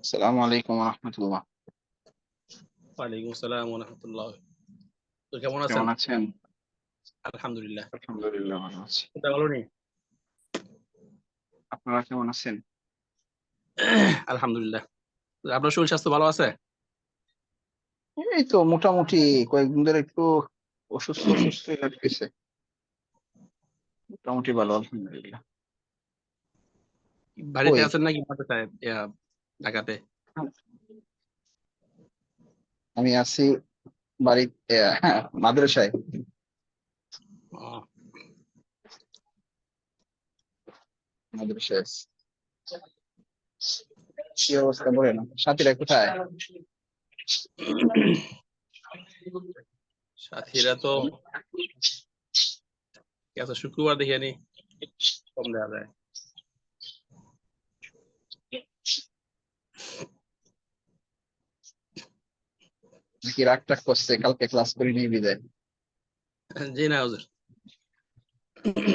আসসালামু আলাইকুম রহমতুল্লাহ। ওয়ালাইকুম আসসালাম ওয়া রাহমাতুল্লাহ। তো কেমন আছেন? কেমন আছেন? আলহামদুলিল্লাহ। আলহামদুলিল্লাহ ভালো আছি। এটা ভালো নেই? আপনারা কেমন আছেন? আলহামদুলিল্লাহ। আপনার শরীর স্বাস্থ্য ভালো আছে? এই তো মোটামুটি কয়েকদিন ধরে একটু অসুস্থ অসুস্থ লাগতেছে। মোটামুটি ভালো আলহামদুলিল্লাহ। বাড়িতে ওই আছেন নাকি মাদ্রাসায় ঢাকাতে? আমি আছি বাড়িতে, হ্যাঁ মাদ্রাসায়। ও, মাদ্রাসায় আছি। কি অবস্থা বলেন, সাথীরা কোথায়? সাথীরা তো শুক্রবার দেখে নি, কম দেওয়া যায়। নাকি রাগ টাগ করছে কালকে ক্লাস করিনি বিদায়? জি না হুজুর।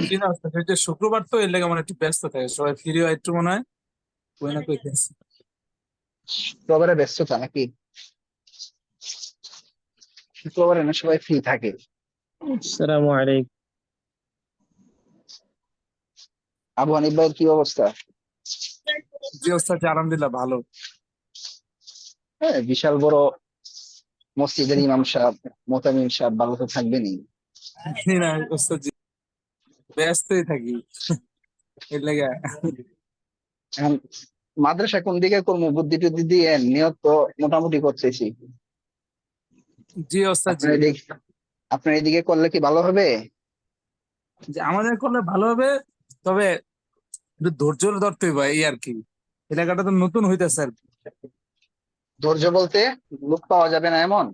জি না, ওই যে শুক্রবার তো এর লেগে মানে একটু ব্যস্ত থাকে, সবাই ফ্রি হয় একটু মনে হয়, ওই না কইতেছি। শুক্রবারে ব্যস্ততা নাকি? শুক্রবারে না সবাই ফ্রি থাকে। আসসালামু আলাইকুম। আবু হানিফ ভাইয়ের কি অবস্থা? জি ওস্তাদ, আলহামদুলিল্লাহ ভালো। হ্যাঁ, বিশাল বড় মসজিদের ইমাম সাহেব, মোতামিম সাহেব, ভালো তো থাকবেনই। জি না ওস্তাদ জি, ব্যস্তই থাকি এর লেগে। এখন মাদ্রাসা কোন দিকে করবো বুদ্ধি টুদ্ধি দিয়ে নিয়ত তো মোটামুটি করতেছি। জি ওস্তাদ জি, আপনার এদিকে আপনার এদিকে করলে কি ভালো হবে? যে আমাদের করলে ভালো হবে, তবে একটু ধৈর্য ধরতে হবে এই আর কি। এলাকাটা তো নতুন হইতেছে আর কি। ধৈর্য বলতে লোক পাওয়া যাবে না এমন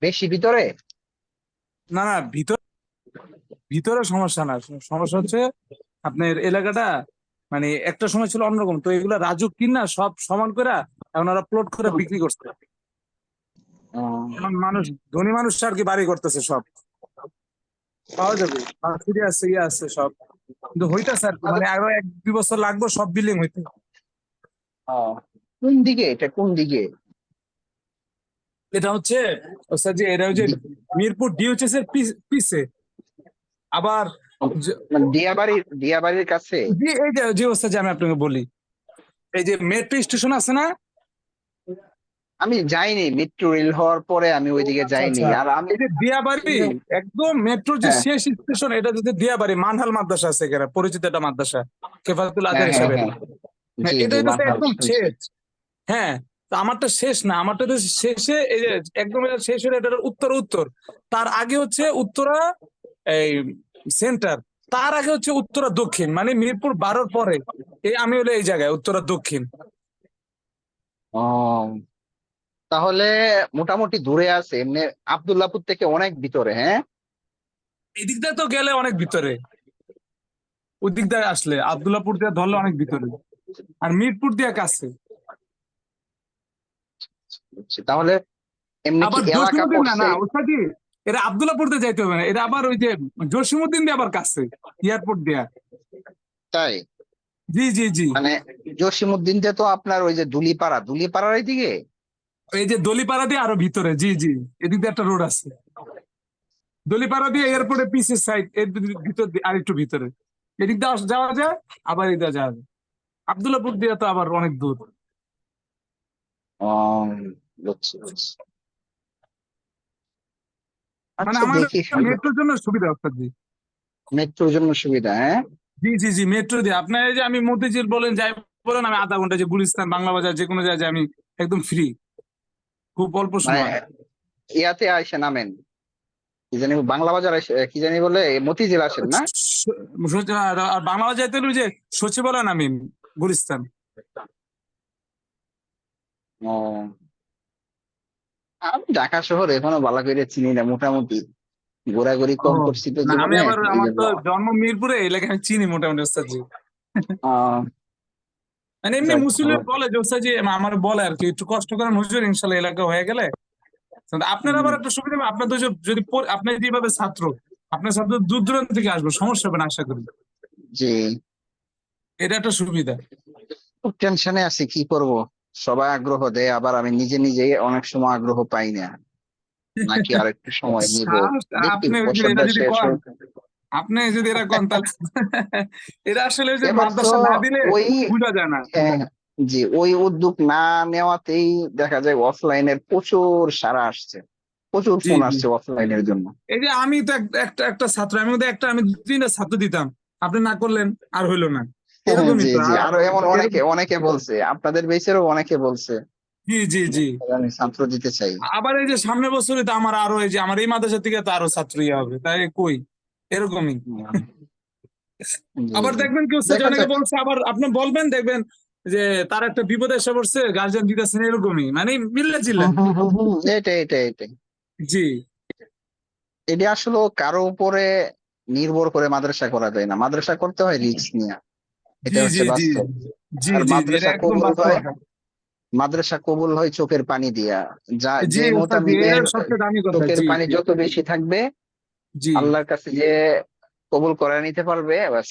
বেশি ভিতরে? না না, ভিতরে সমস্যা না, সমস্যা হচ্ছে আপনার এলাকাটা মানে একটা সময় ছিল অন্যরকম, তো এগুলা রাজুক কিনা সব সমান করে এখন ওরা প্লট করে বিক্রি করছে। এখন মানুষ, ধনী মানুষ আর কি বাড়ি করতেছে, সব পাওয়া যাবে, সিঁড়ি আছে, ইয়ে আছে সব, কিন্তু হইতাছে আর কি, মানে আরো 1-2 বছর লাগবে সব বিল্ডিং হইতে। কোন দিকে এটা, কোন দিকে? এটা হচ্ছে ওস্তাদ জি, এটা হচ্ছে মিরপুর ডিওএইচএস এর পিছে আবার মানে দিয়াবাড়ির কাছে? জি, এই যে ওস্তাদ জি, আমি আপনাকে বলি, এই যে মেট্রো স্টেশন আছে না? আমি যাইনি, মেট্রো রেল হওয়ার পরে আমি ওইদিকে আচ্ছা যাইনি। আচ্ছা, আর আমি এই যে দিয়াবাড়ি, একদম মেট্রোর যে হ্যাঁ শেষ স্টেশন, এটা যদি দিয়াবাড়ি মানহাল মাদ্রাসা আছে এখানে, পরিচিত একটা মাদ্রাসা, কেফাতুল হ্যাঁ আজহার হ্যাঁ হিসাবে। হ্যাঁ, হ্যাঁ, জি এটা জি হইতেছে মানহাল একদম শুনছি। শেষ। হ্যাঁ, তো আমারটা শেষ না, আমারটা তো শেষে এই যে একদম এটা শেষ হলে এটা উত্তর উত্তর, তার আগে হচ্ছে উত্তরা এই সেন্টার, তার আগে হচ্ছে উত্তরা দক্ষিণ, মানে মিরপুর 12-র পরে এই আমি হলো এই জায়গায় উত্তরা দক্ষিণ। ও, তাহলে মোটামুটি দূরে আছে এমনি। আব্দুল্লাহপুর থেকে অনেক ভিতরে, হ্যাঁ। এদিক দিয়ে তো গেলে অনেক ভিতরে, ওই দিক দিয়ে আসলে আব্দুল্লাহপুর দিয়ে ধরলে অনেক ভিতরে, আর মিরপুর দিয়ে কাছে। বুঝছি। তাহলে এমনি কি আবার এলাকা জসিমুদ্দিন না পড়ছে? না ওটা কি, এরা আব্দুল্লাহপুর দিয়ে যাইতে হবে না, এটা আবার ওই যে জসিমুদ্দিন দিয়ে আবার কাছে, এয়ারপোর্ট দিয়া। তাই? জি জি জি, মানে জসিমউদ্দিনতে তো আপনার ওই যে দুলিপাড়ার এইদিকে। এই যে দলিপাড়া দিয়ে আরো ভিতরে, জি জি, এদিক দিয়ে একটা রোড আছে, দলিপাড়া দিয়ে এয়ারপোর্টের পিছের সাইড, এর ভিতর দিয়ে আর একটু ভিতরে, এদিক দিয়ে যাওয়া যায়, আবার এদিক দিয়ে যাওয়া যায়। আব্দুল্লাহপুর দিয়ে তো আবার অনেক দূর। বুঝছি বুঝছি। মানে আচ্ছা আমাদের দেখি, মেট্রোর জন্য সুবিধা ওস্তাদ জি। মেট্রোর জন্য সুবিধা, হ্যাঁ। জি জি জি, মেট্রো দিয়ে আপনার এই যে আমি মতিঝিল বলেন, যাই বলেন, আমি আধা ঘন্টা, যে গুলিস্তান, বাংলা বাজার, যে কোনো জায়গায় আমি একদম ফ্রি, খুব অল্প মানে সময়। ইয়াতে আইসে নামেন, কি জানি বাংলা বাজার কি জানি বলে, মতিঝিল আসেন না? আর বাংলা বাজার যাইতে হলে ওই যে সচিবালয় নামি, গুলিস্তান। ও, আমি ঢাকা শহর এখনো ভালো করে চিনি না, মোটামুটি ঘোরাঘুরি ও, কম করছি তো না আমি জীবনে, আবার, এই আমার জন্য। তো জন্ম মিরপুরে, এই এলাকায় আমি চিনি মোটামুটি ওস্তাদ জি। আহ মানে এমনি যাক ভালো। মুসলিম বলে যে ওস্তাদ জি, আমার বলে আর কি, একটু কষ্ট করেন হুজুর, ইনশাল্লাহ এলাকা হয়ে গেলে। তো আপনার আবার একটা সুবিধা হবে, আপনার তো যদি আপনি যেভাবে ছাত্র, আপনার ছাত্র দূর দূরান্ত থেকে আসবে, সমস্যা হবে না আশা করি। জি, এটা একটা সুবিধা। খুব টেনশনে আছি, কি করব। সবাই আগ্রহ দেয়, আবার আমি নিজে নিজেই অনেক সময় আগ্রহ পাই না, নাকি আর একটু সময় নিব। দেখি আপনি যদি বছরটা এটা যদি শেষ কন, হোক। আপনি যদি এটা কন তাহলে এটা আসলে ওই যে এবার তো মাদ্রাসা না দিলে ওই, বোঝা যায় না। হ্যাঁ, জি, ওই উদ্যোগ না নেওয়াতেই দেখা যায় অফলাইনের প্রচুর সাড়া আসছে, প্রচুর জি ফোন জি, আসছে অফলাইনের জন্য। এই যে আমি তো একটা একটা ছাত্র, আমি মধ্যে একটা আমি 2-3টা ছাত্র দিতাম, আপনি না করলেন, আর হইলো না, এরকমই জি তো জি, আর আরো এমন অনেকে এরকম। অনেকে বলছে, আপনাদের বেচেরও অনেকে বলছে জি জি জি। যে আমি ছাত্র দিতে চাই। আবার এই যে সামনের বছরই তো আমার আরো এই যে আমার এই মাদ্রাসা থেকে তো আরো ছাত্র ইয়ে হবে, তাই কই এরকমই। হুম, জি আবার জি, দেখবেন কি হচ্ছে যে দেখা অনেকে যাক। বলছে, আবার আপনি বলবেন দেখবেন যে তার একটা বিপদ এসে পড়ছে, গার্জিয়ান দিতেছেন, এরকমই মানে মিল্লা হুম, জিল্লা। হুম, হুম, হুম, এটাই জি এটা আসলে কারো উপরে নির্ভর করে মাদ্রাসা করা যায় না, মাদ্রাসা করতে হয় রিস্ক নিয়ে। জি এটা জি হচ্ছে জি বাস্তব। জি আর জি জি, এটা একদম বাস্তব কথা। মাদ্রাসা কবুল হয় চোখের পানি দিয়া। যা জি যে ওস্তাদ জি, এটা মোতামিমের সবচেয়ে দামি কথা। চোখের জি পানি জি যত বেশি থাকবে, জি আল্লাহর কাছে যে কবুল করে নিতে পারবে, বাস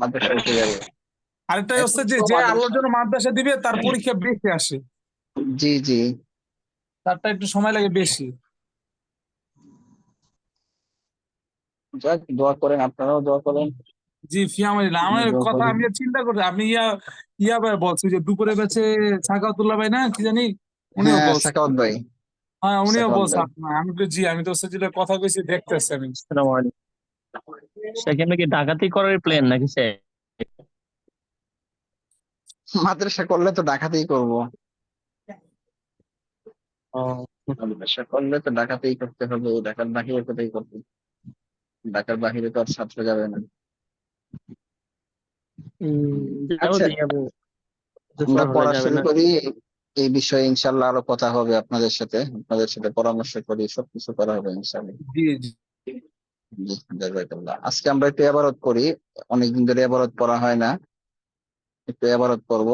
মাদ্রাসা উঠে যাবে। আরেকটাই এখন হচ্ছে যে তো যে আল্লাহর মাদ্রাসা, জন্য মাদ্রাসা দিবে তার পরীক্ষা বেশি আসে, জি জি, তারটা একটু সময় লাগে বেশি। যাক দোয়া করেন, আপনারাও দোয়া করেন। জি ফিয়ামানিল্লাহ, আমিও আমার দোয়া কথা করি। আমি চিন্তা করছি, আপনি ইয়া ভাই বলছি যে দুপুরে বেচে সাকাতুল্লাহ ভাই না কি জানি, উনিও হ্যাঁ, বলছে। সাকাওয়াত ভাই, হ্যাঁ উনিও সাকাওয়াত বলছে ভাই। আপনার, আমি তো জি আমি তো হচ্ছে যেটা কথা কইছি দেখতেছি আমি। আসসালামু আলাইকুম। সেখানে কি ডাকাতি করার প্ল্যান নাকি সে? মাদ্রাসা করলে তো ডাকাতেই করব, ও, মাদ্রাসা করলে তো ডাকাতেই করতে হবে, ঢাকার বাহিরে কোথায় করতে, ঢাকার বাহিরে তো আর ছাত্র যাবে না। যাবো আচ্ছা, তো যাবো, আমরা দুপুর হলে পড়া যাবে শুরু না। করি, এই বিষয়ে ইনশাল্লাহ আরো কথা হবে আপনাদের সাথে পরামর্শ করি, সবকিছু করা হবে ইনশাল্লাহ। জি জি জি, জাযাকাল্লাহ। আজকে আমরা একটু ইবাদত করি, অনেকদিন ধরে ইবাদত পড়া হয় না, একটু ইবাদত করব।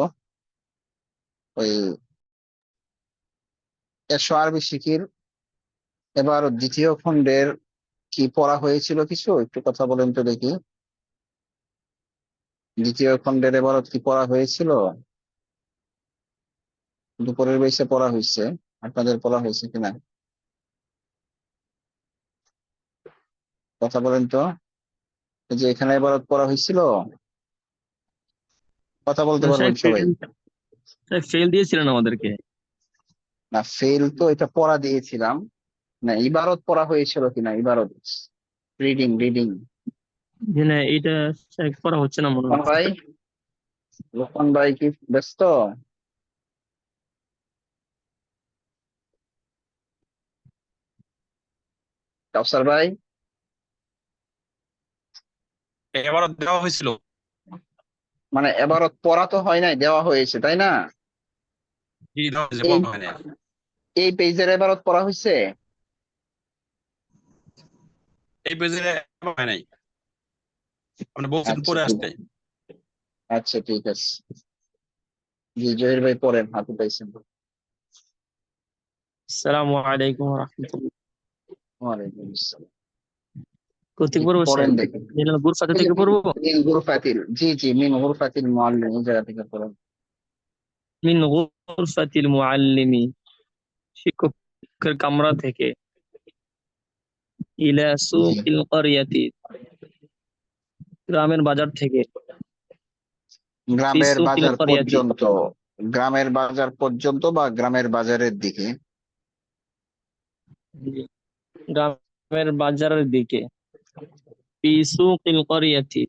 ওই 100 আরবি শিখির এবার দ্বিতীয় খণ্ডের কি পড়া হয়েছিল কিছু একটু কথা বলেন তো দেখি। দ্বিতীয় খণ্ডের এবারত কি পড়া হয়েছিল? দুপুরের বেশে পড়া হয়েছে, আপনাদের পড়া হয়েছে কিনা কথা বলেন তো। এই যে এখানে এবারত পড়া হয়েছিল, কথা বলতে পারবেন সবাই। ফেল দিয়েছিলেন আমাদেরকে। না, ফেল তো এটা পড়া দিয়েছিলাম, না ইবারত পড়া হয়েছিল কিনা, ইবারত, রিডিং রিডিং। যে না, এইটা করা হচ্ছে না মনে লোকমান হচ্ছে। ভাই, লোকমান ভাই কি ব্যস্ত? কাউসার ভাই, এবার দেওয়া হয়েছিল। মানে এবারত পড়া তো হয় নাই, দেওয়া হয়েছে তাই না? জি, দেওয়া হয়েছে, এই পড়া হয় নাই। এই পেজের এবারত পড়া হয়েছে। এই পেজে হয় নাই, আপনি বলছেন আচ্ছা পরে ঠিক, আসতে। আচ্ছা ঠিক আছে। জি, জহির ভাই পড়েন, হাতে পাইছেন। আসসালামু আলাইকুম রহমতুল্লাহ। ওয়ালাইকুম আসসালাম। কোথেকে একটু পড়বো পড়েন শেখ? দেখি। গুরফাতে এই যে থেকে পড়বো। মিন গুরফাতিল, জি জি, মিন গুরফাতিল মুআল্লিম, এই জায়গা থেকে পড়েন। মিন গুরফাতিল মুআল্লিমি, শিক্ষকের কামরা থেকে, ইলা জি, সুকিল ক্বরিয়াতি, গ্রামের বাজার থেকে, ফি গ্রামের সুকিল বাজার ক্বরিয়াতি, পর্যন্ত, গ্রামের বাজার পর্যন্ত বা গ্রামের বাজারের দিকে। গ্রামের বাজারের দিকে, ফি সুকিল ক্বরিয়াতি,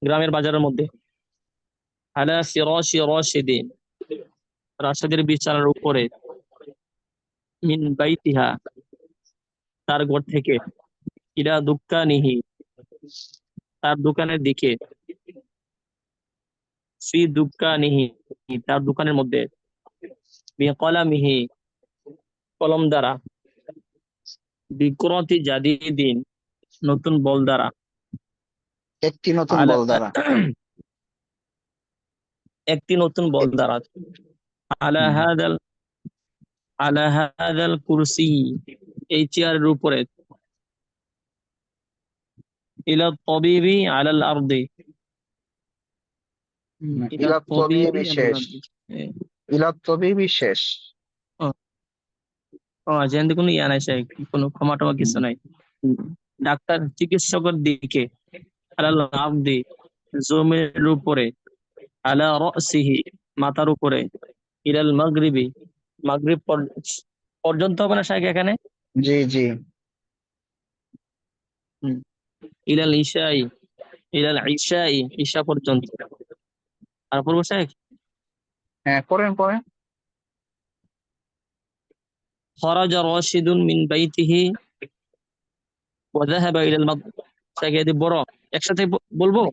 গ্রামের বাজারের মধ্যে, আলা ফিরাশি রাশিদিন, রাশেদের বিছানার উপরে, মিন বাইতিহা, তার ঘর থেকে, ইলা দুক্কানিহি, তার দোকানের দিকে, ফি দুক্কানিহি, তার দোকানের মধ্যে, বিকলামিহি, কলম দ্বারা, বিকুরতি জাদিদিন, নতুন বল দ্বারা, একটি নতুন আলা বল দ্বারা। একটি নতুন বল দ্বারা, আলা হুম, হাদাল আলা হাদাল কুরসি, এই চেয়ারের উপরে, ইলা তবিবি আলাল আরদি, ইলা ইলা তবিবি তবিবি শেষ। ইলা তবিবি শেষ। যেন কোনো ইয়া নাই, কোনো ক্ষমা টমা কিছু নাই। ডাক্তার চিকিৎসকের দিকে, আলাল আবদি জমির উপরে, আলা রাসিহি মাথার উপরে, ইলাল মাগরিবি মাগরিব পর্যন্ত হবে না শাইখ এখানে? জি জি। ইলাল ইশাই, ইলাল ইশাই ঈশা পর্যন্ত। আর পূর্ব শাইখ হ্যাঁ করেন করেন। খরাজা রাশিদুন মিন বাইতিহি ওয়া যাহাবা ইলাল মাদ্রাসা। শাইখ এদি বড় একসাথে বলবো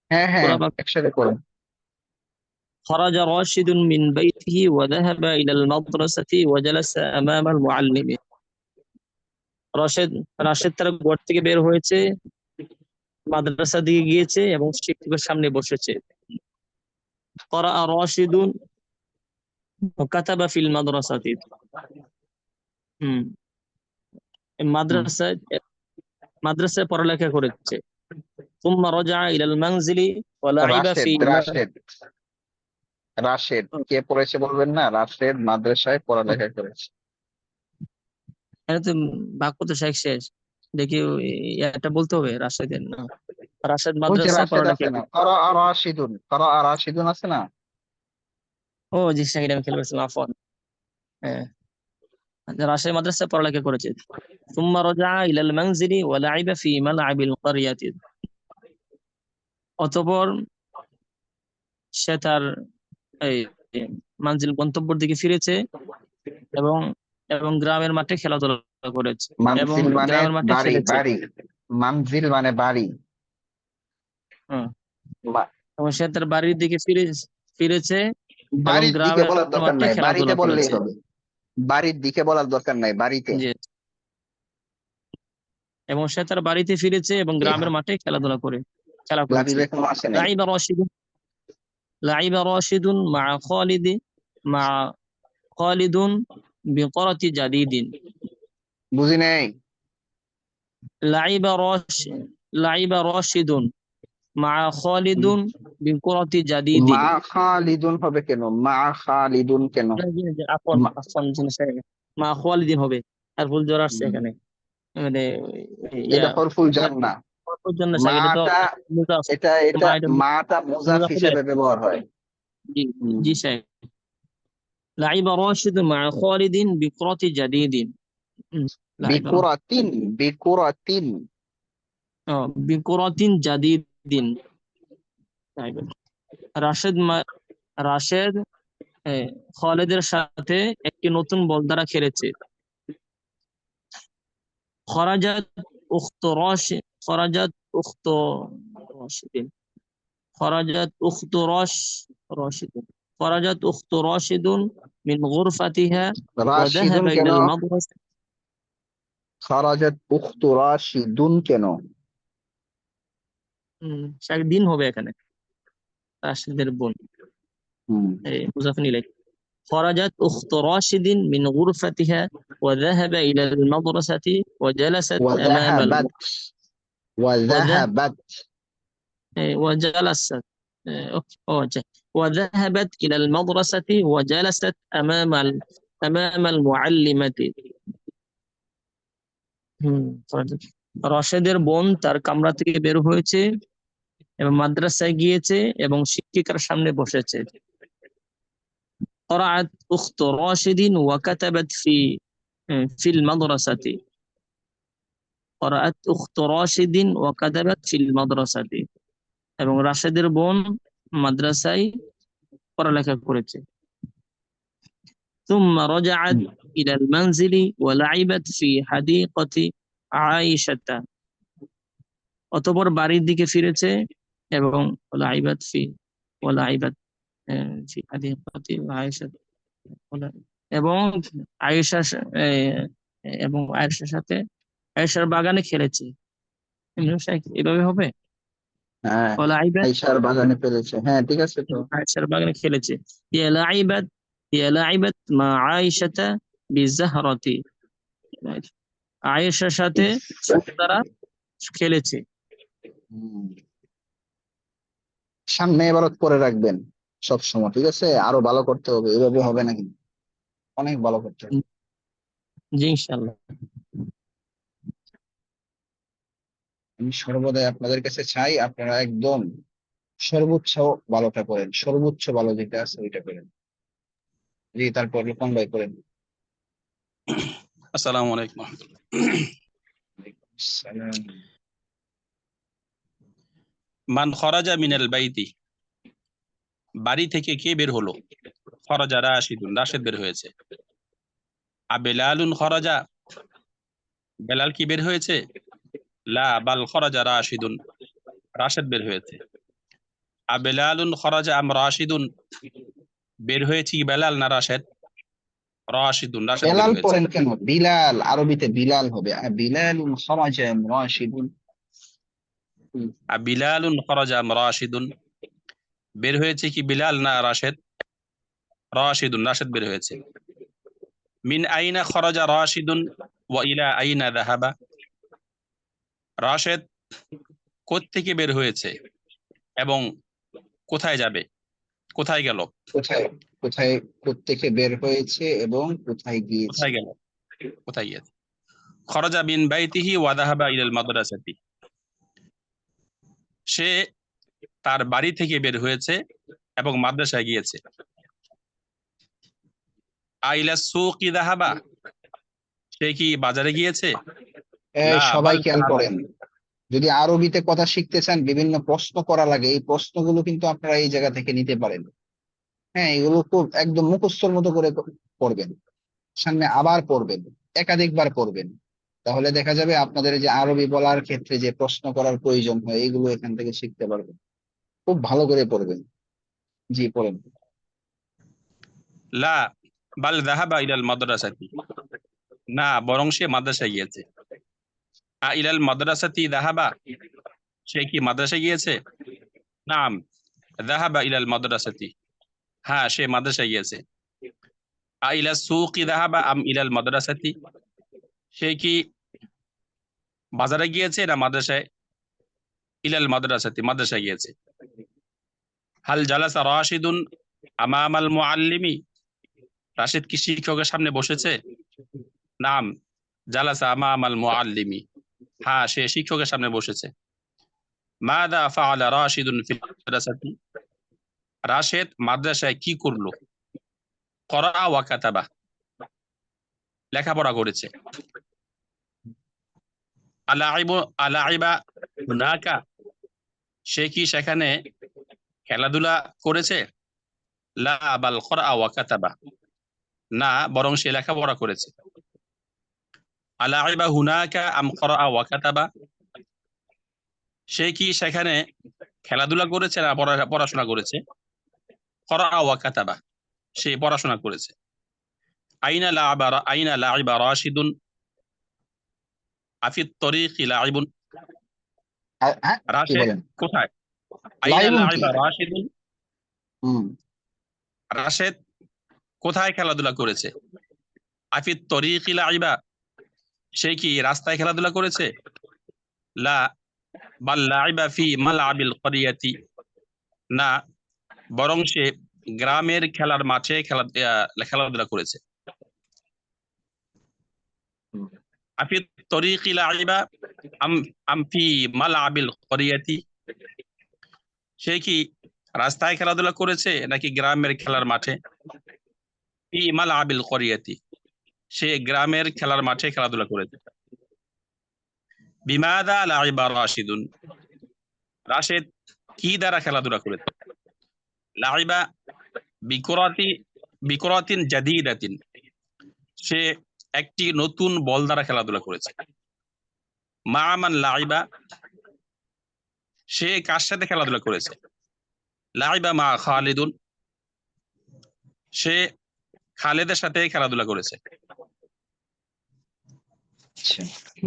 হ্যাঁ হ্যাঁ পুরা বাক্য। একসাথে করেন। খরাজা রাশিদুন মিন বাইতিহি ওয়া যাহাবা ইলাল মাদ্রাসাতি ওয়া জালাসা আমামাল মুআল্লিমি। রাশেদ তার ঘর থেকে বের হয়েছে, মাদ্রাসা দিকে গিয়েছে এবং শিক্ষকের সামনে বসেছে। করা রাশিদুন ওয়া কাতাবা ফিল মাদ্রাসাতি। মাদ্রাসায় পড়ালেখা করেছে। সুম্মা রাজা ইলাল মানজিলি ওয়া লাইবা রাশেদ ফি। রাশেদ রাশেদ কে পড়েছে বলবেন না? রাশেদ মাদ্রাসায় পড়ালেখা করেছে। এখানে তো বাক্য তো শেষ। দেখি এটা বলতে হবে রাশেদের না। রাশেদ ওই যে মাদ্রাসায় রাশেদ পড়ালেখা আছে না, কারা আর রাশিদুন, কারা আর রাশিদুন আছে না? ও জি শাহিদ, আমি খেলে ফেলছিলাম, আফওয়ান। হ্যাঁ, রাশেদ মাদ্রাসায় পড়ালেখা করেছে। সুম্মা রাজা ইলাল মানজিলি ওয়া লাইবা ফি মালআবিল ক্বরিয়াতি। অতঃপর সে তার এই মানজিল গন্তব্যের দিকে ফিরেছে এবং এবং গ্রামের মাঠে খেলাধুলা করেছে এবং মানজিল মানে গ্রামের মাঠে বাড়ি, খেলেছে। বাড়ি। মানজিল মানে বাড়ি। হ্যাঁ, বা- এবং সে তার বাড়ির দিকে ফিরেছে এবং বাড়ির দিকে গ্রামের বলার দরকার মাঠে নাই, বাড়িতে খেলাধুলা বললেই করেছে। হবে। বাড়ির দিকে বলার দরকার নাই, বাড়িতে। জি। এবং সে তার বাড়িতে ফিরেছে এবং গ্রামের মাঠে খেলা করেছে। লাবিব এখনো আসে নাই। লাইবা রাশিদুন লাইবা রাশিদুন মা খালিদুন বিকরাতি জাদিদিন। বুঝি নাই। লাইবা রাশিদুন মা খালিদুন বিকরাতি জাদিদিন। মা খালিদুন হবে কেন? মা খালিদুন কেন? আফওয়ান মা- আফওয়ান জিনিস মা খালিদিন হবে, আর ভুল জ্বর আসছে এখানে। মানে এটা হরফুল জার না। করার জন্য এটা তো মাটা মুজাফ। এটা এটা মাটা মুজাফ মুজাফির। হিসেবে ব্যবহার হয়। জি জি স্যার। লাইবা রাশিদ মা খালিদিন বিকরাতি জাদিদিন। লাইবা বিকুরাতিন, বিকুরাতিন। বিকরাতিন জাদিদিন। রাশেদ খালিদের সাথে একটি নতুন বল দ্বারা খেলেছে। খরাজাত উখতু রাশিদ খরাজাত উখতু রাশিদিন খরাজাত উখতু রাশিদিন খরাজাত উখতু রাশিদুন মিন গুরফাতিহা ওয়া রাশিদুন যাহাবা কেন? ইলাল মাদ্রাসা। খারাজাত উখতু রাশিদুন কেন? দিন হবে এখানে, রাশিদের বোন, মুজাফির ইলাইহি। خرجت أخت راشد من غرفتها وذهب إلى المدرسة وجلست أمام ওয়াযাহাবাত, وذهب ওয়াযাহাবাত। وجلست وذهبت إلى المدرسة وجلست أمام المعلمة. রাশেদের বোন তার কামরা থেকে বের হয়েছে এবং মাদ্রাসায় গিয়েছে এবং শিক্ষিকার সামনে বসেছে। قرأت أخت راشد وكتبت في المدرسة. قرأت أخت راشد وكتبت في المدرسة. এবং রাশেদের বোন মাদ্রাসায় পড়ালেখা করেছে। ثم رجعت إلى المنزل ولعبت في حديقة عائشة. অতঃপর বাড়ির দিকে ফিরেছে এবং লাইবাত في حديقة عائشة এবং আয়েশা এবং আয়েশার সাথে আয়েশার বাগানে খেলেছে। এভাবে হবে। হ্যাঁ লাইবাত আয়েশার বাগানে ফেলেছে, হ্যাঁ ঠিক আছে তো। আয়েশার বাগানে খেলেছে। ইয়া লাইবাত মা আয়েশাতা বিজাহরাতি। আয়েশার সাথে ফুল দ্বারা খেলেছে। সামনে এবারত করে রাখবেন সব সময়, ঠিক আছে? আরো ভালো করতে হবে, এভাবে হবে না কিন্তু, অনেক ভালো করতে হবে। জি ইনশাআল্লাহ। আমি সর্বদাই আপনাদের কাছে চাই আপনারা একদম সর্বোচ্চ ভালোটা করেন, সর্বোচ্চ ভালো যেটা আছে ওইটা করেন। জি, তারপর রূপন ভাই করেন। আসসালামু আলাইকুম ওয়া রাহমাতুল্লাহ। সালাম। মান খরাজা মিনাল বাইতি, বাড়ি থেকে কে বের হলো? খরাজা রাশিদুন, রাশেদ বের হয়েছে। আবেলালুন খরাজা, বেলাল কি বের হয়েছে? লা বাল খরাজা রাশিদুন, রাশেদ বের হয়েছে। আবেলালুন খরাজা আম রাশিদুন, বের হয়েছে কি বেলাল না রাশেদ? রাশিদুন, রাশেদ বের বেলাল হয়েছে। পড়েন কেন? বিলাল, আরবিতে বিলাল হবে। বিলালুন খারাজা রাশিদুন। আবিলালুন খরাজা আম রাশিদুন, বের হয়েছে কি বিলাল না রাশেদ? রাশিদুন, রাশেদ বের হয়েছে। মিন আইনা খরাজা রাশিদুন ওয়া ইলা আইনা যাহাবা, রাশেদ কোত্থেকে বের হয়েছে এবং কোথায় যাবে, কোথায় গেল? কোথায়, কোথায়, কোত্থেকে বের হয়েছে এবং কোথায় গিয়েছে? কোথায় গেল, কোথায় গিয়েছে? খরাজা মিন বাইতিহি ওয়া যাহাবা ইলাল মাদ্রাসাতি, সে তার বাড়ি থেকে বের হয়েছে এবং মাদ্রাসায় গিয়েছে। আইলা সুকি যাহাবা, সে কি বাজারে গিয়েছে? লা সবাই বাল খেয়াল যাহাবা, করেন, যদি আরবিতে কথা শিখতে চান বিভিন্ন প্রশ্ন করা লাগে, এই প্রশ্নগুলো কিন্তু আপনারা এই জায়গা থেকে নিতে পারেন। হ্যাঁ, এগুলো খুব একদম মুখস্থর মতো করে পড়বেন, সামনে আবার পড়বেন, একাধিকবার পড়বেন, তাহলে দেখা যাবে আপনাদের এই যে আরবি বলার ক্ষেত্রে যে প্রশ্ন করার প্রয়োজন হয় এইগুলো এখান থেকে শিখতে পারবেন। খুব ভালো করে পড়বেন। জি, পড়েন। লা বাল যাহাবা ইলাল মাদ্রাসাতি, না বরং সে মাদ্রাসায় গিয়েছে। ইলাল মাদ্রাসাতি যাহাবা, সে কি মাদ্রাসায় গিয়েছে? নাম যাহাবা ইলাল মাদ্রাসাতি, হ্যাঁ সে মাদ্রাসায় গিয়েছে। ইলা সুকি যাহাবা আম ইলাল মাদ্রাসাতি, সে কি বাজারে গিয়েছে না মাদ্রাসায়? ইলাল মাদ্রাসাতি, মাদ্রাসায় গিয়েছে। হাল জালাসা রাশিদুন আমামাল মুআল্লিমি, রাশিদ কি শিক্ষকের সামনে বসেছে? নাম জালাসা আমামাল মুআল্লিমি, হ্যাঁ সে শিক্ষকের সামনে বসেছে। মাদা ফাআলা রাশিদুন ফিল মাদ্রাসাতি, রাশেদ মাদ্রাসায় কি করলো? করা ওয়া কাতাবা, লেখাপড়া করেছে। আলাইবা হুনাকা, সে কি সেখানে খেলাধুলা করেছে? লা বাল করা ওয়া কাতাবা, না বরং সে লেখাপড়া করেছে। আলাইবা হুনাকা আম করা ওয়া কাতাবা, সে কি সেখানে খেলাধুলা করেছে না পড়াশোনা করেছে? করা ওয়া কাতাবা, সে পড়াশোনা করেছে। আইনা লাইবা রাশিদুন আফিত তরিকি লাইবুন, হ্যাঁ, কি রাশেদ বলেন? কোথায়? আইনা লাইবুন কি? লাইবা রাশিদুন, হুম। রাশেদ কোথায় খেলাধুলা করেছে? আফিত তরিকি লাইবা, সে কি রাস্তায় খেলাধুলা করেছে? লা বাল লাইবা ফি মালআবিল ক্বরিয়াতি, না বরং সে গ্রামের খেলার মাঠে খেলাধুলা করেছে। আফিত তরিকি লাইবা আম আম ফি মালআবিল ক্বরিয়াতি, সে কি রাস্তায় খেলাধুলা করেছে নাকি গ্রামের খেলার মাঠে? ফি মালআবিল ক্বরিয়াতি, সে গ্রামের খেলার মাঠে খেলাধুলা করেছে। বিমাদা লাইবা রাশিদুন, রাশেদ কি দ্বারা খেলাধুলা করেছে? লাইবা বিকুরাতি বিকুরাতিন জাদিদাতিন, সে একটি নতুন বল দ্বারা খেলাধুলা করেছে। মাআমান লাইবা, সে কার সাথে খেলাধুলা করেছে? লাইবা মা খালিদুন, সে খালেদের সাথে খেলাধুলা করেছে। আচ্ছা,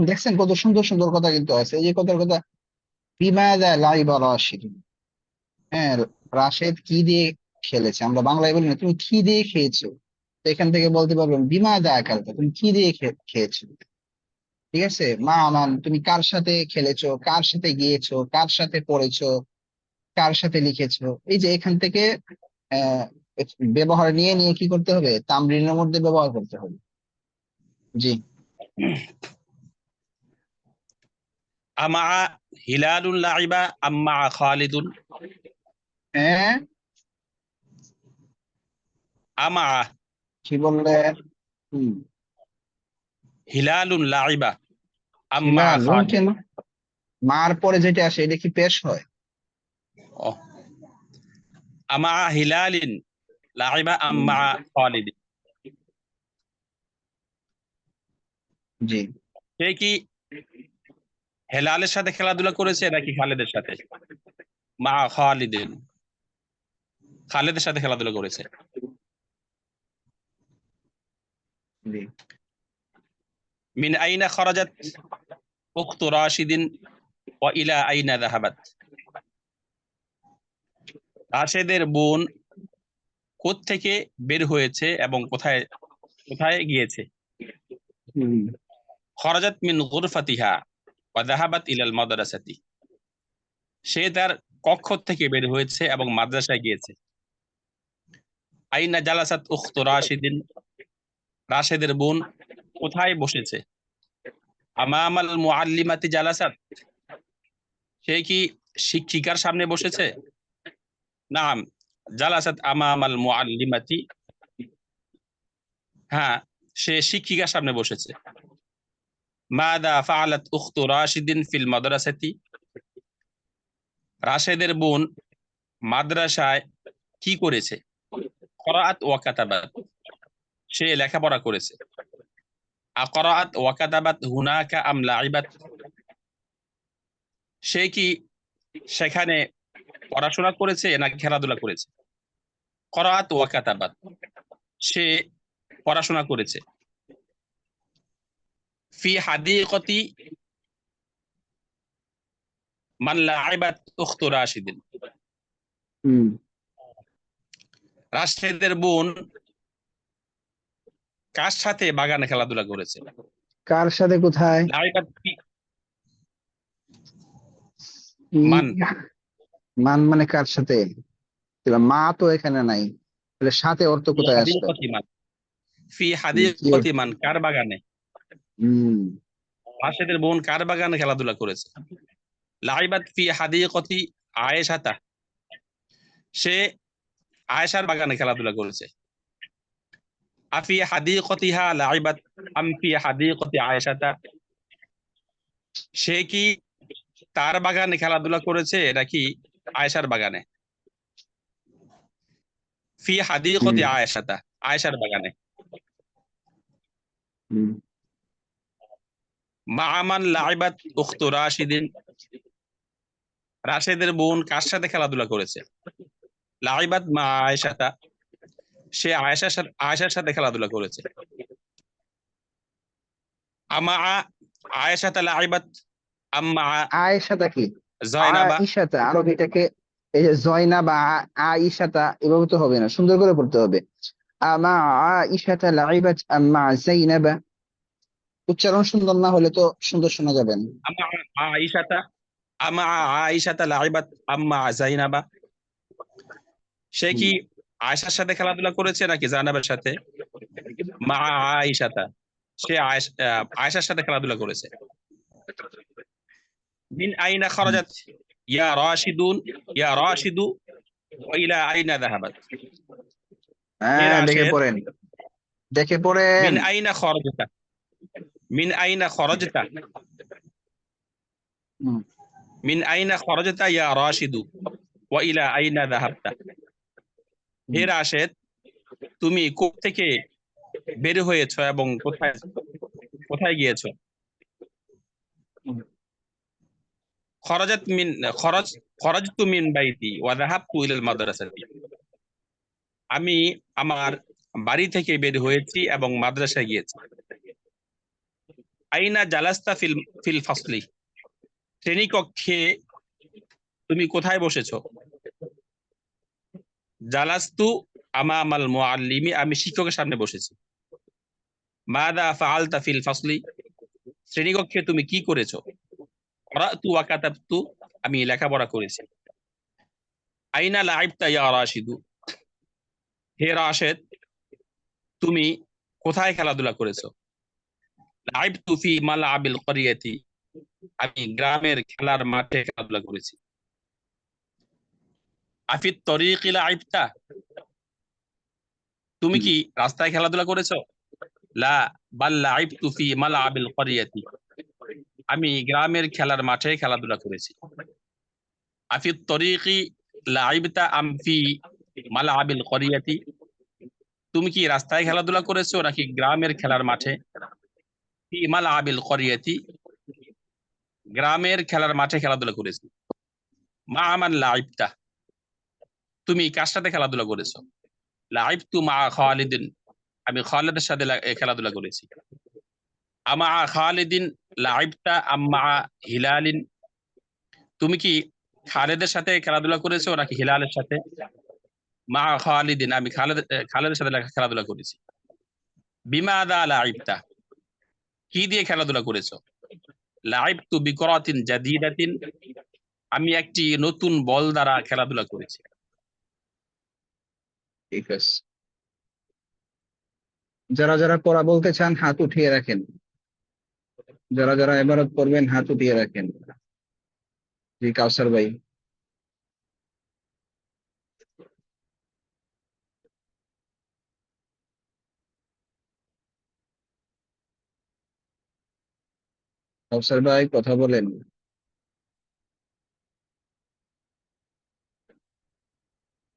দেখছেন কত সুন্দর সুন্দর কথা কিন্তু আছে, এই যে কথার কথা, বিমাদা লাইবা রাশিদুন। হ্যাঁ, রাশেদ কি দিয়ে খেলেছে, আমরা বাংলায় বলি না তুমি কি দিয়ে খেয়েছো, তো এখান থেকে বলতে পারবেন বিমাদা আকালতা, তুমি কি দিয়ে খেয়েছো। ঠিক আছে, মা আমান, তুমি কার সাথে খেলেছো, কার সাথে গিয়েছো, কার সাথে পড়েছো, কার সাথে লিখেছো, এই যে এখান থেকে আহ ব্যবহার নিয়ে নিয়ে কি করতে হবে, তামরিনের মধ্যে ব্যবহার করতে হবে। জি। আমা হিলালুন লাইবা আম্মা খালিদুন। হ্যাঁ, আমা কি বললেন? হম। হিলালুন লাইবা আম্মা হিলালুন খালিদ। কেন? মার পরে যেটা আসে এটা কি পেশ হয়? ও, আমা হিলালিন লাইবা আম্মা খালিদ। জি। সে কি হেলালের সাথে খেলাধুলা করেছে নাকি খালেদের সাথে? মা খালিদিন, খালেদের সাথে খেলাধুলা করেছে। জি। মিন আইনা খরাজাত উখতু রাশিদিন ওয়া ইলা আইনা যাহাবাত। রাশেদের বোন কোত্থেকে বের হয়েছে এবং কোথায় কোথায় গিয়েছে? হম। খরাজাত মিন গুরফাতিহা ওয়া যাহাবাত ইলাল মাদ্রাসাতি। সে তার কক্ষ থেকে বের হয়েছে এবং মাদ্রাসায় গিয়েছে। আইনা জালাসাত উখতু রাশিদিন, রাশেদের বোন কোথায় বসেছে? আমামাল মুআল্লিমাতি জালাসাত, সে কি শিক্ষিকার সামনে বসেছে? নাম জালাসাত আমামাল মুআল্লিমাতি, হ্যাঁ সে শিক্ষিকার সামনে বসেছে। মাদা ফাআলাত উখতু রাশিদিন ফিল মাদ্রাসাতি, রাশেদের বোন মাদ্রাসায় কি করেছে? করাআত ওয়া কাতাবাত, সে লেখাপড়া করেছে। আকরাআত ওয়া কাতাবাত হুনাকা আম লাইবাত, সে কি সেখানে পড়াশোনা করেছে নাকি খেলাধুলা করেছে? করাআত ওয়া কাতাবাত, সে পড়াশোনা করেছে। ফি হাদিকতি মান লাইবাত উখতু রাশিদিন, হম। রাশেদের বোন কার সাথে বাগানে খেলাধুলা করেছে? কার সাথে কোথায়? লাইবাত ফি ই- মান, মান মানে কার সাথে? এবার মা তো এখানে নাই, তাহলে সাথে অর্থ ফি কোথায় আসলো? হাদিকতি মান, ফি কি হাদিকতি অর্থ? মান, কার বাগানে? হম। রাশেদের বোন কার বাগানে খেলাধুলা করেছে? লাইবাত ফি হাদিকতি আয়েশাতা, সে আয়েশার বাগানে খেলাধুলা করেছে। আফি হাদিকতিহা লাইবাত আম ফি হাদিকতি আয়েশাতা, সে কি তার বাগানে খেলাধুলা করেছে নাকি আয়েশার বাগানে? ফি হাদিকতি হম। আয়েশাতা, আয়েশার বাগানে। হম। মাআমান লাইবাত উখতু রাশিদিন, রাশেদের বোন কার সাথে খেলাধুলা করেছে? লাইবাত মা আয়েশাতা, সে আয়েশার সাথে খেলাধুলা করেছে। আমা আয়েশাতা লাইবাত আম্মা আয়েশাটা কি? জয়নাবা। আয়েশাটা আরবিটাকে, এই যে জয়না বা আয়েশাটা এভাবে তো হবে না, সুন্দর করে পড়তে হবে। আমা আয়েশাটা লাইবাত আম্মা যাইনাবা, উচ্চারণ সুন্দর না হলে তো সুন্দর শোনা যাবে না। আমা আয়েশাতা, আমা আয়েশাতা লাইবাত আম্মা জাইনাবা, সে হুম। কি আয়েশার সাথে খেলাধুলা করেছে নাকি জাইনাবের সাথে? মা আয়েশাতা, সে আয়েশার সাথে খেলাধুলা করেছে। মিন আইনা খরাজাত ইয়া রাশিদুন, ইয়া রাশিদু ওয়া ইলা আইনা যাহাবাত। হে হ্যাঁ, দেখে রাশেদ, পড়েন, দেখে পড়েন। মিন আইনা খরাজতা, মিন আইনা খরাজতা, হুম। মিন আইনা খরাজতা ইয়া রাশিদু ওয়া ইলা আইনা যাহাবতা। হে রাশেদ, তুমি কোত্থেকে বের হয়েছো এবং কোথায় কোথায় গিয়েছো? খরাজাত মিন খরাজ খরাজতু মিন বাইতি ওয়া যাহাবতু ইলাল মাদ্রাসাতি, আমি আমার বাড়ি থেকে বের হয়েছি এবং মাদ্রাসায় গিয়েছি। আইনা জালাস্তা ফিল ফিল ফাসলি, শ্রেণীকক্ষে তুমি কোথায় বসেছো? জালাস্তু আমামাল মুআল্লিমি, আমি শিক্ষকের সামনে বসেছি। মাদা ফাআলতা ফিল ফাসলি, শ্রেণীকক্ষে তুমি কি করেছো? ক্বরাতু ওয়া কাতাবতু, আমি লেখাপড়া করেছি। আইনা লাইবতা ইয়া রাশিদু, হে রাশেদ তুমি কোথায় খেলাধুলা করেছো? লাইবতু ফি মালআবিল ক্বরিয়াতি, আমি গ্রামের খেলার মাঠে খেলাধুলা করেছি। আফিত তরিকি লাইবতা, তুমি কি রাস্তায় খেলাধুলা করেছো? লা বাল লাইবতু ফি মালআবিল ক্বরিয়াতি, আমি গ্রামের খেলার মাঠে খেলাধুলা করেছি। আফিত তরিকি লাইবতা আম ফি মালআবিল ক্বরিয়াতি, তুমি কি রাস্তায় খেলাধুলা করেছো নাকি গ্রামের খেলার মাঠে? ফি মালআবিল ক্বরিয়াতি, গ্রামের খেলার মাঠে খেলাধুলা করেছি। মা আমান লাইবতা, তুমি কার সাথে খেলাধুলা করেছো? লাইবতু মা খালিদিন, আমি খালিদের সাথে খেলাধুলা করেছি। আমা খালিদিন লাইবতা আম মা হিলালিন, তুমি কি খালেদের সাথে খেলাধুলা করেছো নাকি হিলালের সাথে? মা খালিদিন, আমি খালেদের সাথে খেলাধুলা করেছি। বিমাদা লাইবতা, কি দিয়ে খেলাধুলা করেছো? লাইবতু বিকরাতিন জাদিদাতিন, আমি একটি নতুন বল দ্বারা খেলাধুলা করেছি। ঠিক আছে, যারা যারা পড়া বলতে চান হাত উঠিয়ে রাখেন, যারা যারা ইবাদত করবেন হাত উঠিয়ে রাখেন। জি কাউসার ভাই। কাউসার ভাই কথা বলেন।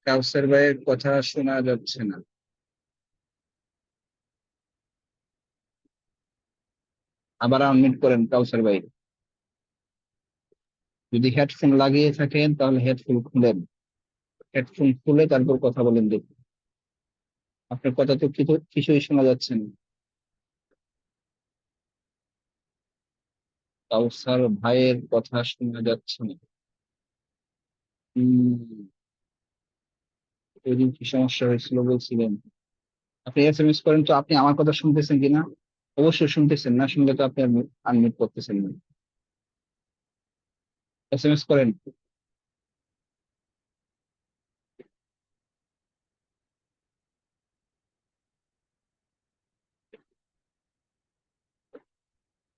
কাউসার ভাইয়ের কথা শোনা যাচ্ছে না। আবার আনমিউট করেন কাউসার ভাই। যদি হেডফোন লাগিয়ে থাকেন তাহলে হেডফোন খুলেন, হেডফোন খুলে তারপর কথা বলেন দেখুন। আপনার কথা তো কিছুই শোনা যাচ্ছে না। কাউসার ভাইয়ের কথা শোনা যাচ্ছে না। ওই দিন কি সমস্যা হয়েছিল বলছিলেন? আপনি এসএমএস করেন তো, আপনি আমার কথা শুনতেছেন কিনা? অবশ্যই শুনতেছেন, না শুনলে তো আপনি আনমিউট করতেছেন না। এসএমএস করেন।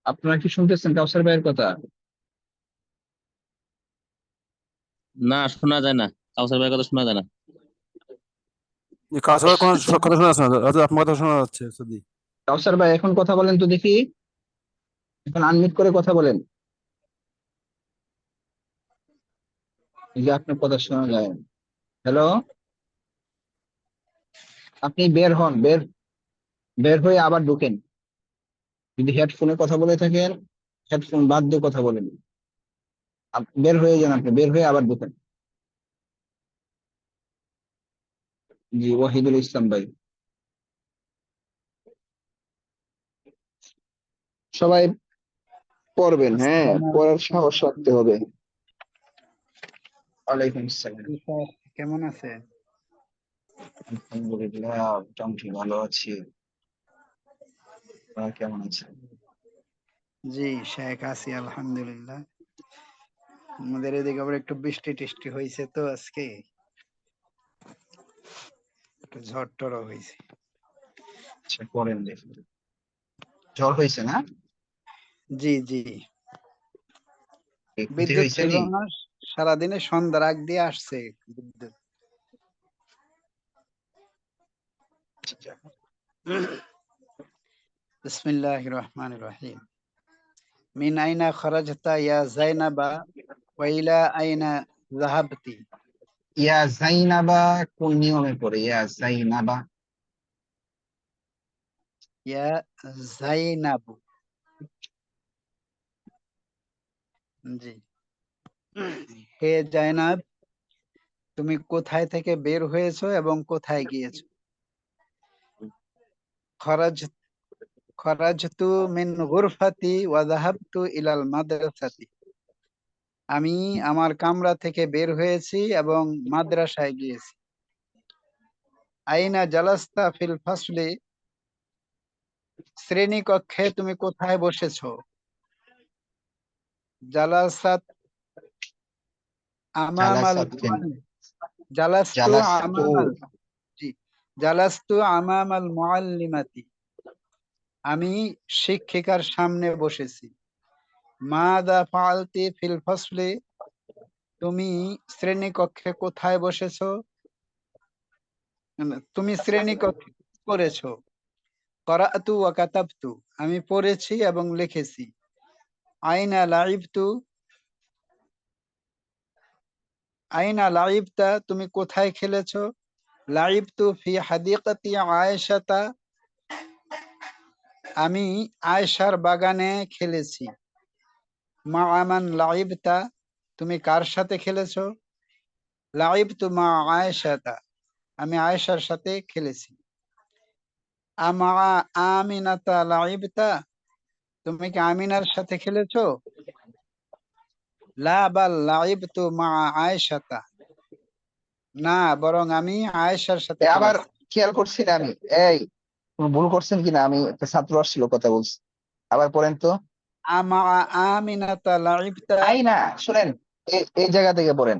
আপনারা কি শুনতেছেন কাউসার ভাইয়ের কথা? না, শোনা যায় না, কাউসার ভাইয়ের কথা শোনা যায় না। কাউসারের কোনো কথা শোনা যাচ্ছে না, হয়তো আপনার কথা শোনা যাচ্ছে যদি। কাউসার ভাই এখন কথা বলেন তো দেখি, এখন আনমিউট করে কথা বলেন। এই যে আপনার কথা শোনা যায়। হ্যালো, আপনি বের হন, বের হয়ে আবার ঢুকেন। যদি হেডফোনে কথা বলে থাকেন হেডফোন বাদ দিয়ে কথা বলেন। বের হয়ে যান, আপনি বের হয়ে আবার ঢুকেন। জি ওয়াহিদুল ইসলাম ভাই। সবাই পড়বেন, হ্যাঁ পড়ার সাহস রাখতে হবে। ওয়ালাইকুম আসসালাম। কেমন আছে? আলহামদুলিল্লাহ মোটামুটি ভালো আছি। আপনারা কেমন আছেন? জি শেখ আছি আলহামদুলিল্লাহ। আমাদের এদিকে আবার একটু বৃষ্টি টিষ্টি হয়েছে তো আজকে, একটু ঝড় টড় হয়েছে। আচ্ছা পড়েন দেখি। জ্বর হয়েছে না? জি জি, ক্ষতি বিদ্যুৎ হয়েছে ছিল নি? না, সারাদিনে সন্ধ্যার আগ দিয়ে আসছে বিদ্যুৎ। আচ্ছা, বিসমিল্লাহির রহমানির রহিম। মিন আইনা খরাজতা ইয়া যায়নাবা ওয়া ইলা আইনা যাহাবতি। ইয়া জাইনাবা কোন নিয়মে পড়ে? ইয়া জাইনাবা। ইয়া যায়নাবু, জি। হে জায়নাব, তুমি কোথায় থেকে বের হয়েছো এবং কোথায় গিয়েছো? খরাজ খরাজতু মিন গুরফাতি ওয়া যাহাবতু ইলাল মাদ্রাসাতি। আমি আমার কামরা থেকে বের হয়েছি এবং মাদ্রাসায় গিয়েছি। আইনা জালাস্তা ফিল ফাসলি, শ্রেণী কক্ষে তুমি কোথায় বসেছো? জালাসাত আমামাল জালাসাতেন। জালাস্তু জালাস্তু আমামাল জি জালাস্তু আমামাল মুআল্লিমাতি, আমি শিক্ষিকার সামনে বসেছি। মাযা ফাআলতি ফিল ফাসলি, তুমি শ্রেণীকক্ষে কোথায় বসেছো? তুমি শ্রেণীকক্ষে কি করেছো? করাআতু ওয়া কাতাবতু, আমি পড়েছি এবং লিখেছি। আইনা লাইবতু, আইনা লাইবতা, তুমি কোথায় খেলেছো? লাইবতু ফি হাদিকাতি আয়েশাতা, আমি আয়েশার বাগানে খেলেছি। মা আমান লাইবতা, তুমি কার সাথে খেলেছো? লাইবতু মা আয়েশাতা, আমি আয়েশার সাথে খেলেছি। আমা আমিনাতা লাইবতা, তুমি কি আমিনার সাথে খেলেছো? লা বাল লাইবতু মা আয়েশাতা, না বরং আমি আয়েশার সাথে আবার খেলেছি। খেয়াল করছি না আমি, এই কোনো ভুল করছেন কিনা, আমি একটা ছাত্র আসছিল কথা বলছি, আবার পড়েন তো। আমা আমিনাতা লাইবতা, আইনা, শুনেন, এই জায়গা থেকে পড়েন,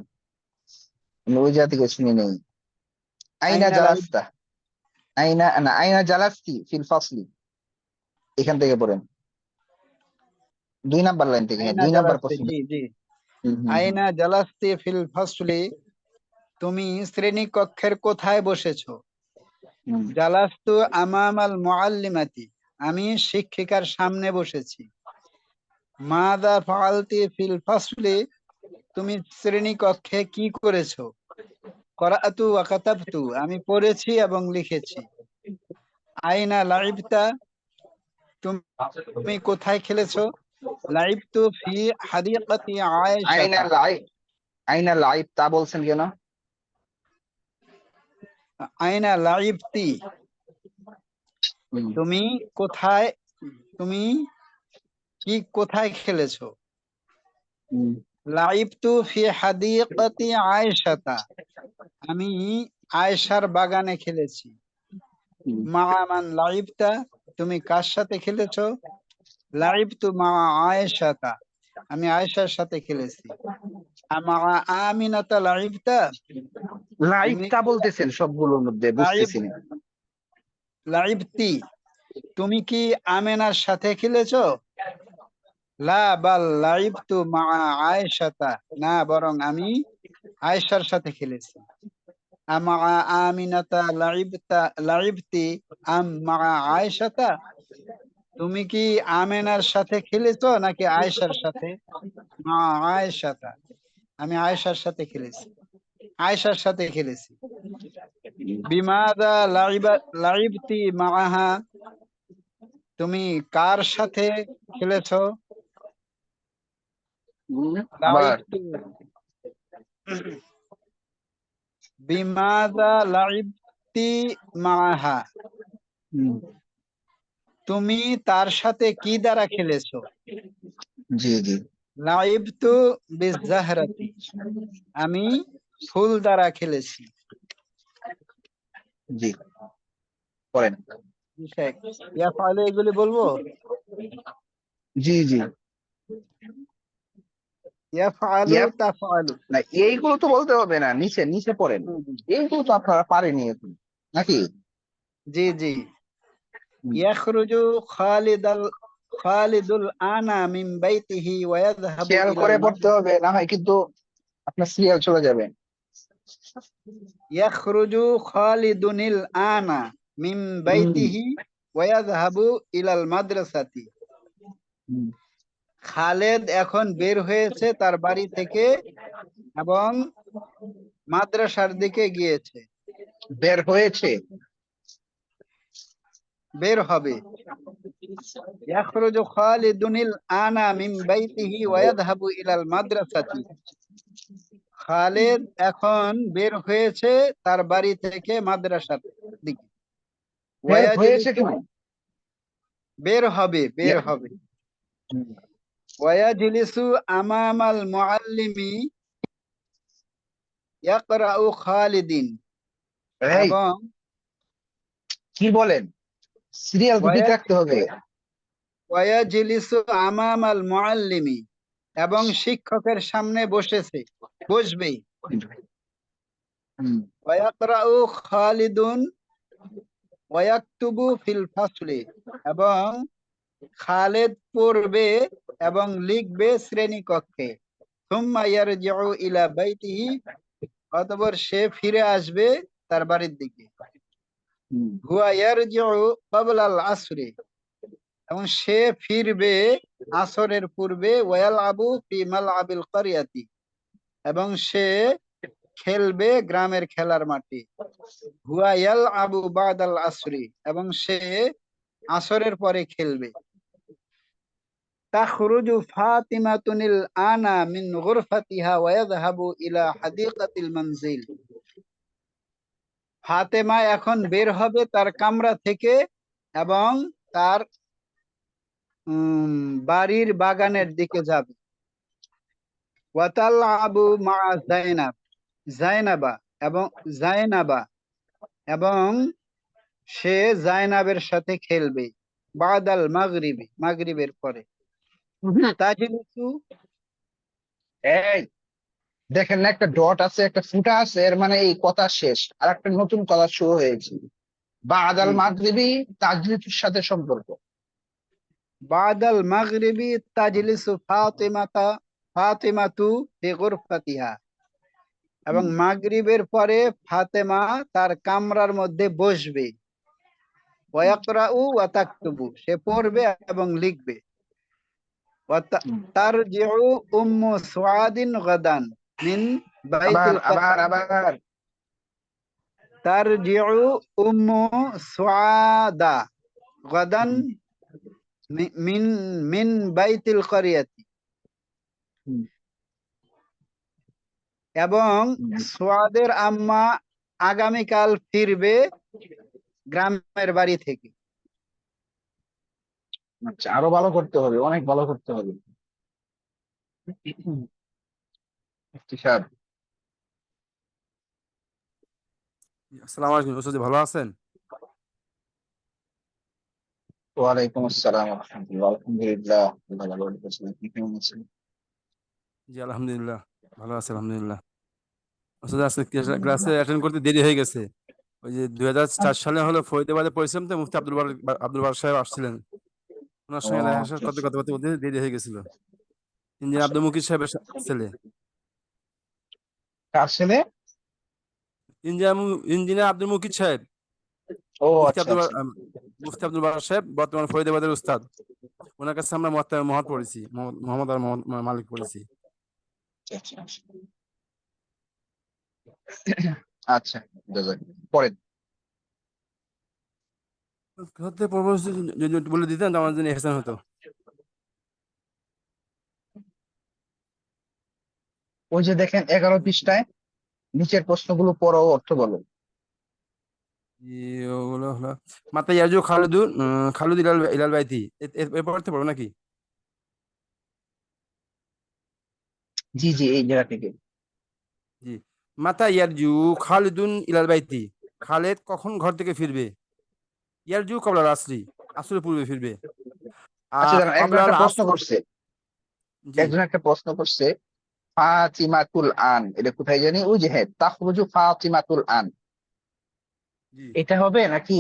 আমি ওই জায়গা থেকে শুনি নেই। আইনা আইনা লাইব, জালাস্তা, আইনা না, আইনা জালাস্তি ফিল ফাসলি, এখান থেকে পড়েন, 2 নাম্বার লাইন থেকে, হ্যাঁ আইনা 2 নাম্বার জালাস্তি, প্রশ্ন। জি জি। হুম, হুম, হুম। আইনা জালাস্তি ফিল ফাসলি, তুমি শ্রেণীকক্ষের কোথায় বসেছো? হুম, জালাস্তু আমামাল মুআল্লিমাতি, আমি শিক্ষিকার সামনে বসেছি। মাযা ফাআলতি ফিল ফাসলি, তুমি শ্রেণীকক্ষে কি করেছো? করাআতু ওয়া কাতাবতু, আমি পড়েছি এবং লিখেছি। আইনা লাইবতা, তুমি কোথায় খেলেছো? লাইবতু ফি হাদিকাতি আইনা আয়েশাতা, লাই, আইনা লাইব তা বলছেন কেন? আইনা লাইবতি, হুম, তুমি কোথায়, তুমি কি কোথায় খেলেছো? হুম, লাইবতু ফি হাদিকাতি আয়েশাতা, আমি আয়েশার বাগানে খেলেছি। হুম, মা মান লাইবতা, তুমি কার সাথে খেলেছো? লাইবতু মা আয়েশাতা, আমি আয়েশার সাথে খেলেছি। আমা আমিনাতা লাইবতা, লাইব তুমি তা বলতেছেন সবগুলোর মধ্যে, লাইব বুঝতেছি না। লাইবতি, তুমি কি আমেনার সাথে খেলেছো? লা বাল লাইবতু মা আয়েশাতা, না বরং আমি আয়েশার সাথে খেলেছি। আমা আমিনাতা লাইবতা লাইবতি আম মা আয়েশাতা, তুমি কি আমেনার সাথে খেলেছো নাকি আয়েশার সাথে? মা আয়েশাতা, আমি আয়েশার সাথে খেলেছি, আয়েশার সাথে খেলেছি। বিমাদা লাইবতি মাআহা, তুমি কার সাথে খেলেছো? আবার লাইবতু বিমাদা লাইবতি মাআহা, হুম, তুমি তার সাথে কি দ্বারা খেলেছো? জি জি লাইবতু বিজাহরাতি, আমি ফুল দ্বারা খেলেছি। জি, পড়েন। শেখ, ইয়াফআলু এগুলি বলবো? জি জি, ইয়াফআলু ইয়াপ, তাফআলু, না এইগুলো তো বলতে হবে না, নিচে নিচে পড়েন, এইগুলো তো আপনারা পারেনি এখন নাকি? জি জি। হুম, ইয়াখরুজু খালিদুল আনা মিন বাইতিহি ওয়া ইয়াযহাবু খেয়াল ইলাল করে পড়তে মাদ্রাসা, হবে, না হয় কিন্তু আপনার সিরিয়াল চলে যাবে। ইয়াখরুজু খালিদুনিল আনা মিন হুম, বাইতিহি ওয়া ইয়াযহাবু ইলাল মাদ্রাসাতি, হুম, খালেদ এখন বের হয়েছে তার বাড়ি থেকে এবং মাদ্রাসার দিকে গিয়েছে। বের হয়েছে, বের হবে। ইয়াখরুজু খালিদুনিল আনা মিন বাইতিহি ওয়া ইয়াযহাবু ইলাল মাদ্রাসাতি, খালেদ এখন বের হয়েছে তার বাড়ি থেকে মাদ্রাসার দিকে। বের হয়েছে ওয়ায়াজলিসু, কেন? বের হবে, বের হবে। হুম, ওয়ায়াজলিসু আমামাল মুআল্লিমি ইয়াকরাউ খালিদিন, এই এবং কি বলেন, সিরিয়াল তো ঠিক রাখতে হবে। ওয়ায়াজলিসু আমামাল মুআল্লিমি, এবং শিক্ষকের সামনে বসেছে, বসবে। হুম, ওয়ায়াকরাউ খালিদুন ওয়ায়াকতুবু ফিল ফাসলি, এবং খালেদ পড়বে এবং লিখবে শ্রেণীকক্ষে। সুম্মা ইয়ারজিউ ইলা বাইতিহি, অতঃপর সে ফিরে আসবে তার বাড়ির দিকে। হুম, হুয়া ইয়ারজিউ ক্বাবলাল আসরি, এবং সে ফিরবে আসরের পূর্বে। ওয়াল আবু ফি মালআবিল ক্বরিয়াতি, এবং সে খেলবে গ্রামের খেলার মাঠে। হুয়া ইয়াল আবু বাদাল আসরি, এবং সে আসরের পরে খেলবে। তাখরুজু ফাতিমাতুনিল আনা মিন গুরফাতিহা ওয়া ইয়াযহাবু ইলা হাদিকাতিল মানজিল, ফাতেমা এখন বের হবে তার কামরা থেকে এবং তার বাড়ির বাগানের দিকে যাবে। ওয়াতালআবু মা জাইনাবা, এবং জাইনাবা, এবং সে জাইনাবের সাথে খেলবে। বাদাল মাগরিবি, মাগরিবের পরে। তাজলিসু, এই দেখেন না, একটা ডট আছে, একটা ফুটা আছে, এর মানে এই কথা শেষ, আর একটা নতুন কথা শুরু হয়েছে। বাদাল জি, মাগরিবি তাজলিসের সাথে সম্পর্ক। বাদাল মাগরিবি তাজলিসু ফাতিমাতু ফি গুরফাতিহা, এবং হুম, মাগরিবের পরে ফাতেমা তার কামরার মধ্যে বসবে। ওয়াকরাউ ওয়া তাকতুবু, সে পড়বে এবং লিখবে। হুম। তারজিউ উম্মু সুআদিন গাদান মিন আবার বাইতিল আবার আবার তারজিউ উম্মু সুআদা গাদান হুম, মিন মিন বাইতিল ক্বরিয়াতি, হুম, এবং হুম। সুআদের আম্মা আগামীকাল ফিরবে গ্রামের বাড়ি থেকে। আচ্ছা, আরো ভালো করতে হবে, অনেক ভালো করতে হবে। মুফতি সাহেব, আসসালামু আলাইকুম ওস্তাদ, ভালো আছেন? ওয়ালাইকুম আসসালাম ওয়া রাহমাতুল্লাহ। আলহামদুলিল্লাহ, আল্লাহ ভালো রেখেছেন। আপনি কেমন আছেন? জি আলহামদুলিল্লাহ, ভালো আছে আলহামদুলিল্লাহ। ওস্তাদ আজকে ক্লাসে অ্যাটেন্ড করতে দেরি হয়ে গেছে। ওই যে 2004 সালে হলো ফরিদাবাদে পড়েছিলাম, তো মুফতি আব্দুল বার সাহেব আসছিলেন, ওনার ও সঙ্গে দেখা আচ্ছা, করতে আচ্ছা। করতে করতে করতে দেরি হয়ে গেছিল। ইঞ্জিনিয়ার আব্দুল মুকিত সাহেবের ছেলে। কার ছেলে? ইঞ্জিনিয়ার আব্দুল মুকিত সাহেব, ও মুফতি আচ্ছা, আব্দুল আচ্ছা, মুফতি আব্দুল বার সাহেব বর্তমান ফরিদাবাদের উস্তাদ। ওনার কাছে আমরা মহৎ পড়েছি, মোহাম্মদ আর মালিক পড়েছি। আচ্ছা, আচ্ছা, আচ্ছা, জাযাক। পরেন। হতে পরবর্তী যদি একটু বলে দিতেন তো আমার জন্য এহসান হতো। ওই যে দেখেন 11 পৃষ্ঠায় নিচের প্রশ্নগুলো পড়ো, অর্থ বলো। ওগুলো হলো মাতা ইয়াজু খালুদুন খালুদ ইলাল ইলাল বাইতি, এরপর পড়তে পারবো নাকি? জি জি, এই জায়গা থেকে। জি, মাতা ইয়ারজু খালিদুন ইলাল বাইতি, খালেদ কখন ঘর থেকে ফিরবে? ইয়ারজু কবলাল আসরি, আসরের পূর্বে ফিরবে। আচ্ছা, দাঁড়ান, একজন কবলাল একটা প্রশ্ন আসর, করছে। জি একজন একটা প্রশ্ন করছে, ফাতিমাতুল আন, এটা কোথায় জানি, ওই যে হ্যাঁ, তাখরুজু ফাতিমাতুল আন, জি এটা হবে নাকি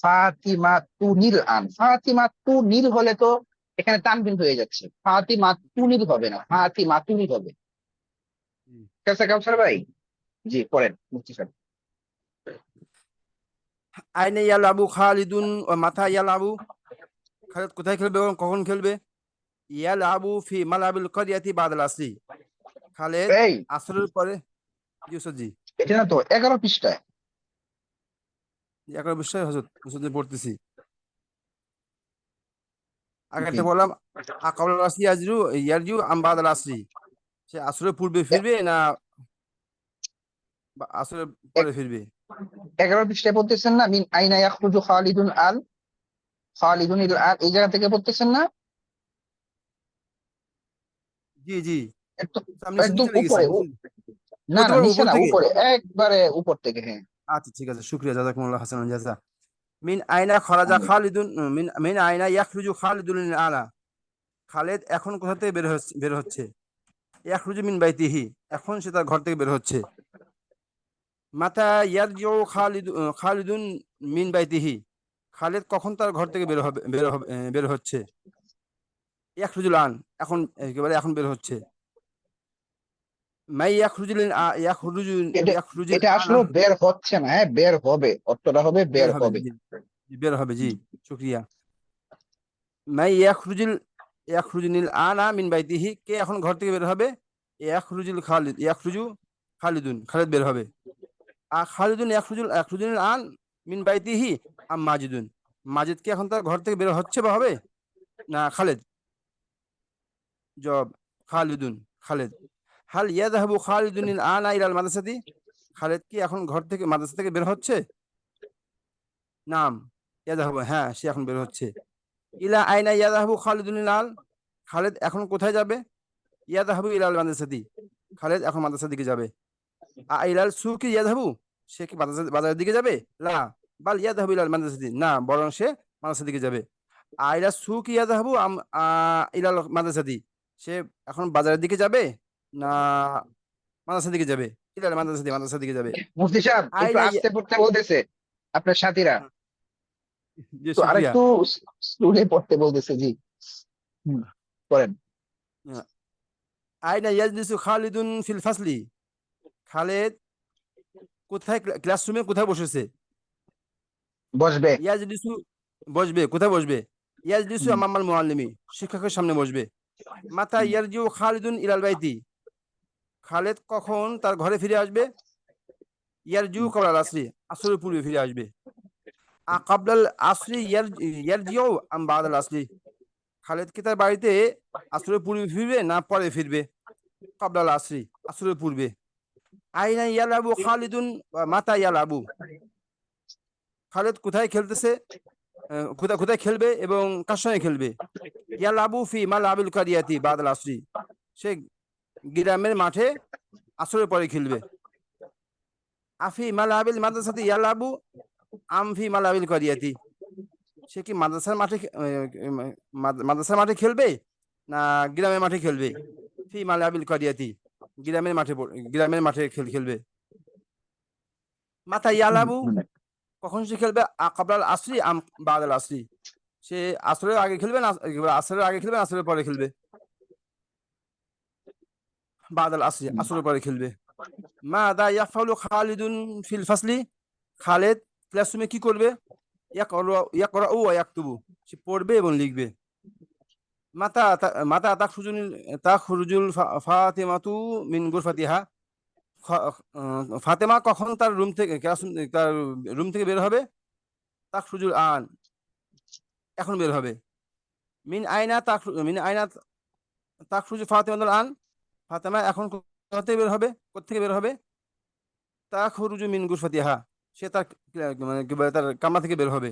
ফাতিমাতু নীল আন? ফাতিমাতু নীল হলে তো এখানে তানবিন হয়ে যাচ্ছে, ফাতিমাতু নীল হবে না, ফাতিমাতু নীল হবে। জি। ঠিক আছে কাউসার ভাই? জি, পড়েন মুফতি সাহেব। আইনে ইয়ালাবু খালিদুন ও মাথা ইয়ালাবু, খালেদ কোথায় খেলবে এবং কখন খেলবে? ইয়ালাবু ফি মালাবিল করিয়াতি বাদাল আসরি, খালেদ এই, আসরের পরে। জি ওস্তাদ জি। এটা না তো 11 পৃষ্ঠায়। একবার বিষয় হজরত ওস্তাদ পড়তেছি। জি। আগেরটা বললাম আকাবুল আসরি ইয়াজরু ইয়ারজু আম বাদাল আসরি, সে আসরের পূর্বে ফিরবে না আসরের পরে ফিরবে? 11 পৃষ্ঠায় বলতেছেন না, মিন আইনা ইয়াখরুজু খালিদুন আল, খালিদুন ইল আল, এই জায়গা থেকে বলতেছেন না? জি জি। একদম, আপনি একদম নিচে চলে গেছেন উপরে না বলতে না, পারবো নিচে উপর না, থেকে? উপরে, একবারে উপর থেকে, হ্যাঁ। আচ্ছা ঠিক আছে, শুক্রিয়া, জাযাকুমুল্লাহ হাসানান জাযা। মিন আইনা খরাজা খালিদুন, মিন আইনা ইয়াখরুজু খালিদুন আলা, খালেদ এখন কোথা থেকে বের হচ্ছে? ইয়াখরুজু মিন বাইতিহি, এখন সে তার ঘর থেকে বের হচ্ছে। মাতা ইয়ারজিউ খালিদুন মিন বাইতিহি, খালিদ কখন তার ঘর থেকে বের হচ্ছে? ইয়াখরুজুল আন, এখন একেবারে এখন বের হচ্ছে। মাই এটা ইয়াখরুজুল এটা আনা, আসলে বের হচ্ছে না, হ্যাঁ বের হবে, অর্থটা হবে বের বের হবে, হবে। জি বের হবে, জি শুকরিয়া। মাই ইয়াখরুজুনিল আনা মিন বাইতিহি, কে এখন ঘর থেকে বের হবে? ইয়াখরুজু খালিদুন, খালিদ বের হবে। খালিদুন ইয়াখরুজুনিল আন মিন বাইতিহি আম মাজিদুন, মাজিদ কি এখন তার ঘর থেকে বের হচ্ছে বা হবে, না খালিদ? জবাব খালিদুন, খালিদ। হাল ইয়াযহাবু খালিদুনিল আনা ইলাল মাদ্রাসাতি, খালিদ কি এখন ঘর থেকে মাদ্রাসা থেকে বের হচ্ছে? নাম ইয়াযহাবু, হ্যাঁ সে এখন বের হচ্ছে। ইলা আইনা ইয়াযহাবু খালিদুনিল আন, খালিদ এখন কোথায় যাবে? ইয়াযহাবু ইলাল মাদ্রাসাতি, খালিদ এখন মাদ্রাসার দিকে যাবে। ইলাল সুকি ইয়াযহাবু, সে কি বাজারের দিকে যাবে? লা বাল ইয়াযহাবু ইলাল মাদ্রাসাতি, না বরং সে মাদ্রাসার দিকে যাবে। ইলা সুকি ইয়াযহাবু ইলাল মাদ্রাসাতি, সে এখন বাজারের দিকে যাবে না মাদ্রাসার দিকে যাবে? ইলাল মাদ্রাসাতি, মাদ্রাসার দিকে যাবে। মুফতি সাহেব একটু আইনা আস্তে পড়তে বলতেছে আপনার সাথীরা, জি তো শুকরিয়া। আরেকটু স্লোলি পড়তে বলতেছে, জি করেন। আইনা ইয়াজলিসু খালিদুন ফিল ফাসলি, খালিদ কোথায় ক্লাসরুমে কোথায় বসেছে? বসবে। ইয়াজলিসু বসবে, কোথায় বসবে? ইয়াজলিসু হুম, আমামাল মুআল্লিমি, শিক্ষকের সামনে বসবে। মাতা ইয়ারজিউ খালিদুন ইলাল বাইতি, খালিদ কখন তার ঘরে ফিরে আসবে? ইয়ারজিউ ক্বাবলাল আসরি, আসরের পূর্বে ফিরে আসবে। ক্বাবলাল আসরি ইয়ারজিউ আম বাদাল আসরি, খালিদ কি তার বাড়িতে আসরের পূর্বে ফিরবে না পরে ফিরবে? ক্বাবলাল আসরি, আসরের পূর্বে। আইনা ইয়ালাবু খালিদুন মাতা ইয়ালাবু, খালিদ কোথায় খেলতেছে, কোথায় কোথায় খেলবে এবং কার সঙ্গে খেলবে? ইয়ালাবু ফি মালাবিল কারিয়াতি বাদাল আসরি, সে গ্রামের মাঠে আসরের পরে খেলবে। আফি মালাবিল মাদ্রাসাতি ইয়ালাবু আম ফি মালাবিল কারিয়াতি, সে কি মাদ্রাসার মাঠে খেলবে না গ্রামের মাঠে খেলবে? ফি মালাবিল কারিয়াতি, গ্রামের মাঠে খেলবে। মাতা ইয়ালাবু, কখন সে খেলবে? ক্বাবলাল আসরি আম বাদাল আসরি, সে আসরের আগে খেলবে না আসরের আগে খেলবে না আসরের পরে খেলবে? বাদাল আসরি, আসরের পরে খেলবে। মাদা ইয়াফআলু খালিদুন ফিল ফাসলি, খালিদ ক্লাসরুমে কি করবে? ইয়াকরাউ ওয়া ইয়াকতুবু, সে পড়বে এবং লিখবে। মাতা তাখরুজুল ফাতিমাতু মিন গুরফাতিহা, ফাতেমা কখন তার রুম থেকে বের হবে? তাখরুজুল আন, এখন বের হবে। মিন আইনা তাখরুজু ফাতিমাতুল আন, ফাতেমা এখন কোথা থেকে বের হবে? কোথা থেকে বের হবে? তাখরুজু মিন গুরফাতিহা, সে তার মানে কি বলে, তার কামরা থেকে বের হবে।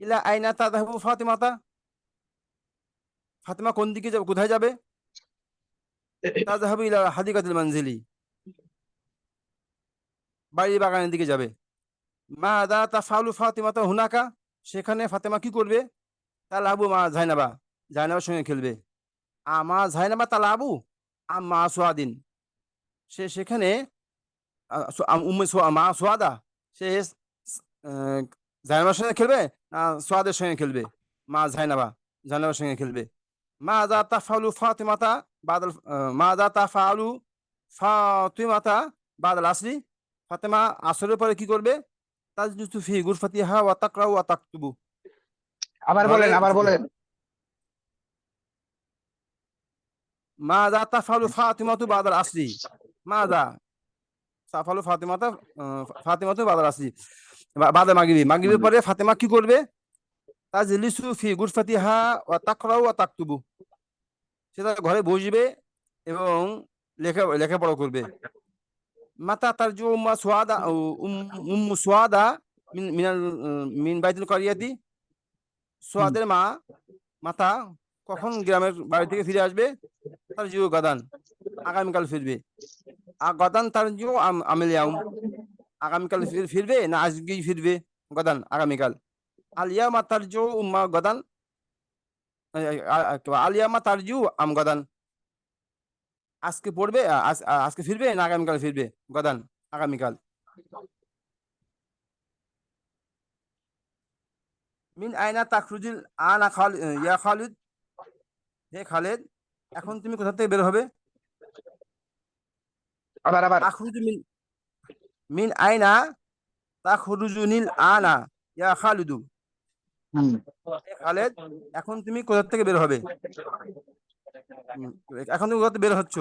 ইলা আইনা তাযহাবু ফাতিমাতা, ফাতেমা কোন দিকে যাবে, কোথায় যাবে? তাযহাবু ইলা হাদিকাতিল মানজিলি, বাড়ির বাগানের দিকে যাবে। মাযা তাফআলু ফাতিমাতা হুনাকা, সেখানে ফাতেমা কি করবে? তালাবু মা জাইনাবা, জাইনাবার সঙ্গে খেলবে। আমা জাইনাবা তালাবু আম্মা সুয়াদিন, সে সেখানে মা সোয়াদা, সে জাইনাবার সঙ্গে খেলবে না সোয়াদের সঙ্গে খেলবে? মা জাইনাবার সঙ্গে খেলবে। মাযা তাফআলু ফাতিমাতা মাযা তাফআলু ফাতিমাতা বাদাল আসরি, ফাতেমা আসরের পরে কি করবে? তাজলিসু ফি গুরফাতিহা ওয়া তাকরাউ ওয়া তাকতুবু, আবার ঘরে বলেন, আবার বলেন। মাযা তাফআলু ফাতিমাতু বাদাল আসরি, মাযা তাফআলু ফাতিমাতু বাদাল আসরি, বাদা মাগরিবের পরে ফাতেমা কি করবে? তাজলিসু ফি গুরফাতিহা ওয়া তাকরাউ ওয়া তাকতুবু, সে তার ঘরে বসবে এবং লেখাপড়া করবে। মাতা তারজু উম্মু সুয়াদা মিন বাইতুল কারিয়াতি, সুয়াদের মাতা কখন গ্রামের বাড়ি থেকে ফিরে আসবে? তার জিও গাদান, আগামীকাল ফিরবে। গাদান তার জিও আমিল ইয়াউম, আগামীকাল ফিরবে না আজকেই ফিরবে? গাদান, আগামীকাল। আলিয়ামা তার জিও উম্মা গাদান, আলিয়ামা তার জিও আম গাদান, আজকে পড়বে, আজকে ফিরবে না আগামীকাল ফিরবে? গাদান, আগামীকাল। মিন আইনা তাখরুজুল আনা খালিদ ইয়া খালিদ, হে খালিদ এখন তুমি কোথা থেকে বের হবে? আবার আবার আখরুজু মিন মিন আইনা তাখরুজুনিল আনা ইয়া খালিদু, হুম হে খালিদ এখন তুমি কোথা থেকে বের হবে? এখন তুমি কোথা থেকে বের হচ্ছ?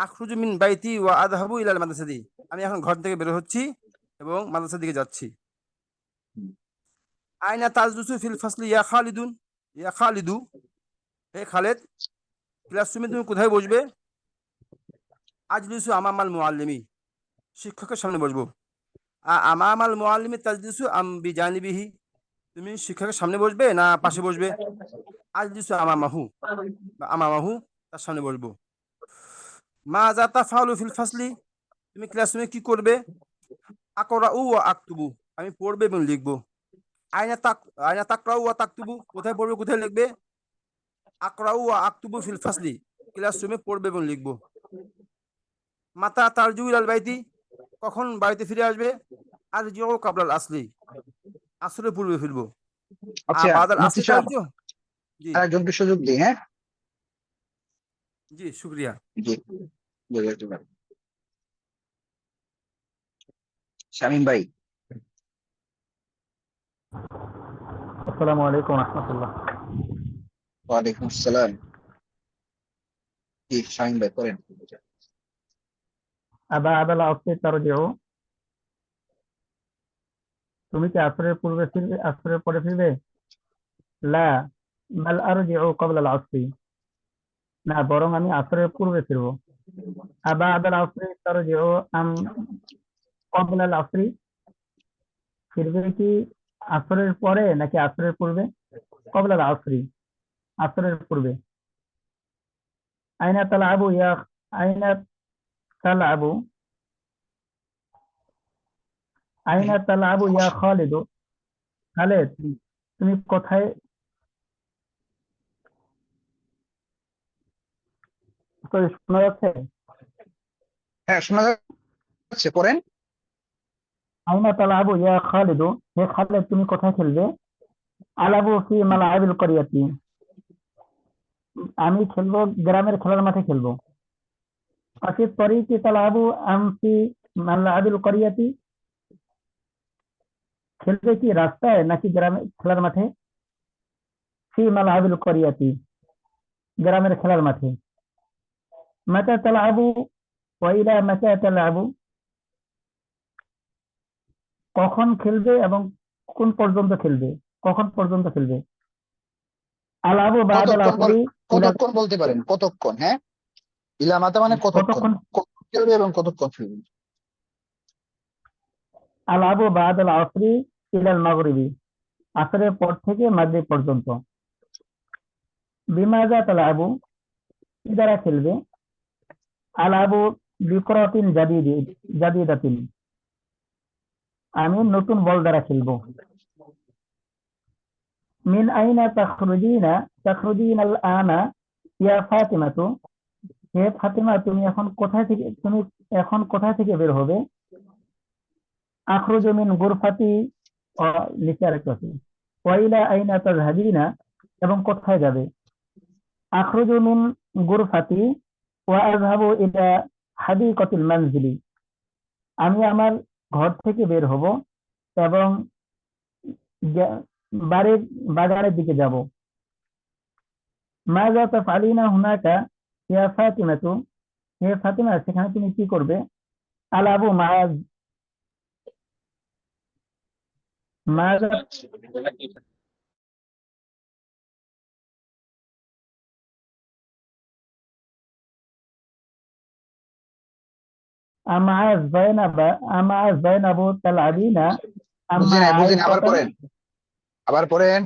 আখরুজু মিন বাইতি ওয়া আযহাবু ইলাল মাদ্রাসাতি, আমি এখন ঘর থেকে বের হচ্ছি এবং মাদ্রাসার দিকে যাচ্ছি। আইনা তাজলুসু ফিল ফাসলি ইয়া খালিদুন ইয়া খালিদু, হে খালিদ ক্লাসরুমে তুমি কোথায় বসবে? আজলিসু আমামাল মুআল্লিমি, শিক্ষকের সামনে বসবো। আমামাল মুআল্লিমি তাজলিসু আম বিজানিবিহি, তুমি শিক্ষকের সামনে বসবে না পাশে বসবে? আজলিসু আমামাহু, বা আমামাহু, তার সামনে বসবো। মাজা তাফআলু ফিল ফাসলি, তুমি ক্লাসরুমে কি করবে? আকরাউ ওয়া আকতুবু, আমি পড়বে এবং লিখবো। আইনা তাকরাউ ওয়া তাকতুবু, কোথায় পড়বে কোথায় লিখবে? আকরাউ ওয়া আকতুবু ফিল ফাসলি, ক্লাসরুমে পড়বে এবং লিখবো। মাতা তারজু ইলাল বাইতি, কখন বাড়িতে ফিরে আসবে? আরজিউ কাবলাল আসলি, আসরের পূর্বে ফিরবো। আচ্ছা বাদাল মুফতি আসলি সাহেব, তারজু। জি আরেকজনকে সুযোগ দিই, হ্যাঁ? জি শুকরিয়া। জি জাযাকাল্লাহ। শামীম ভাই। আসসালামু আলাইকুম রহমতুল্লাহ। ওয়ালাইকুম আসসালাম। জি শামীম ভাই করেন। আবা আদাল আসরি তারজিউ, তুমি কি আসরের পূর্বে ফিরবে, আসরের পরে ফিরবে? লা বাল আরজিউ ক্বাবলা আল আসরি, না বরং আমি আসরের পূর্বে ফিরবো। আবা আদাল আসরি তারজিউ আম ক্বাবলা আল আসরি, ফিরবে কি আসরের পরে নাকি আসরের পূর্বে? ক্বাবলা আল আসরি, আসরের পূর্বে। আইনা তালআবু ইয়া আইনা তালআবু আইনা তালআবু ইয়া খালিদ, খালিদ তুমি কোথায়, তো শোনা যাচ্ছে? হ্যাঁ শোনা যাচ্ছে, পড়েন। আইনা তালআবু ইয়া খালিদ, হে খালিদ তুমি কোথায় খেলবে? আলাবু ফি মালআবিল ক্বরিয়াতি, আমি খেলবো গ্রামের খেলার মাঠে খেলবো। আফি তরিকি তালআবু আম ফি মালআবিল ক্বরিয়াতি, খেলবে কি রাস্তায় নাকি গ্রামের খেলার মাঠে? ফি মালআবিল ক্বরিয়াতি, গ্রামের খেলার মাঠে। মাতা তালআবু ওয়া ইলা মাতা তালআবু, কখন খেলবে এবং কোন পর্যন্ত খেলবে, কখন পর্যন্ত খেলবে? আলাবু বাদাল কতক্ষণ আসরি ইলা, কতক্ষণ বলতে পারেন, কতক্ষণ? হ্যাঁ, ইলামাতা মানে কতক্ষণ, কতক্ষণ? কতক্ষণ খেলবে এবং কতক্ষণ ফিরবে। আলাবু বাদাল আসরি ইলাল মাগরিবি, আসরের পর থেকে মাগরিব পর্যন্ত। বিমাজা তালআবু, কি দ্বারা খেলবে? আলাবু বিকরাতিন জাদিদাতিন, আমি নতুন বল দ্বারা খেলবো। মিন আইনা তাখরুজিনা আল আনা ইয়া ফাতিমাতু, হে ফাতিমা তুমি এখন কোথায় থেকে বের হবে? আখরুজু মিন গুরফাতি, নিচে আরেকটা আছে, ওয়া ইলা আইনা তাযহাবিনা, এবং কোথায় যাবে? আখরুজু মিন গুরফাতি ওয়া আযহাবু ইলা হাদিকাতিল মানজিলি, আমি আমার ঘর থেকে বের হব এবং বাড়ির বাগানের দিকে যাব। মাযা তাফআলিনা হুনাকা ইয়া ফাতিমাতু, হে ফাতিমা সেখানে তুমি কি করবে? আলাবু মাযা আমা যায়নাবু তালআবিনা বুঝি আমা নাই, বুঝি নাই, আবার আয়েশাতা, পড়েন, আবার পড়েন।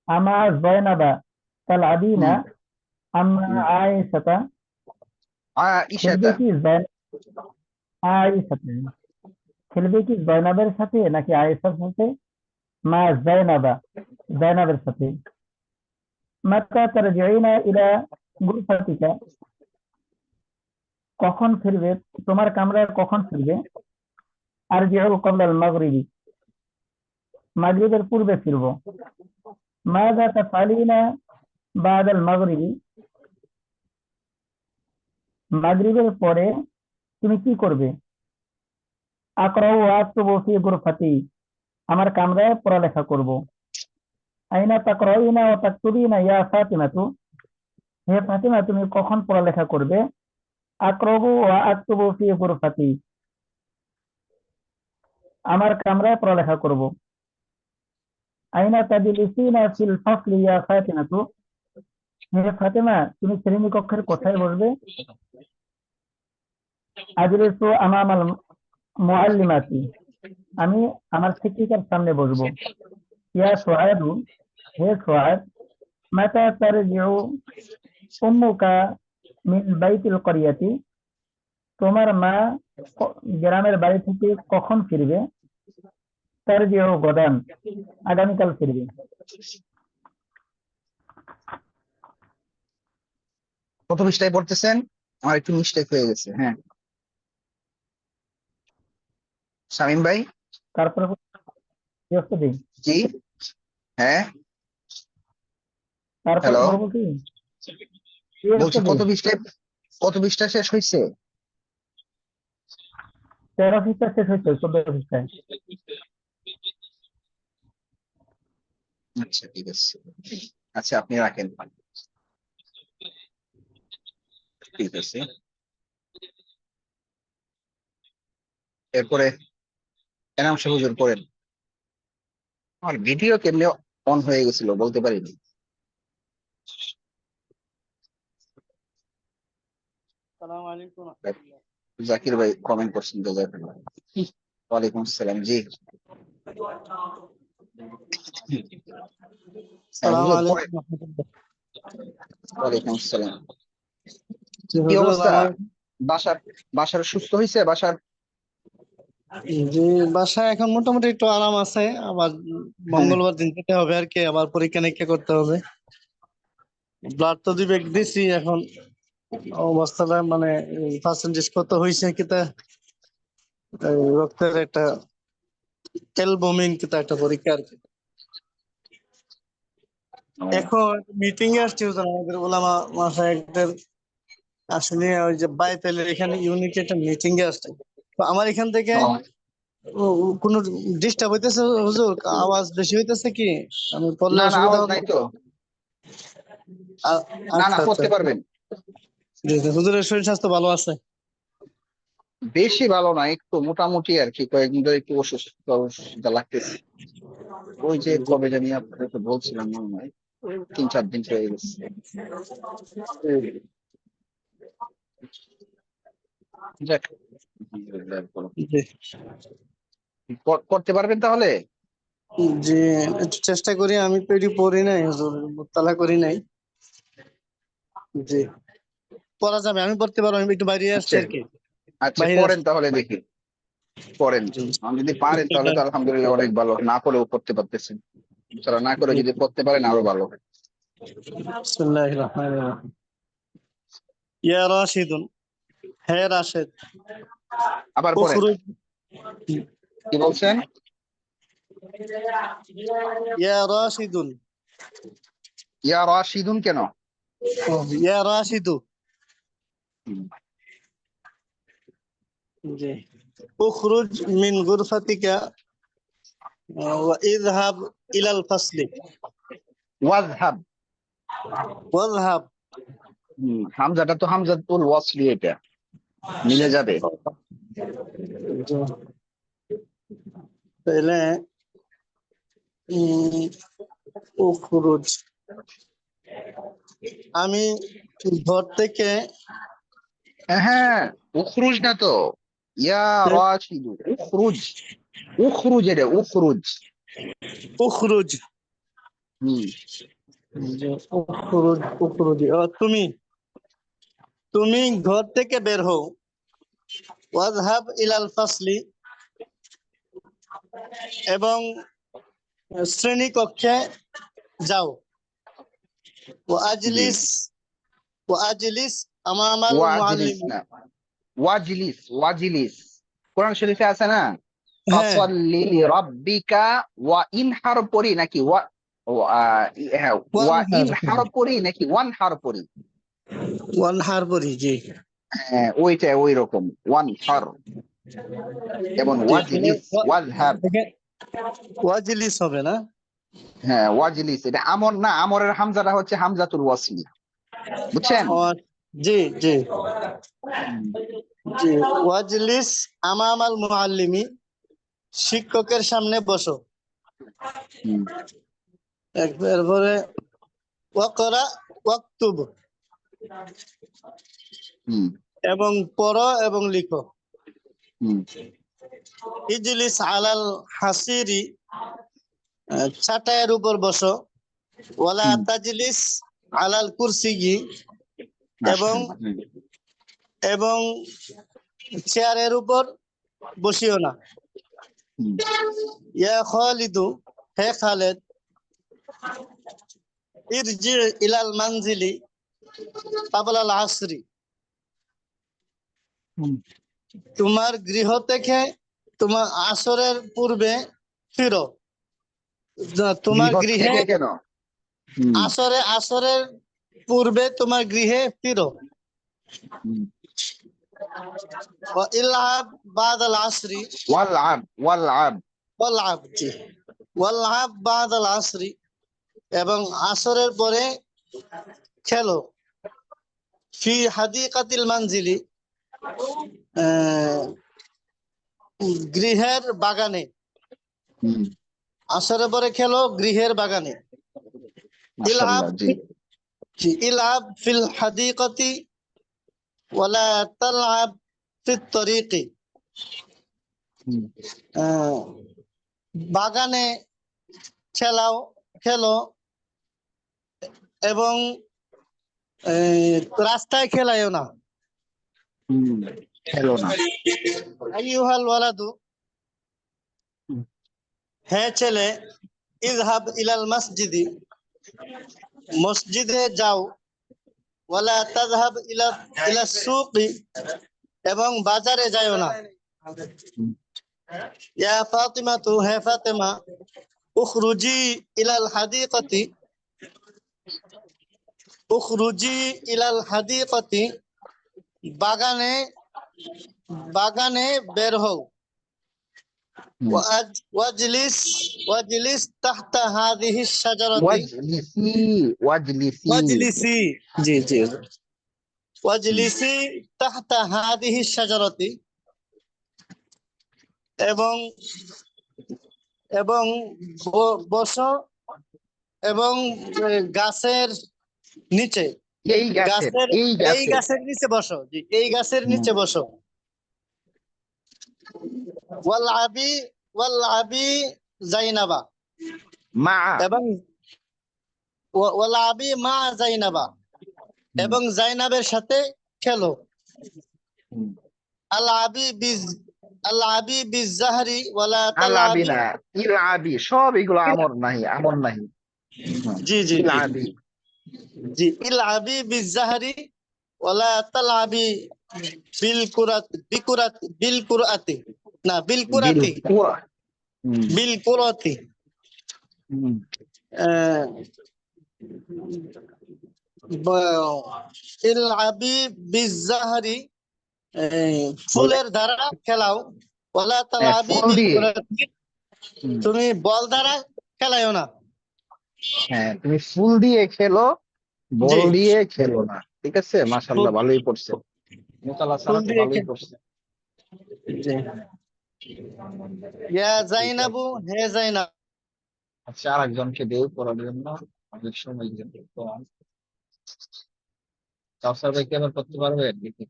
আমা যায়নাবা তালআবিনা হুম, আমা আয়েশাতা, খেলবে ইশাতা। কি আয়েশাতা, খেলবে কি জয়নাবের সাথে নাকি আয়েশার সাথে? মা জায়নাবের সাথে। মাতা তারজিউনা ইলা গুরফাতিকা, কখন ফিরবে, তোমার কামরায় কখন ফিরবে? আরজিউ ক্বাবলাল মাগরিবি, মাগরিবের পূর্বে ফিরবো। মাযা তাফআলিনা বাদাল মাগরিবি, মাগরিবের পরে তুমি কি করবে? আকরাউ ওয়া আকতুবু ফি গুরফাতি, আমার কামরায় পড়ালেখা করব। আইনা তাকরাইনা ওয়া তাকতুবিনা ইয়া ফাতিমাতু, হে ফাতিমা তুমি কখন পড়ালেখা করবে? আকরাবু ওয়া আকতুবু ফি গুরফাতি, আমার কামরায় পড়ালেখা করব। আইনা তাজলিসিনা ফিল ফাসলি ইয়া ফাতিমাতু, হে ফাতিমা তুমি শ্রেণীকক্ষের কোথায় বসবে? আজলিসু আমামাল মুআল্লিমাতি, আমি আমার শিক্ষিকার সামনে বসবো। ইয়া সুআদু, হে সুআদ, মাতা তারজিউ উম্মুকা মিন বাইতিল ক্বরিয়াতি, তোমার মা গ্রামের বাড়ি থেকে কখন ফিরবে? তারজিউ গদান, আগামীকাল ফিরবে। কত পৃষ্ঠায় পড়তেছেন? আমার একটু মিস্টেক হয়ে গেছে। হ্যাঁ, শামীম ভাই। তারপরে বৃহস্পতি, জি, হ্যাঁ, তারপরে হ্যালো, পড়বো কি? বলছি বৃহস্পতি, কত পৃষ্ঠা শেষ হয়েছে? 13 পৃষ্ঠা শেষ হয়েছে, 14 পৃষ্ঠায়। আচ্ছা, ঠিক আছে। আচ্ছা, আপনি রাখেন। ঠিক আছে, এরপরে এনাম শাহ হুজুর পড়েন। আমার ভিডিও কেমনে অন হয়ে গেছিল বলতে পারিনি। আসসালামু আলাইকুম। জাকির ভাই কমেন্ট করছেন, জাযাকাল্লাহ। ওয়ালাইকুম আসসালাম। জি, হ্যাঁ আসসালামু হুজুর পড়েন। আলাইকুম। ওয়ালাইকুম আসসালাম। জি কি হুজুর, অবস্থা? আমার বাসার বাসার সুস্থ হয়েছে? বাসার যে বাসায় এখন মোটামুটি একটু আরাম আছে। আবার হ্যাঁ, মঙ্গলবার দিন যেতে হবে আর কি, আবার পরীক্ষা নিরীক্ষা করতে হবে। ব্লাড তো দিবে দিছি, এখন অবস্থাটা মানে পার্সেন্টেজ কত হয়েছে কিতা, রক্তের একটা অ্যালবুমিন কিতা একটা পরীক্ষা আর কি। এখন মিটিং এ আসছে হুজুর, আমাদের ওলামা মাশায়েখদের আসলে ওই যে বাইপেলের এখানে ইউনিট একটা মিটিং এ আসছে। তো আমার এখান থেকে কোনো ডিস্টার্ব হইতেছে হুজুর? আওয়াজ বেশি হইতেছে কি? আমি পড়লে না না, অসুবিধা আওয়াজ হবে? নাই তো। না না, আচ্ছা আচ্ছা, পড়তে পারবেন। জি জি, হুজুরের শরীর স্বাস্থ্য ভালো আছে? বেশি ভালো না, একটু মোটামুটি আর কি। কয়েকদিন ধরে একটু অসুস্থ লাগতেছে। ওই যে কবে জানি আপনাকে বলছিলাম, মনে হয় 3-4 দিন হয়ে গেছে। যাক, জি করতে পারবেন তাহলে? জি, একটু চেষ্টা করি। আমি তো এটি পড়ি নাই হুজুর, মুত্তালা করি নাই। জি, পড়া যাবে, আমি পড়তে পারবো। আমি একটু বাইরে আসছি আচ্ছা আর কি, আচ্ছা, বাইরে পড়েন আসছি। তাহলে, দেখি পড়েন। জি আমি যদি পারেন তাহলে তো আলহামদুলিল্লাহ অনেক ভালো, না করেও করতে পারতেছেন। তারা না করে জি, যদি করতে পারেন আরো ভালো। বিসমিল্লাহির রহমানির রহিম। ইয়া রাশিদুন, হে রাশেদ, আবার পড়েন। উখরুজ, কি বলছেন? ইয়া রাশিদুন, ইয়া রাশিদুন কেন? ইয়া রাশিদু, হুম, জি, উখরুজ মিন গুরফাতিকা ওয়া ইযহাব ইলাল ফাসলি, ওয়াজহাব। ওয়াযহাব। হামজাটা তো হামজাতুল ওয়াসলি, এটা মিলে যাবে। তাহলে উখরুজ, আমি ঘর থেকে হ্যাঁ, উখরুজ না তো, ইয়া রাশিদু, উখরুজ। উখরুজ, এটা উখরুজ। উখরুজ, হুম, উখরুজ, উখরুজ, তুমি তুমি ঘর থেকে বের হও। ওয়াযহাব ইলাল ফাসলি, এবং শ্রেণী কক্ষে যাও। জি, ওয়াজলিস, ওয়াজলিস আমামাল ওয়াজলিস মুআল্লিম, না, ওয়াজলিস, ওয়াজলিস, কোরআন শরীফে আছে না? হ্যাঁ, ফাসাল্লি লিরাব্বিকা, ওয়া ইনহার পড়ি নাকি হ্যাঁ, ওয়া ওয়ানহার, ইনহার পড়ি নাকি ওয়ানহার পড়ি? ওয়ানহার পরি, জি হ্যাঁ, ওইটা ওই রকম, ওয়ানহার। যেমন জি। ওয়াজলিস, ওয়াজহাব। ওয়াজিলিস হবে না? হ্যাঁ, ওয়াজলিস এটা আমর না, আমরের হামজাটা হচ্ছে হামজাতুল ওয়াসলি, বুঝছেন? ও, জি জি হুম, জি। ওয়াজলিস আমামাল মুআল্লিমি, শিক্ষকের সামনে বসো। হুম, এরপরে ওয়াকরা ওয়াকতুব, হুম, এবং পড়ো এবং লিখো। হুম, ইজলিস আলাল হাসিরি, চাটায়ের উপর বসো। ওয়ালা হুম, তাজলিস আলাল কুরসিগি, এবং মাশাআল্লাহ, হুম, এবং চেয়ারের উপর বসিও না। হুম, ইয়া খালিদু, হে খালেদ, ইরজি ইলাল মানজিলি ক্বাবলাল আসরি, হুম। তোমার গৃহ থেকে তোমার আসরের পূর্বে ফিরো। তোমার গৃহ গৃহে থেকে কেন? হুম, আসরের পূর্বে তোমার গৃহে ফিরো। হুম। ইলহাব বাদাল আসরি, ওয়ালআব, ওয়ালআব। ওয়ালআব, জি, ওয়ালআব বাদাল আসরি, এবং আসরের পরে খেলো। ফি হাদিকাতিল মানজিলি, আহ, গৃহের বাগানে। হুম, আসরের পরে খেলো গৃহের বাগানে। ইলহাব, মাশাআল্লাহ, জি। জি, ইলহাব ফিল হাদিকাতি ওয়ালা তালআব ফিত তরিকি, হুম, আহ, বাগানে খেলাও, খেলো, এবং রাস্তায় খেলায়ও না। হুম, খেলো না। আইয়ুহাল ওয়ালাদু, হুম, হে ছেলে, ইযহাব ইলাল মসজিদি, মসজিদে যাও। ওয়ালা তাযহাব ইলা ইলা সুকি, এবং বাজারে যাও না। হুম, ইয়া ফাতিমাতু, হে ফাতেমা, উখরুজি ইলাল হাদিকাতি, উখরুজি ইলাল হাদিকাতি, বাগানে বাগানে বের হও। হুম। ওয়াজলিস ওয়াজলিস তাহতা হাদিহি শাজারাতি, ওয়াজলিসি, ওয়াজলিসি। ওয়াজলিসি, জি জি, হুম, ওয়াজলিসি তাহতা হাদিহি শাজারাতি, এবং এবং বসো, এবং গাছের নিচে, এই গাছের, গাছের এই এই গাছের। গাছের নিচে বসো, জি, এই গাছের হুম, নিচে বসো। ওয়ালআবি ওয়ালআবি জাইনাবা, মা। এবং ওয়ালআবি মা জাইনাবা, হুম, এবং জাইনাবের সাথে খেলো। হুম। আলআবি বিজ আলআবি বিজাহরি ওয়ালা আলাবি তালআবি, না, ইলাবি, সব এগুলো আমর নাহি, আমর নাহি। হুম, জি জি জি ইলাবি। জি, ইলআবি বিজাহরি ওয়ালা তালআবি বিল কুরাত বিকুরাত বিল কুরাতি, না বিল বিল কুরাতি, কুরা। হুম, বিল কুরাতি, হুম, ইলআবি বিজাহরি, বলে। ফুলের দ্বারা খেলাও। ওয়ালা হ্যাঁ, তালআবি ফুল বিল দিয়ে। কুরাতি, হুম, তুমি বল দ্বারা খেলাইও না। হ্যাঁ, তুমি ফুল দিয়ে খেলো, বল জি, দিয়ে খেলো না। ঠিক আছে, ফুল মাশাআল্লাহ, ভালোই পড়ছে। মোতালা ফুল সারা তো দিয়ে ভালোই পড়ছে। জি। ইয়া জাইনাবু, হে জাইনাব, আচ্ছা, আর একজনকে দেও পড়ার জন্য, অনেক সময় কিন্তু কম। কাউসার ভাই কি আবার করতে পারবে দেখি?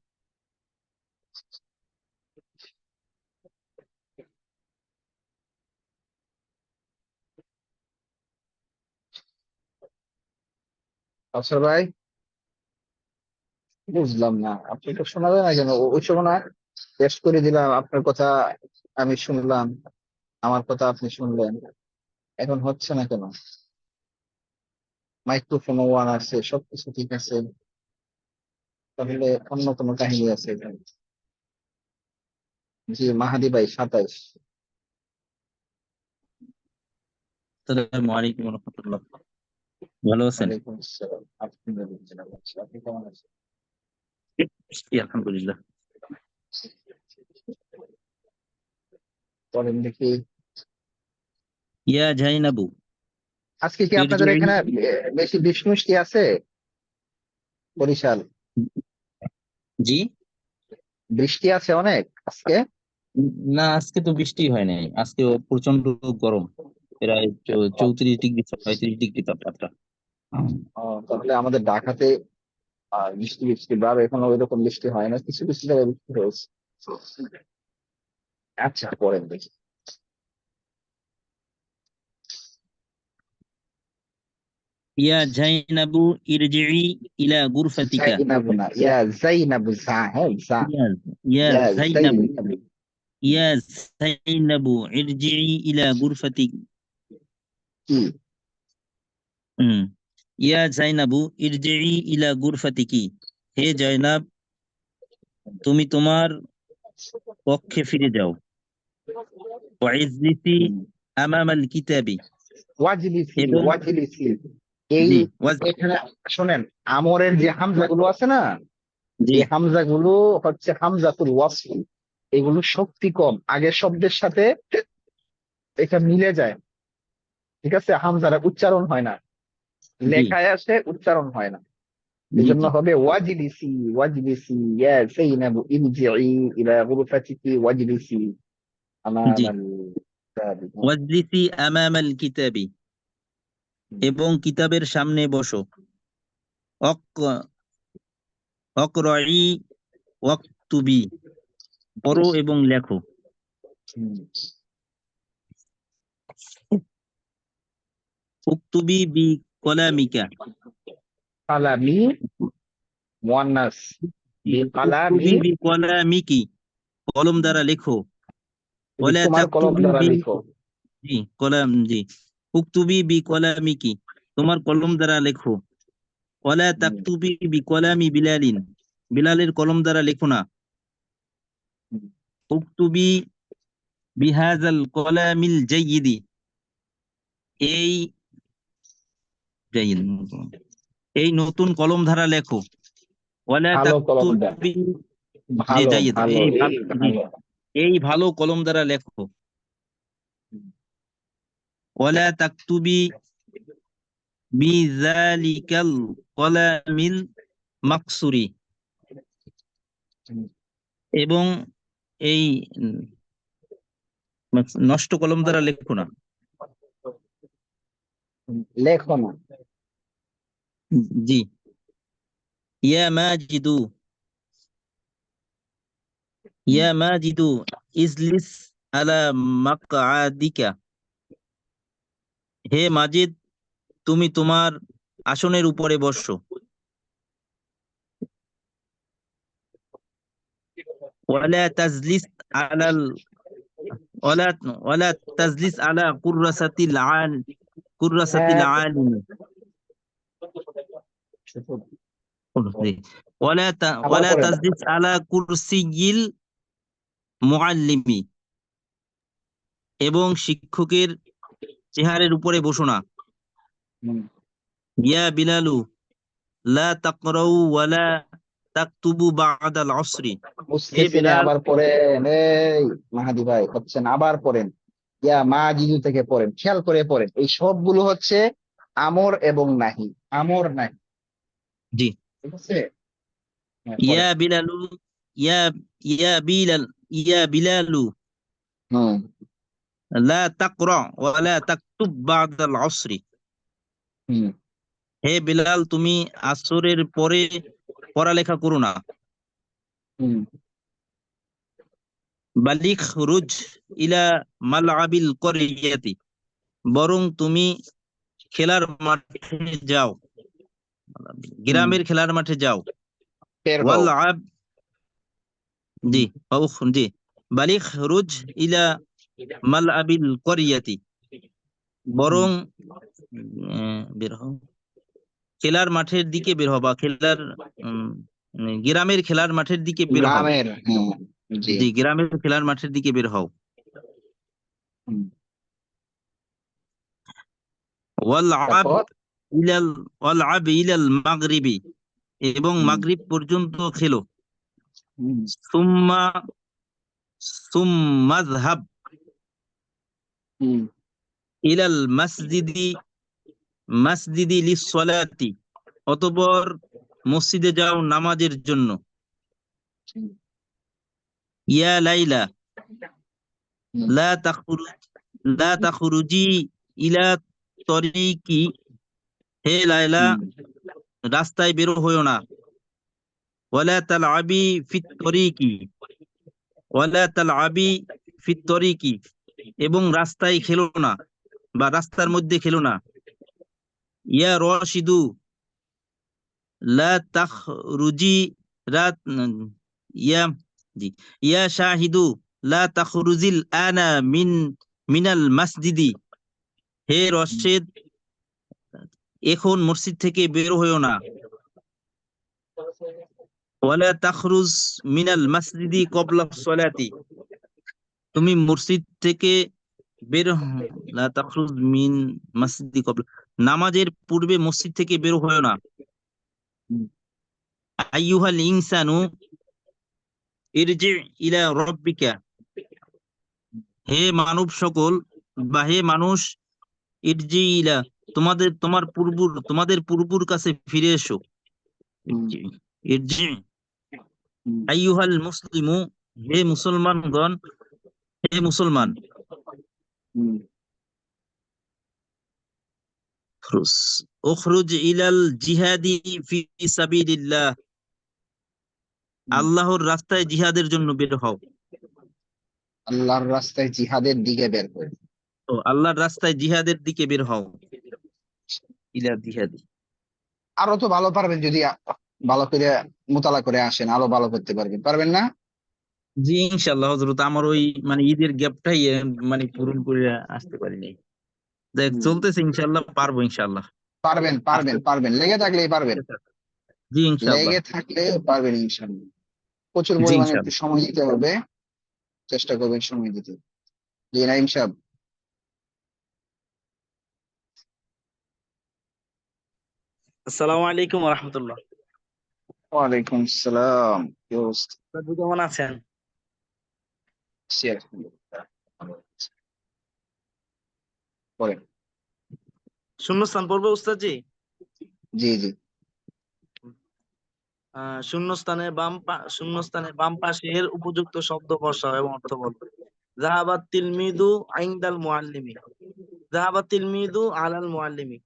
কাউসার ভাই, বুঝলাম না, আপনি তো শোনাবেন না কেন? ওই সময় না টেস্ট করে দিলাম, আপনার কথা আমি শুনলাম, আমার কথা আপনি শুনলেন, এখন হচ্ছে না কেন? মাইক্রোফোন ওয়ান আছে, সবকিছু ঠিক আছে, তাহলে অন্য কোনো কাহিনী আছে এখানে। জি মাহাদি ভাই 27। আসসালামু আলাইকুম ওয়া রাহমাতুল্লাহ। ভালো আছেন? ওয়ালাইকুম আসসালাম। আপনি কেমন আছেন? জি, আলহামদুলিল্লাহ। বলেন দেখি, ইয়া জাইনাবু আজকে কি আপনাদের ইরজিই। এখানে বেশি বৃষ্টি মিষ্টি আছে? বরিশাল জি, বৃষ্টি আছে অনেক আজকে? না আজকে তো বৃষ্টি হয় নাই, আজকে প্রচন্ড গরম, প্রায় 34 ডিগ্রি 35 ডিগ্রি তাপমাত্রা। তাহলে আমাদের ঢাকাতে বৃষ্টি বৃষ্টি ভাব, এখনো ওই রকম বৃষ্টি হয় না, কিছু কিছু জায়গায় বৃষ্টি হয়েছে। আচ্ছা পরেন দেখি। ইয়া জাইনাবু ইরজিই ইলা গুরফাতিকা। জাইনাবু না, ইয়া জাইনাবু, যা, হ্যাঁ যা। ইয়া ইয়া ইয়া জাইনাবু জাইনাবু। ইয়া জাইনাবু ইরজিই ইলা গুরফাতিক। কি? হুম, ইয়া জাইনাবু ইরজিই ইলা গুরফাতিকি। হে জাইনাব, তুমি তোমার কক্ষে ফিরে যাও। ওয়াইজলিসি আমামাল কিতাবি। ওয়াজলিসি, এবং ওয়াজলিসি। এই জি এখানে শোনেন, আমরের যে হামজা গুলো আছে না, জি এই হামজা গুলো হচ্ছে হামজাতুল ওয়াসল। এগুলো শক্তি কম, আগের শব্দের সাথে এটা মিলে যায়। ঠিক আছে, হামজারা উচ্চারণ হয় না, জি লেখায় আসে, উচ্চারণ হয় না। জি এজন্য জি হবে ওয়াজলিসি, ওয়াজলিসি ইয়া যাইনাবু ইরজিই ইলা গুরফাতিকি ওয়াজলিসি জি আমামাল কিতাবি। ওয়াজলিসি আমামাল কিতাবি, এবং কিতাবের সামনে বসো। অক অকরাই ওয়াকতুবি, পড়ো এবং লেখো। উকতুবি বি কলামিকা। কালামি মুয়ান্নাস, উকতুবি বিকালামি, বি কলামিকি, কলম দ্বারা লেখো। তুমি ওয়ালা তোমার কলম তাকতুবি দ্বারা বি, লিখো। জি কলাম, জি উকতুবি বি কলামিকি, তোমার কলম দ্বারা লেখো। ওয়ালা তাকতুবি বি কলামি বিলালিন, বিলালের কলম দ্বারা লেখো না। উকতুবি বিহাজাল কলামিল জাইয়িদি, এই জাইয়িদ, এই নতুন কলম দ্বারা লেখো। ওয়ালা ভালো কলম দ্বারা, তাকতুবি, জি ভালো জাইয়িদ, ভালো, এই এই জি, ভালো। এই ভালো কলম দ্বারা লেখো। ওয়ালা তাকতুবি বিযালিকাল কলামিল মাকসুরি, এবং এই নষ্ট কলম দ্বারা লেখো না। লেখো না। জি, ইয়া মাজিদু, ইয়া মাজিদু ইজলিস আলা মাকআদিকা। হে মাজিদ, তুমি তোমার আসনের উপরে বসো। ওয়ালা তাজলিস আলাল ওয়ালা ওয়ালা তাজলিস আলা কুররাসাতিল হ্যাঁ, আলিম। জি, আবার ওয়ালা পড়েন। তাজলিস আলা কুরসিয়িল মুআল্লিমি, এবং শিক্ষকের চেহারের উপরে বসো না। ইয়া বিলালু লা তাকরাউ ওয়ালা তাকতুবু বা'দাল আসরি। হে বুঝতেছি না, বিলাল, আবার পড়েন। এই মাহাদি ভাই হচ্ছেন, আবার পড়েন। ইয়া মা জিজু থেকে পড়েন, খেয়াল করে পড়েন। এই সবগুলো হচ্ছে আমর এবং নাহি, আমর নাহি। জি, ঠিক আছে, হ্যাঁ ইয়া পড়েন। বিলালু, ইয়া ইয়া বিলাল ইয়া বিলালু হম। লা তাকরা ওয়ালা তাকতুব বা'দাল আসরি। হম। হে বিলাল, তুমি আসরের পরে পড়ালেখা করো না। হম। বালিখ রুজ ইলা মালআবিল করিয়াতি, বরং তুমি খেলার মাঠে যাও, হম। গ্রামের খেলার মাঠে যাও। বের হও। ওয়াল আব, জি জি, বালিখ রুজ ইলা মালআবিল করিয়াতি, বরং বের হও, খেলার মাঠের দিকে বের হও, বা খেলার গ্রামের খেলার মাঠের দিকে বের হও। গ্রামের, হ্যাঁ। জি জি গ্রামের খেলার মাঠের দিকে বের হও। হুম। ওয়ালআব তারপর ইলাল মাগরিবি, এবং হুম, মাগরিব পর্যন্ত খেলো। হুম, সুম্মা সুম্মাযহাব হুম, ইলাল মাসজিদি লিসসালাতি, অতঃপর মসজিদে যাও নামাজের জন্য। হুম, ইয়া লাইলা হুম, লা তাখরুজি ইলা তরিকি, হে লাইলা হুম, রাস্তায় বের হইও না। ওয়ালা তালআবি ফিত তরিকি, এবং রাস্তায় খেলো না বা রাস্তার মধ্যে খেলো না। ইয়া রশিদু লা তাখরুজি রাত ইয়া জি ইয়া শাহিদু লা তাখরুজিল আনা মিনাল মাসজিদি, হে রশিদ এখন মসজিদ থেকে বের হইও না। ওয়ালা তাখরুজ মিনাল মাসজিদি ক্বাবলা সলাতি, তুমি মসজিদ থেকে বের লা তাখরুজ মিন মাসজিদি ক্বাবলা, নামাজের পূর্বে মসজিদ থেকে বের হইও না। হুম, আইয়ুহাল ইনসানু ইরজি ইলা রাব্বিকা, হে মানব সকল বা হে মানুষ, ইরজি ইলা তোমাদের পূর্বুর কাছে ফিরে এসো। হুম, ইরজি হুম, আইয়ুহাল মুসলিমু, হে মুসলমানগণ, হে মুসলমান। হুম, উখরুজ ইলাল জিহাদি ফি সাবিলিল্লাহ, হুম। আল্লাহর রাস্তায় জিহাদের জন্য বের হও। আল্লাহর রাস্তায় জিহাদের দিকে বের করে। তো আল্লাহর রাস্তায় জিহাদের দিকে বের হও। ইলা জিহাদি। আরো তো ভালো পারবেন যদি ভালো করে মোতালা করে আসেন, আরো ভালো করতে পারবেন, পারবেন না? জি ইনশাআল্লাহ হযরত, আমার ওই মানে ঈদের গ্যাপটাই মানে পূরণ করে আসতে পারিনি। দেখ হুম, চলতেছে, ইনশাআল্লাহ পারবো ইনশাআল্লাহ। পারবেন আস্তে পারবেন পারবেন, লেগে থাকলেই পারবেন, জি ইনশাআল্লাহ। লেগে থাকলে পারবেন ইনশাল্লাহ। প্রচুর জি পরিমাণে একটু ইনশাআল্লাহ। সময় দিতে হবে, চেষ্টা করবেন সময় দিতে। জি নাইম সাহেব। আসসালামু আলাইকুম ওয়া রাহমাতুল্লাহ। ওয়ালাইকুম আসসালাম, কি অবস্থা? দাদু কেমন আছেন? জি, আলহামদুলিল্লাহ, ভালো আছি। বলেন। শূন্যস্থান পড়বো উস্তাদ জি? জি জি। শূন্যস্থানে বাম পাশের উপযুক্ত শব্দ বসাও এবং অর্থ বলো। যাহাবাত তিলমিদু ইনদাল মুআল্লিমি। যাহাবাত তিলমিদু আলাল মুআল্লিমি।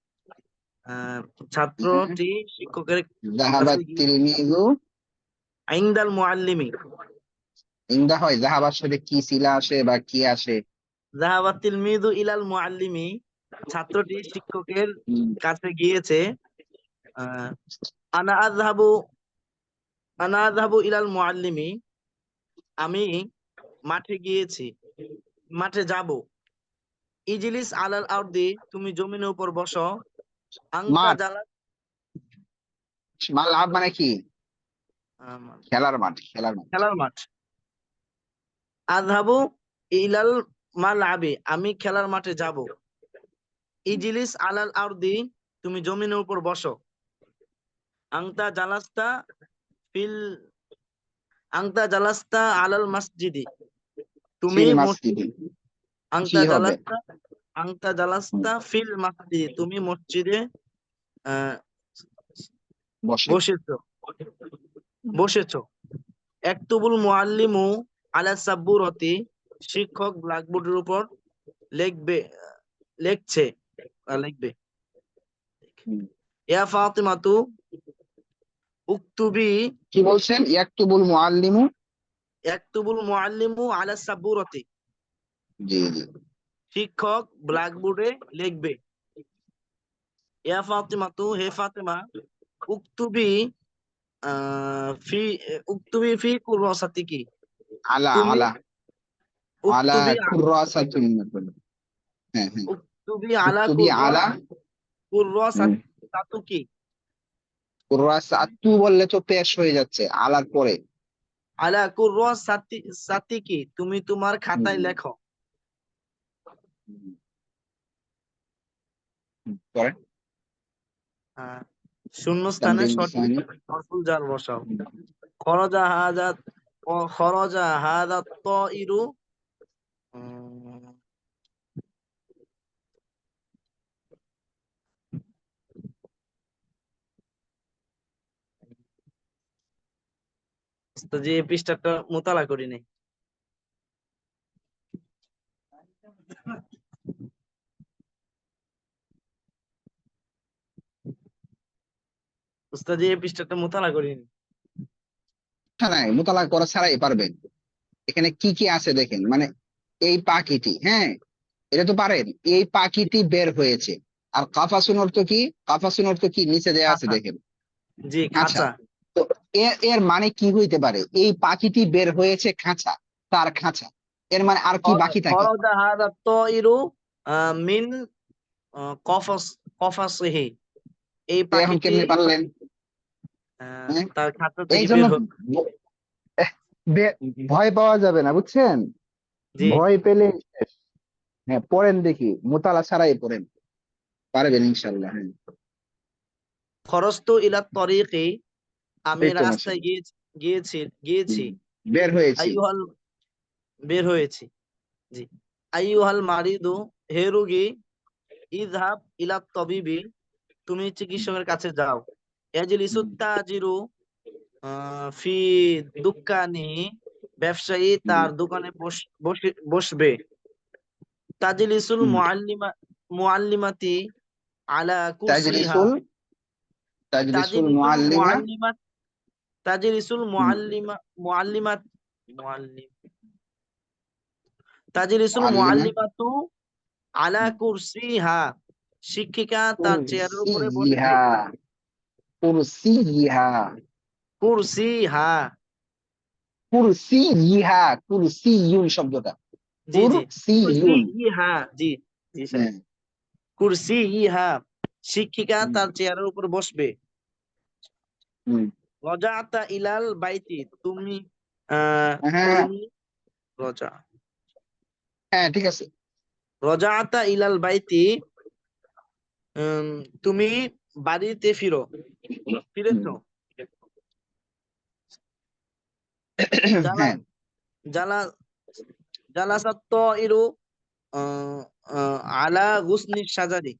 আহ, ছাত্রটি শিক্ষকের কাছে জাহাবাত গিয়ে তিলমিজু, ইনদাল মুআল্লিমি। ইন্দা হয় জাহাবার সাথে কি সিলা আসে বা কি আসে? যাহাবাত তিলমিদু ইলাল মুআল্লিমি, ছাত্রটি শিক্ষকের হুম, কাছে গিয়েছে। আহ, আনা আযহাবু ইলাল মুআল্লিমি, আমি মাঠে গিয়েছি, মাঠে যাব। ইজলিস আলাল আরদি, তুমি জমিনের উপর বসো। আংতা মাঠ, জালা মালআব মানে কি? আম, খেলার মাঠ, খেলার মাঠ। খেলার মাঠ। আযহাবু ইলাল মালআবি, আমি খেলার মাঠে যাব। ইজলিস আলাল আরদি, তুমি জমিনের উপর বসো। আংতা জালাস্তা ফিল আলাল মাসজিদি, তুমি ফিল মাসজিদে কি আংতা হবে? জালাস্তা হুম, ফিল মাসজিদি, তুমি মসজিদে আহ, বসে। বসেছো বসেছো। একতুবুল মুআল্লিমু আলা সাব্বুরতি, শিক্ষক ব্ল্যাকবোর্ডের উপর লিখবে লিখছে লিখবে। হুম। ইয়া ফাতিমাতু উকতুবি কি বলছেন? ইয়াকতুবুল মুআল্লিমু। একতুবুল মুআল্লিমু আলা সাব্বুরতি, জি জি। শিক্ষক ব্ল্যাকবোর্ডে লিখবে। ইয়া ফাতিমাতু, হে ফাতিমা, উকতুবি ফি কুররাসাতিকি, আলা তুমি আলা আলা উকতুবি কুররাসাতুন, হ্যাঁ হ্যাঁ। উকতুবি আলা উক্তুবি আলা, হুম, কুররাসাতুকি। কুররাসাতু বললে তো পেশ হয়ে যাচ্ছে আলার পরে। আলা কুররাসাতি সাতিকি, তুমি তোমার খাতায় হুম, লেখো। পরে আহ, শূন্য স্থানে তানবিন সঠিক সানি। হরফুল জার বসাও। খরজা হাজা, খরজা হাজা তাইরু, উম, তো যে পৃষ্ঠাটা মোতালা করি নাই। উস্তাদ এই পৃষ্ঠাটা মোতালা করিনি। নাই, মোতালা করা ছাড়াই পারবেন। এখানে কি কি আছে দেখেন, মানে এই পাখিটি, হ্যাঁ এটা তো পারেন, এই পাখিটি বের হয়েছে। আর কাফাসুন অর্থ কি? কাফাসুন অর্থ কি নিচে দেয়া আছে খাঁচা, দেখেন। জি আচ্ছা, খাঁচা। তো এর এর মানে কি হইতে পারে? এই পাখিটি বের হয়েছে খাঁচা, তার খাঁচা, এর মানে আর কি বাকি থাকে? খরজা হাজা তাইরু মিন কফাস কফাসিহি, এই তো এখন পাখিটি কেমনে পারলেন? হ্যাঁ, তার খাঁচা এই থেকে জন্য বের হল। ভয় পাওয়া যাবে না, বুঝছেন? জি ভয় পেলে শেষ। হ্যাঁ, পড়েন দেখি, মোতালা ছাড়াই পড়েন, পারবেন ইনশাল্লাহ। হ্যাঁ, খরজতু ইলা তরিকি, আমি এই তো রাস্তায় মাশাআল্লাহ। গিয়েছি গিয়েছি। বের হয়েছি। আইয়ুহাল, বের হয়েছি। জি। আইয়ুহাল মারিদু, হে রোগী, ইযহাব ইলা তবিবি, তুমি চিকিৎসকের কাছে যাও। ইয়াজলিসু তাজিরু ফি দুক্কানি, ব্যবসায়ী তার দোকানে বসবে। তাজলিসুল মুআল্লিমাতি আলা কুরসিহা, তাজলিসুল তাজলিসুল তাজলিসুল মুআল্লিমা। মুআল্লিমাত তাজলিসুল মুআল্লিমাত মুআল্লিম তাজলিসুল মুআল্লিমা মুআল্লিমাতু আলা কুরসিহা, শিক্ষিকা তার চেয়ারের উপরে বসবে। কুরসিহা। কুরসিহা। কুরসিহা, কুরসিহা, কুরসিয়ুন শব্দটা, জি জি, কুরসিয়ুন। কুরসিহা, জি জি স্যার। হ্যাঁ। কুরসিহা, শিক্ষিকা হুম, তার চেয়ারের উপর বসবে। হুম। রজাআতা ইলাল বাইতি, তুমি হ্যাঁ, তুমি রজা হ্যাঁ, ঠিক আছে। রজাআতা ইলাল বাইতি, তুমি বাড়িতে ফিরেছো। জালা হ্যাঁ, জালা জালাসাত তাইরু আলা গুসনি সাজারি,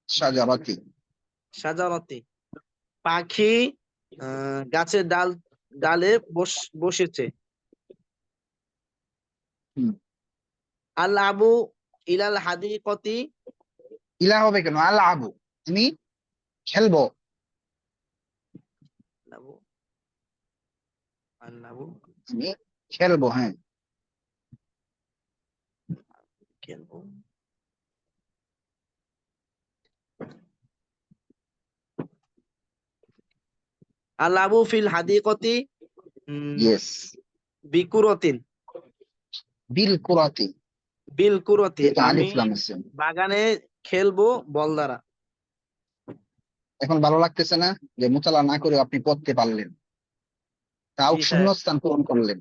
সাজারাতি। সাজারতি, পাখি গাছের ডালে বসেছে। হুম। আল আবু ইলাল হাদিকতি, ইলা হবে কেন? আল আবু, আমি খেলবো। আল্লাহু আল্লাহু আমি খেলবো, হ্যাঁ। খেলবো। আল আবু ফিল হাদিকতি ইয়েস। বিকুরতিন, বিল কুরাতি। বিলকুরতি, এটা আমি আলিফ লাম আছে। বাগানে খেলবো বল দ্বারা। এখন ভালো লাগতেছে না যে মোতালা না করে আপনি পড়তে পারলেন, তাও জি শূন্য স্যার, স্থান পূরণ করলেন?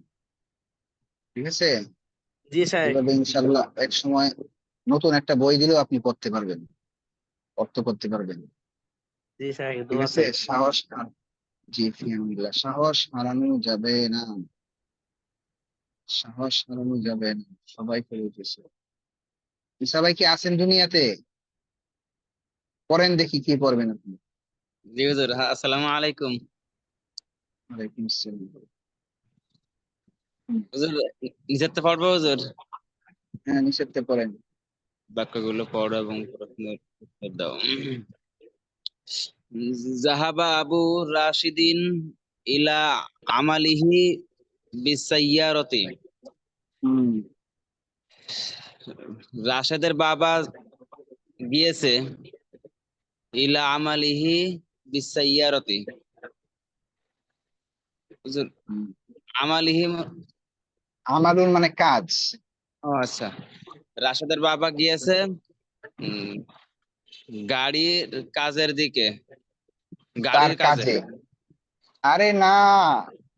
ঠিক আছে। জি স্যার, এভাবে ইনশাল্লাহ এক সময় নতুন একটা বই দিলেও আপনি পড়তে পারবেন, অর্থ করতে পারবেন। জি স্যার, ঠিক দোয়া আছে। চাই। জি ফিয়ামিল্লাহ, সাহস হারানো যাবে না, সাহস হারানো যাবে না। সবাই করে উঠেছে। সবাই কি আছেন দুনিয়াতে? পড়েন দেখি কি পড়বেন আপনি। জি হুজুর, আসসালামু আলাইকুম। ওয়ালাইকুম আসসালাম। হুজুর, নিচেরটা পড়বো হুজুর? হ্যাঁ, নিষেধটা পড়েন। বাক্যগুলো পড়ো এবং প্রশ্নের উত্তর দাও। জাহাবা আবু রাশিদিন ইলা আমালিহি বিসাইয়ারতি, হুম। রাশেদের বাবা গিয়েছে ইলা আমালিহি বিসাইয়ারতি। হুজুর, হুম। আমালিহি আমারুন মানে কাজ। ও আচ্ছা, রাশেদের বাবা গিয়েছে উম, গাড়ির কাজের দিকে, তার গাড়ির কাজে। কাজে। আরে না,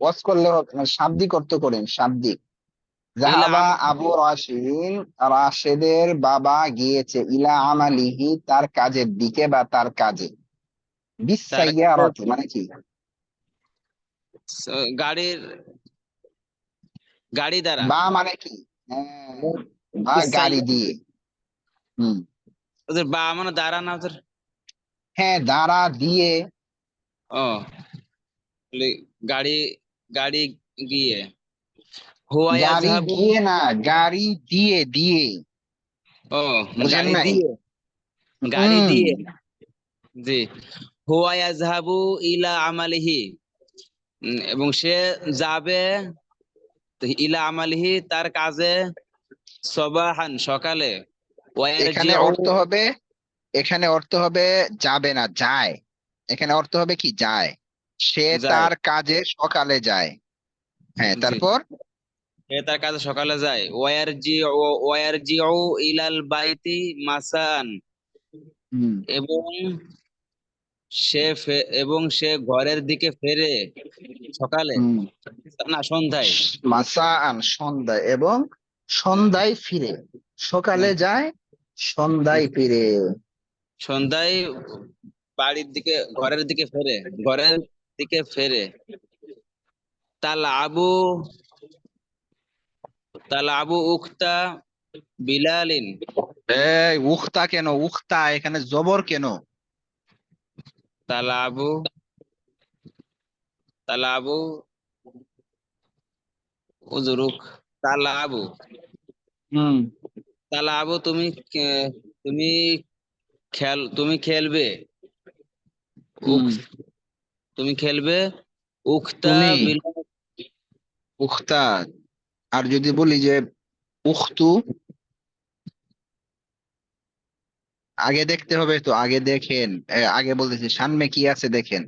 ওয়াজ করলে হবে না, শাব্দিক অর্থ করেন, শাব্দিক। ইলা জাহাবা আবু রাশিদিন, রাশেদের বাবা গিয়েছে, ইলা আমালিহি তার কাজের দিকে বা তার কাজে। তার বিসাইয়ারাতি মানে কি? গাড়ির গাড়ি দ্বারা বা মানে কি? হ্যাঁ, বা গাড়ি বিসাইয়া- দিয়ে। হুম, ওদের বা মানে দ্বারা না ওদের হ্যাঁ, দ্বারা দিয়ে। ও তাহলে গাড়ি গাড়ি গিয়ে হুয়া গাড়ি ইয়াযহাবু গিয়ে না, গাড়ি দিয়ে দিয়ে। ও বুঝেন গাড়ি নাই? দিয়ে গাড়ি হুম, দিয়ে জি হুয়া ইয়াযহাবু ইলা আমালিহি এবং সে যাবে ইলা আমালিহি তার কাজে সবাহান সকালে এখানে ওয়ারজিউ অর্থ হবে, এখানে অর্থ হবে যাবে না, যায়। এখানে অর্থ হবে কি, যায়। সে যায় তার কাজে সকালে যায়। হ্যাঁ, জি তারপর। সে তার কাজে সকালে যায় ওয়ারজিউ ইলাল বাইতি মাসান হুম, এবং এবং সে ঘরের দিকে ফেরে সকালে হুম। না সন্ধ্যায় মাসাআন সন্ধ্যায়, এবং সন্ধ্যায় ফিরে। সকালে যায়, সন্ধ্যায় ফিরে। সন্ধ্যায় বাড়ির দিকে ঘরের দিকে ফেরে ঘরের দিকে ফেরে তালআবু তালআবু উখতা বিলালিন এই উখতা কেন, উখতা এখানে জবর কেন? তালআবু তালআবু উজরুক তালআবু হুম, তালআবু তুমি তুমি খেলবে উখ হুম। তুমি খেলবে উখতা তুমি বিলাল উখতা। আর যদি বলি যে উখতু, আগে দেখতে হবে তো, আগে দেখেন। আগে বলতেছি সামনে কি আছে দেখেন।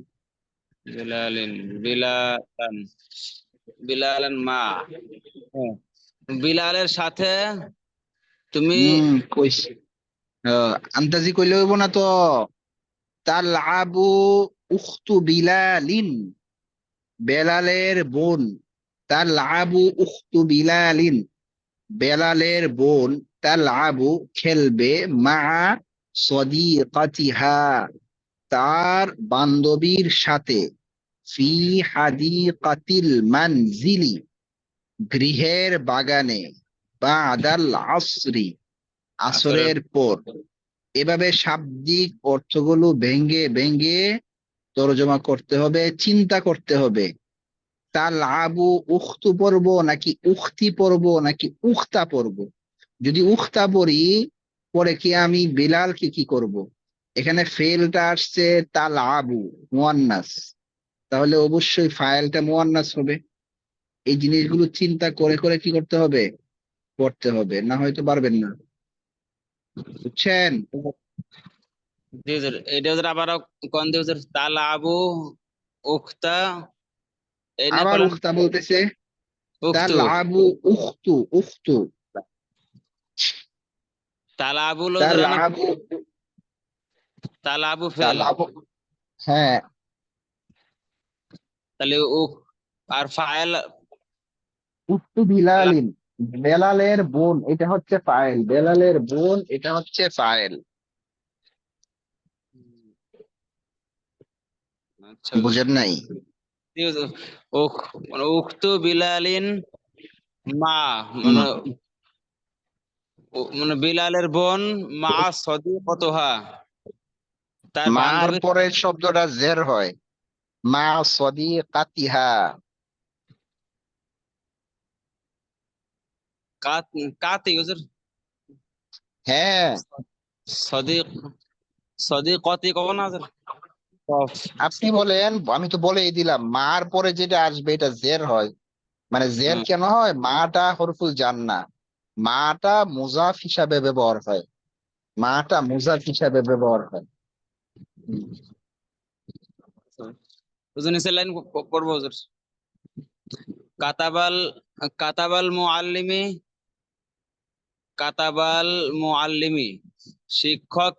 বিলালিন বিলালান বিলালান মা হ্যাঁ, বিলালের সাথে তুমি কইছি। আন্তাজি কইলে হইব না তো। তালআবু উখতু বিলালিন, বেলালের বোন। তালআবু উখতু বিলালিন, বেলালের বোন। তালআবু খেলবে, মা সদিকাতিহা তার বান্ধবীর সাথে, ফি হাদিকাতিল মানজিলি গৃহের বাগানে, বাদাল আসরি আসরের আসরের পর। এভাবে শাব্দিক অর্থগুলো ভেঙ্গে ভেঙ্গে তর্জমা করতে হবে, চিন্তা করতে হবে। তাল আবু উখতু পড়ব নাকি উখতি পড়ব নাকি উখতা পড়ব? যদি উখতা পড়ি, পরে কি আমি বিলালকে কি করব? এখানে ফেলটা আসছে তাল আবু মুয়ান্নাস, তাহলে অবশ্যই ফাইলটা মুয়ান্নাস হবে। এই জিনিসগুলো চিন্তা করে করে কি করতে হবে, পড়তে হবে, না হয়তো পারবেন না। বুঝছেন? জি হুজুর এটা হুজুর আবার কোন দিয়ে হুজুর তালআবু উখতা এই না আবার পড়েন উখতা বলতেছে। তাল উখতু আবু উখতু, উখতু। তালআবু তাল হুজুর না আবু, তালআবু তাল ফেল আবু। হ্যাঁ, তাহলে আর ফাইল উখতু বিলালিন, বেলালের বোন, এটা হচ্ছে ফাইল। বেলালের বোন, এটা হচ্ছে ফাইল। আচ্ছা হুজুর বুঝেন নাই? জি হুজুর মানে উখতু বিলালিন মা হুম। মানে মানে বিলালের বোন মা সদিকতহা তার মার বান্ধবীর পরের শব্দটা জের হয়, মা সদিকাতিহা। কাত কাতি হুজুর হ্যাঁ, সদিক সদিকতি কব না হুজুর কফ আপনি বলেন, আমি তো বলেই দিলাম, মার পরে যেটা আসবে এটা জের হয়। মানে জের হুম, কেন হয়? মাটা হরফুল জান না, মাটা মুজাফ হিসাবে ব্যবহার হয়, মাটা মুজাফ হিসাবে ব্যবহার হয়। হুম। হুজুর নিচের লাইন পড়বো হুজুর কাতাবাল কাতাবাল মুআল্লিমি কাতাবাল মুআল্লিমি শিক্ষক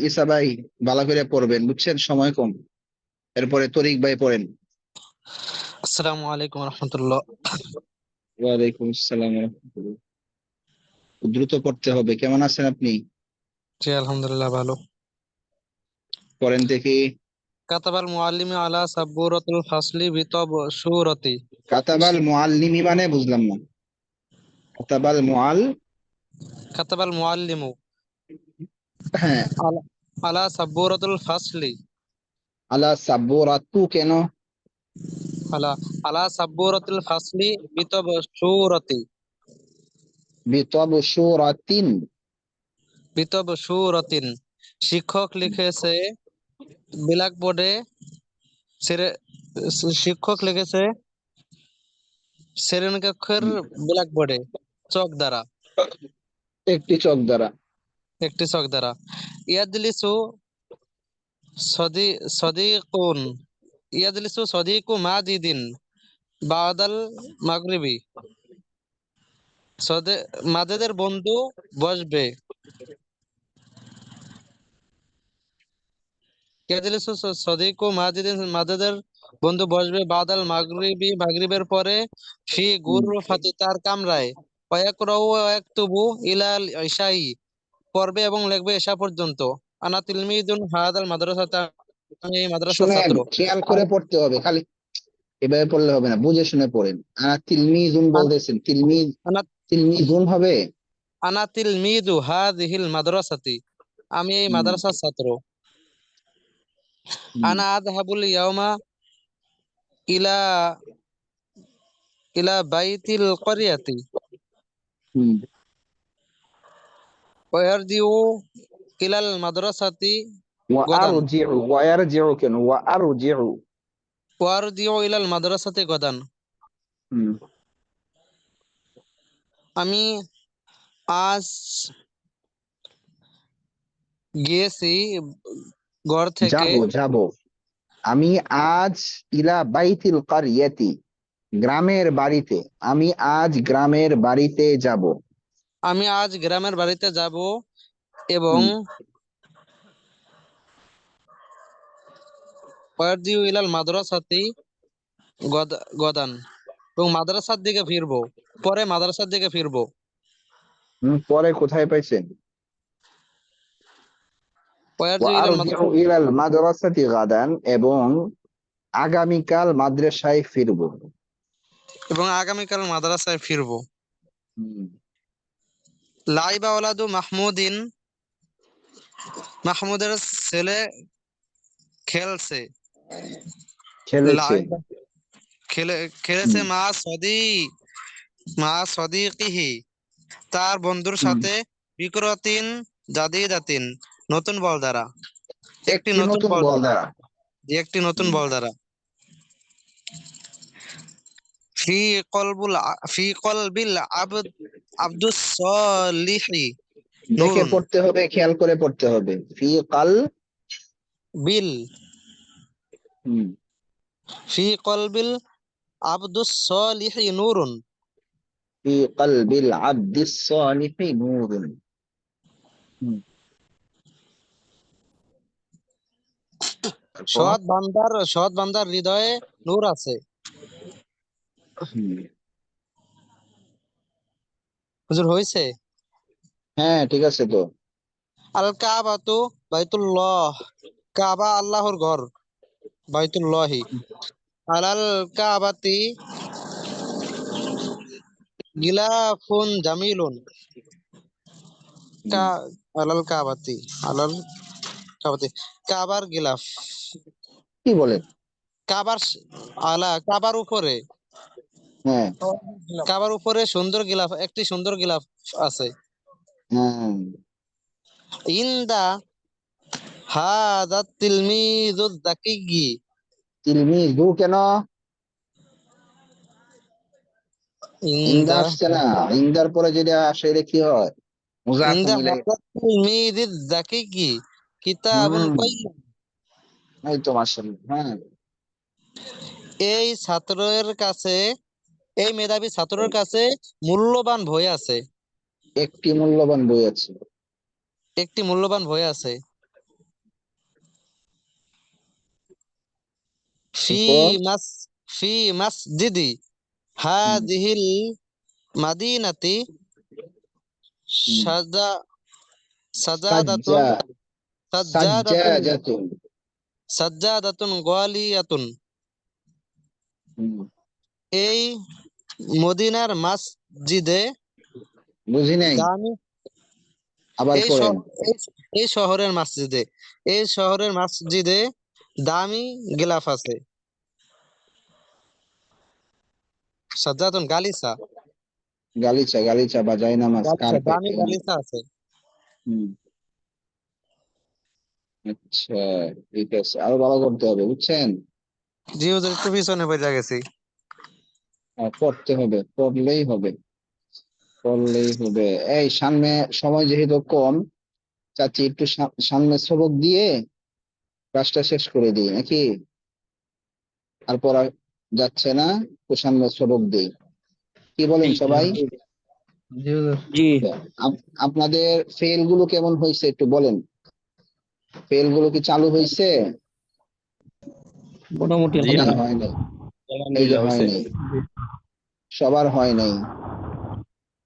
ইসা ভাই ভালো করে পড়বেন, বুঝছেন, সময় কম। এরপরে তরিক ভাই পড়েন। আসসালামু আলাইকুম রহমতুল্লাহ। ওয়ালাইকুম আসসালাম ওয়া রাহমাতুল্লাহ। দ্রুত পড়তে হবে। কেমন আছেন আপনি? জি আলহামদুলিল্লাহ ভালো। পড়েন দেখি। কাতাবাল মুআল্লিমি আলা সাব্বুরাতুল ফাসলি বিতাবসুরতি। কাতাবাল মুআল্লিমি মানে বুঝলাম না। কাতাবাল মুআল কাতাবাল মুআল্লিমু হ্যাঁ, আলা আলা সাব্বুরাতুল ফাসলি আলা সাব্বুরাতু কেন? আলা আলা সাব্বুরাতুল ফাসলি বিতাবসুরতি। বিতাবসুরাতিন। বিতাবসুরাতিন শিক্ষক লিখেছে ব্ল্যাকবোর্ডে, শিক্ষক লিখেছে শ্রেণীকক্ষের ব্ল্যাকবোর্ডে চক দ্বারা, একটি চক দ্বারা। একটি চক দ্বারা। ইয়াজলিসু সদিকুন ইয়াজলিসু সদিকু মাজিদিন বাদাল মাগরিবি। মাজিদের বন্ধু বসবে। ইয়াজলিসু সদিকু মাজিদিন মাজিদের বন্ধু বসবে বাদাল মাগরিবি মাগরিবের পরে ফি গুরফাতি তার কামরায়। ওয়ায়াকরাউ ওয়ায়াকতুবু ইলাল ইশাই পড়বে এবং লিখবে এশা পর্যন্ত। আনা তিলমিদুন হাদাল মাদ্রাসাতে আমি এই মাদ্রাসার শুনেন, ছাত্র। খেয়াল করে পড়তে হবে, খালি এভাবে পড়লে হবে না, বুঝে শুনে পড়েন। তিলমিজুন বলতেছেন, আনা তিলমিজুন হবে। আনা তিলমিদু হাযিহিল মাদ্রাসাতি আমি এই হুম, মাদ্রাসার ছাত্র। হুম, আনা আযহাবুল ইয়াওমা ইলা ইলা বাইতিল ক্বরিয়াতি হুম। ওয়া ইয়ারজিউ ইলাল মাদ্রাসাতি ওয়া গদান। আরজিউ, ওয়া ইয়ারজিউ কেন? ওয়া আরজিউ। ওয়া ইয়ারজিউ ইলাল মাদ্রাসাতি গদান। হুম। আমি আজ গিয়েছি ঘর থেকে। যাব। আমি আজ ইলা বাইতিল কারিয়াতি, গ্রামের বাড়িতে। আমি আজ গ্রামের বাড়িতে যাব। আমি আজ গ্রামের বাড়িতে যাব এবং হুম, ওয়ারজিউ ইলাল মাদ্রাসাতি গদান এবং মাদ্রাসার দিকে ফিরবো, পরে মাদ্রাসার দিকে ফিরবো। পরে কোথায় পাইছেন? ওয়া ওয়ারজিউ ইলাল আরজিউ ইলাল মাদ্রাসাতি গাদান, এবং আগামীকাল মাদ্রাসায় ফিরবো। এবং আগামীকাল মাদ্রাসায় ফিরবো। হুম, লাইবা ওলাদু মাহমুদিন মাহমুদের ছেলে খেলছে। খেলেছে। লাইবা খেলেছে মা সদিকিহি তার বন্ধুর হুম, সাথে বিক্রতিন জাদিদাতিন নতুন বল দ্বারা, একটি একটি নতুন নতুন বল বল দ্বারা, দ্বারা। একটি নতুন হুম, বল দ্বারা। ফি কলবিল আব্দুস সলিহি দেখে নূরুন পড়তে হবে, খেয়াল করে পড়তে হবে। ফি কাল বিল হুম, ফি কলবিল আব্দুস সলিহি নূরুন। ফি কলবিল আবদিস সালিহি নূরুন। হুম, তারপর সৎ বান্দার হৃদয়ে নূর আছে। হুম, হুজুর হইছে? হ্যাঁ ঠিক আছে তো। আল কাবাতু বাইতুল্লাহ কাবা আল্লাহর ঘর, বাইতুল্লাহি। আলাল কাবাতি গিলাফুন জামিলুন হুম, কা আলাল কাবাতি আলাল কাবাতি কাবার গিলাফ, কি বলেন? কাবার উপরে, হ্যাঁ, কাবার উপরে সুন্দর গিলাফ, একটি সুন্দর গিলাফ আছে। হ্যাঁ। ইন্দা হাদা তিলমিজুজ জাকিয়্যি তিলমিজু কেন? ইন্দা ইন্দা আসছে না, ইন্দার পরে যেটা আসে এটা কি হয়? মুজাফ ইন্দা মিলে। হাদা তিলমিজিজ জাকিয়্যি কিতাবুন হুম, কাইয়্যিম। এই তো মাশাআল্লাহ। হ্যাঁ, এই ছাত্রের কাছে, এই মেধাবী ছাত্রের কাছে মূল্যবান বই আছে, একটি মূল্যবান বই আছে। একটি মূল্যবান বই আছে। ফি এরপর মাস ফি মাসজিদি হাদিহিল মাদিনাতি সাজা সাজাদাতুন সাজ্জাদাতুন সাজ্জাজাতুন। সাজ্জাদাতুন গালিয়াতুন। এই মদিনার মসজিদে বুঝি নাই, দামি আবার এই পড়েন। এই শহরের মসজিদে এই শহরের মসজিদে দামি গিলাফ আছে। সাজ্জাদাতুন গালিসা গালিচা, গালিচা বা জায়নামাজ, গালিসা কার্পেট। দামি গালিসা আছে। হুম, আচ্ছা, ঠিক আছে, আরো ভালো করতে হবে, বুঝছেন? জি হুজুর, একটু পিছনে পড়ে গেছি। পড়তে হবে, পড়লেই হবে, পড়লেই হবে। এই সামনে সময় যেহেতু কম, চাচ্ছি একটু সামনে সবক দিয়ে ক্লাসটা শেষ করে দিই নাকি? আর পড়া যাচ্ছে না, তো সামনে সবক দিই, কি বলেন সবাই? জি আপনাদের ফেল গুলো কেমন হয়েছে একটু বলেন, ফেল গুলো কি চালু হয়েছে? মোটামুটি জি না, না, হয় নাই, এই যে আলহামদুলিল্লাহ হয় হয়েছে। নাই, সবার হয় নাই।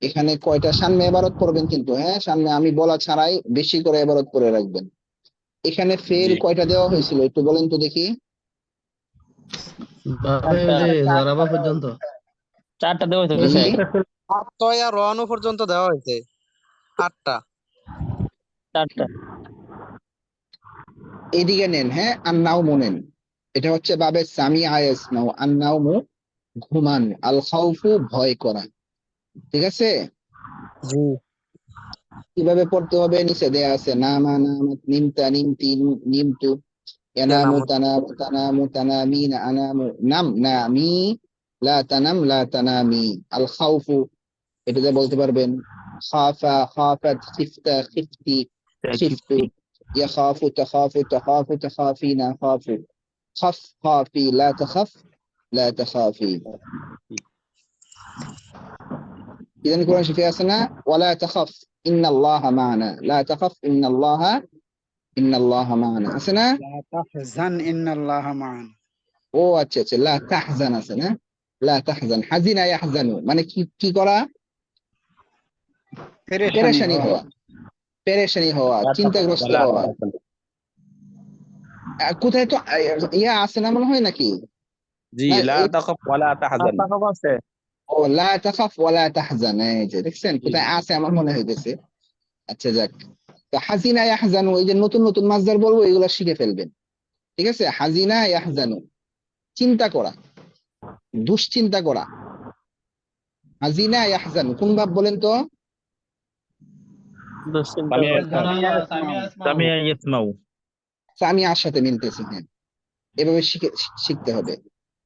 এখানে কয়টা সামনে এবারত পড়বেন কিন্তু, হ্যাঁ, সামনে আমি বলা ছাড়াই বেশি করে এবারত করে রাখবেন। এখানে ফেল জি কয়টা দেওয়া হয়েছিল একটু বলেন তো দেখি। চারটা দেওয়া হয়েছে জি, স্যার। আত্ময়া রওয়ানো পর্যন্ত দেওয়া হয়েছে 8টা। চারটা। এদিকে নেন, হ্যাঁ, আন্নাও নেন। এটা হচ্ছে বাবে সামি আয়াস নাও, আন্নাও ঘুমান, আল খাউফু ভয় করা, ঠিক আছে? জি কিভাবে পড়তে হবে নিচে দেয়া আছে, নামা নামাত, নিমতা নিমতি, নিমতু, ইয়ানামু তেনামত তানামু তানামু তানামিনা আনামু, নাম নামি, লা তানাম লা তানামি। আল খাউফু, এটাতে বলতে পারবেন খাফা খাফাত, খিফতা খিফতি, খিফতু, ইয়াখাফু তাখাফু তাখাফু তাখাফিনা খাফু, খাফ খাফি লা তাখাফ লা তাখাফি। إذا কোরআন শরীফে আছে না, ওয়ালা তাখাফ ইন্নাল্লাহা মা'ানা, লা তাখাফ ইন্নাল্লাহা মা'ানা, আছে না? লা তাহজান ইন্নাল্লাহা মা'ানা। ও আচ্ছা আচ্ছা, লা তাহজান আছে না, লা তাহজান, হাজিনা ইয়াহজানু মানে কি, কি করা? পেরেশানি পেরেশানি হওয়া। হওয়া, পেরেশানি হওয়া, চিন্তাগ্রস্ত ওয়ালা হওয়া। তাহাজান। কোথায় তো ইয়া আছে না মনে হয় নাকি? জি, না, লা এই তাখাফ ওয়ালা তাহজান। টাকা আছে। ও লা তাখাফ ওয়ালা তাহজান, এই যে দেখছেন জি কোথায় জি আছে আমার মনে হইতেছে। আচ্ছা যাক, তো হাজিনা ইয়াহজানু, এই যে নতুন নতুন মাসদার বলবো এগুলো শিখে ফেলবেন, ঠিক আছে? হাজিনা ইয়াহজানু, চিন্তা করা, দুশ্চিন্তা করা। হাজিনা ইয়াহজানু কোন ভাব বলেন তো? দুশ্চিন্তা সামিয়া করা। ইসমাউ। সামিয়া ইয়াসমাউ। সামিয়ার সাথে মিলতেছে, হ্যাঁ, এভাবে শিখতে হবে।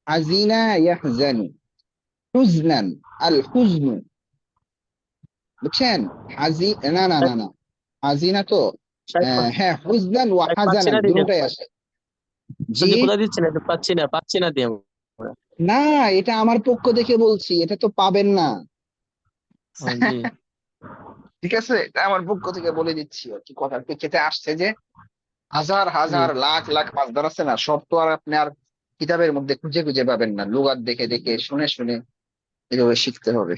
হাজিনা ইয়াহজানু, হুজনান, আল হুজনু, বুঝছেন? না না না না, হাজিনা তো হ্যাঁ, হুজনান ওয়া পাচ্ছি হাজানান না দিদি, দুটোই আসে। জি, যদি কোথায় দিচ্ছেন এটা পাচ্ছি না দিয়ে আমরা। না, এটা আমার পক্ষ থেকে বলছি, এটা তো পাবেন না। জি ঠিক আছে, এটা আমার পক্ষ থেকে বলে দিচ্ছি আর কি, কথার প্রেক্ষিতে আসছে যে হাজার জি হাজার লাখ লাখ মাসদার আছে না, সব তো আর আপনি আর কিতাবের মধ্যে খুঁজে খুঁজে পাবেন না, লুগাত দেখে দেখে শুনে শুনে এভাবে শিখতে হবে।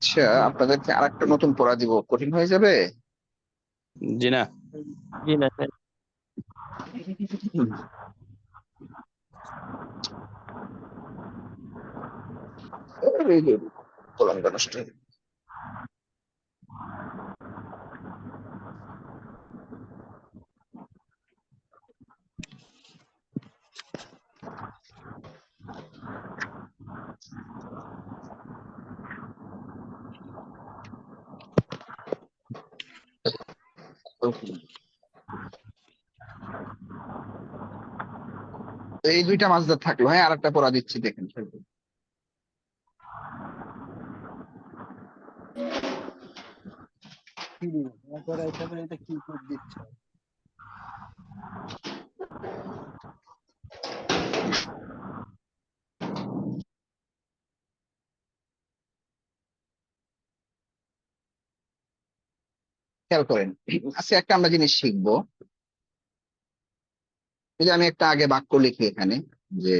আচ্ছা, আপনাদেরকে আরেকটা নতুন পড়া দিব, কঠিন হয়ে যাবে? জি না। জি না স্যার। কলমটা নষ্ট হয়ে গেল। এই দুইটা মাসদার থাকলো, হ্যাঁ, আরেকটা পড়া দিচ্ছি দেখেন। কি দিব? এরপরে এটা কি দিচ্ছ? খেয়াল করেন, আজকে একটা আমরা জিনিস শিখবো, এই যে আমি একটা আগে বাক্য লিখি এখানে যে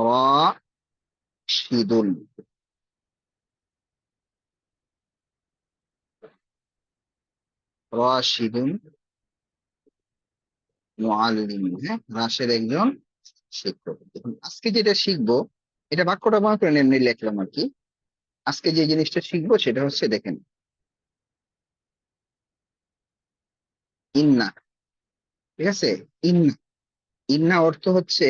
রাশিদুন, রাশিদুন মুআল্লিমুন, হ্যাঁ, রাশেদ একজন শিক্ষক। এখন আজকে যেটা শিখবো, এটা বাক্যটা মনে করেন এমনি লিখলাম আর কি। আজকে যে জিনিসটা শিখবো সেটা হচ্ছে দেখেন ইন্না, ঠিক আছে? ইন্না, ইন্না অর্থ হচ্ছে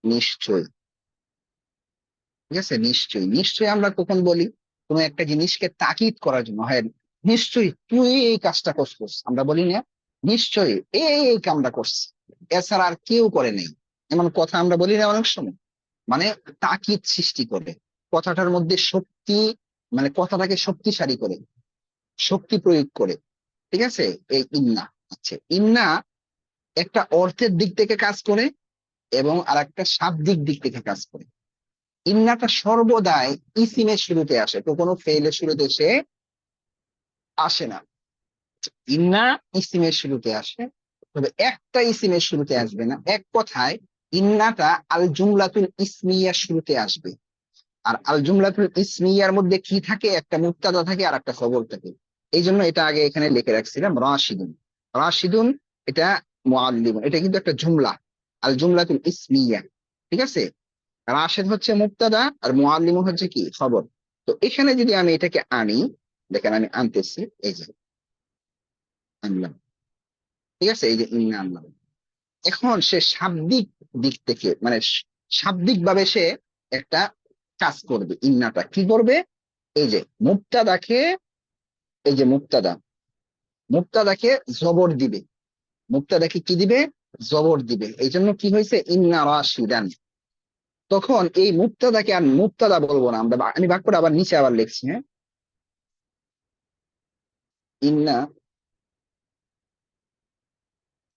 নিশ্চয়, ঠিক আছে? নিশ্চয়ই, নিশ্চয়ই আমরা কখন বলি? কোনো একটা জিনিসকে তাকিদ করার জন্য, হয় নিশ্চয়ই তুই এই কাজটা করছিস, আমরা বলি না নিশ্চয়ই এই কামটা করছে, এছাড়া আর কেউ করে নাই, এমন কথা আমরা বলি না অনেক সময়? মানে তাকিদ সৃষ্টি করে, কথাটার মধ্যে শক্তি, মানে কথাটাকে শক্তিশালী করে, শক্তি প্রয়োগ করে, ঠিক আছে? এই ইন্না। আচ্ছা, ইন্না একটা অর্থের দিক থেকে কাজ করে এবং আর একটা শাব্দিক দিক থেকে কাজ করে। ইন্নাটা সর্বদাই ইসিমের শুরুতে আসে, তো কোনো ফেইলের শুরুতে সে আসে না। ইন্না ইসিমের শুরুতে আসে, তবে একটা ইসিমের শুরুতে আসবে না। এক কথায় ইন্নাটা আল জুমলাতুল ইসমিয়ার শুরুতে আসবে। আর আল জুমলাতুল ইসমিয়ার মধ্যে কি থাকে? একটা মুবতাদা থাকে আর একটা খবর থাকে। এই জন্য এটা আগে এখানে লিখে রাখছিলাম রাশিদুন। রাশিদুন এটা মুআল্লিম, এটা কিন্তু একটা জুমলা, আল জুমলাতুল ইসমিয়া, ঠিক আছে? রাশেদ হচ্ছে মুবতাদা আর মুআল্লিম হচ্ছে কি? খবর। তো এখানে যদি আমি এটাকে আনি, দেখেন আমি আনতেছি, এই যে আনলাম, ঠিক আছে? এই যে ইন্না আনলাম। এখন সে শাব্দিক দিক থেকে, মানে শাব্দিক ভাবে সে একটা কাজ করবে। ইন্নাটা কি করবে? এই যে মুবতাদাকে, এই যে মুবতাদাকে জবর দিবে, মুবতাদাকে কি দিবে? জবর দিবে। এই জন্য কি হয়েছে? ইন্না রাশিদান। তখন এই মুবতাদাকে আর মুবতাদা বলবো না আমরা, আমি বাক্যটা আবার নিচে আবার লিখছি, হ্যাঁ, ইন্না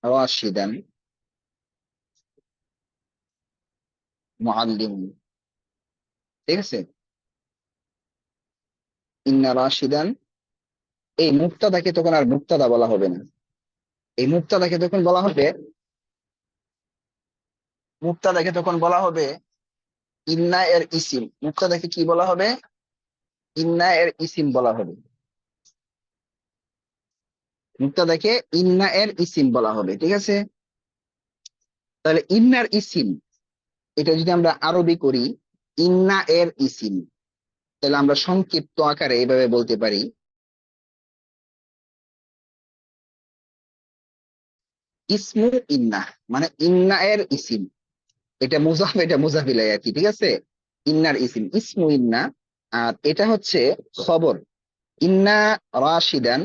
রাশিদান মুআল্লিম, ঠিক আছে? ইন্না রাশিদান, এই মুবতাদাকে তখন আর মুবতাদা বলা হবে না, এই মুবতাদাকে তখন বলা হবে, মুবতাদাকে তখন বলা হবে ইন্না এর ইসিম। মুবতাদাকে কি বলা হবে? ইন্না এর ইসিম বলা হবে, মুবতাদাকে ইন্না এর ইসিম বলা হবে, ঠিক আছে? তাহলে ইন্নার ইসিম, এটা যদি আমরা আরবি করি ইন্না এর ইসিম, তাহলে আমরা সংক্ষিপ্ত আকারে এইভাবে বলতে পারি ইসমু ইন্না, মানে ইন্না এর ইসিম। এটা মুজাফ, এটা মুজাফিলাই আর কি, ঠিক আছে? ইন্নার ইসিম ইসমু ইন্না। আর এটা হচ্ছে খবর, ইন্না রাশিদান,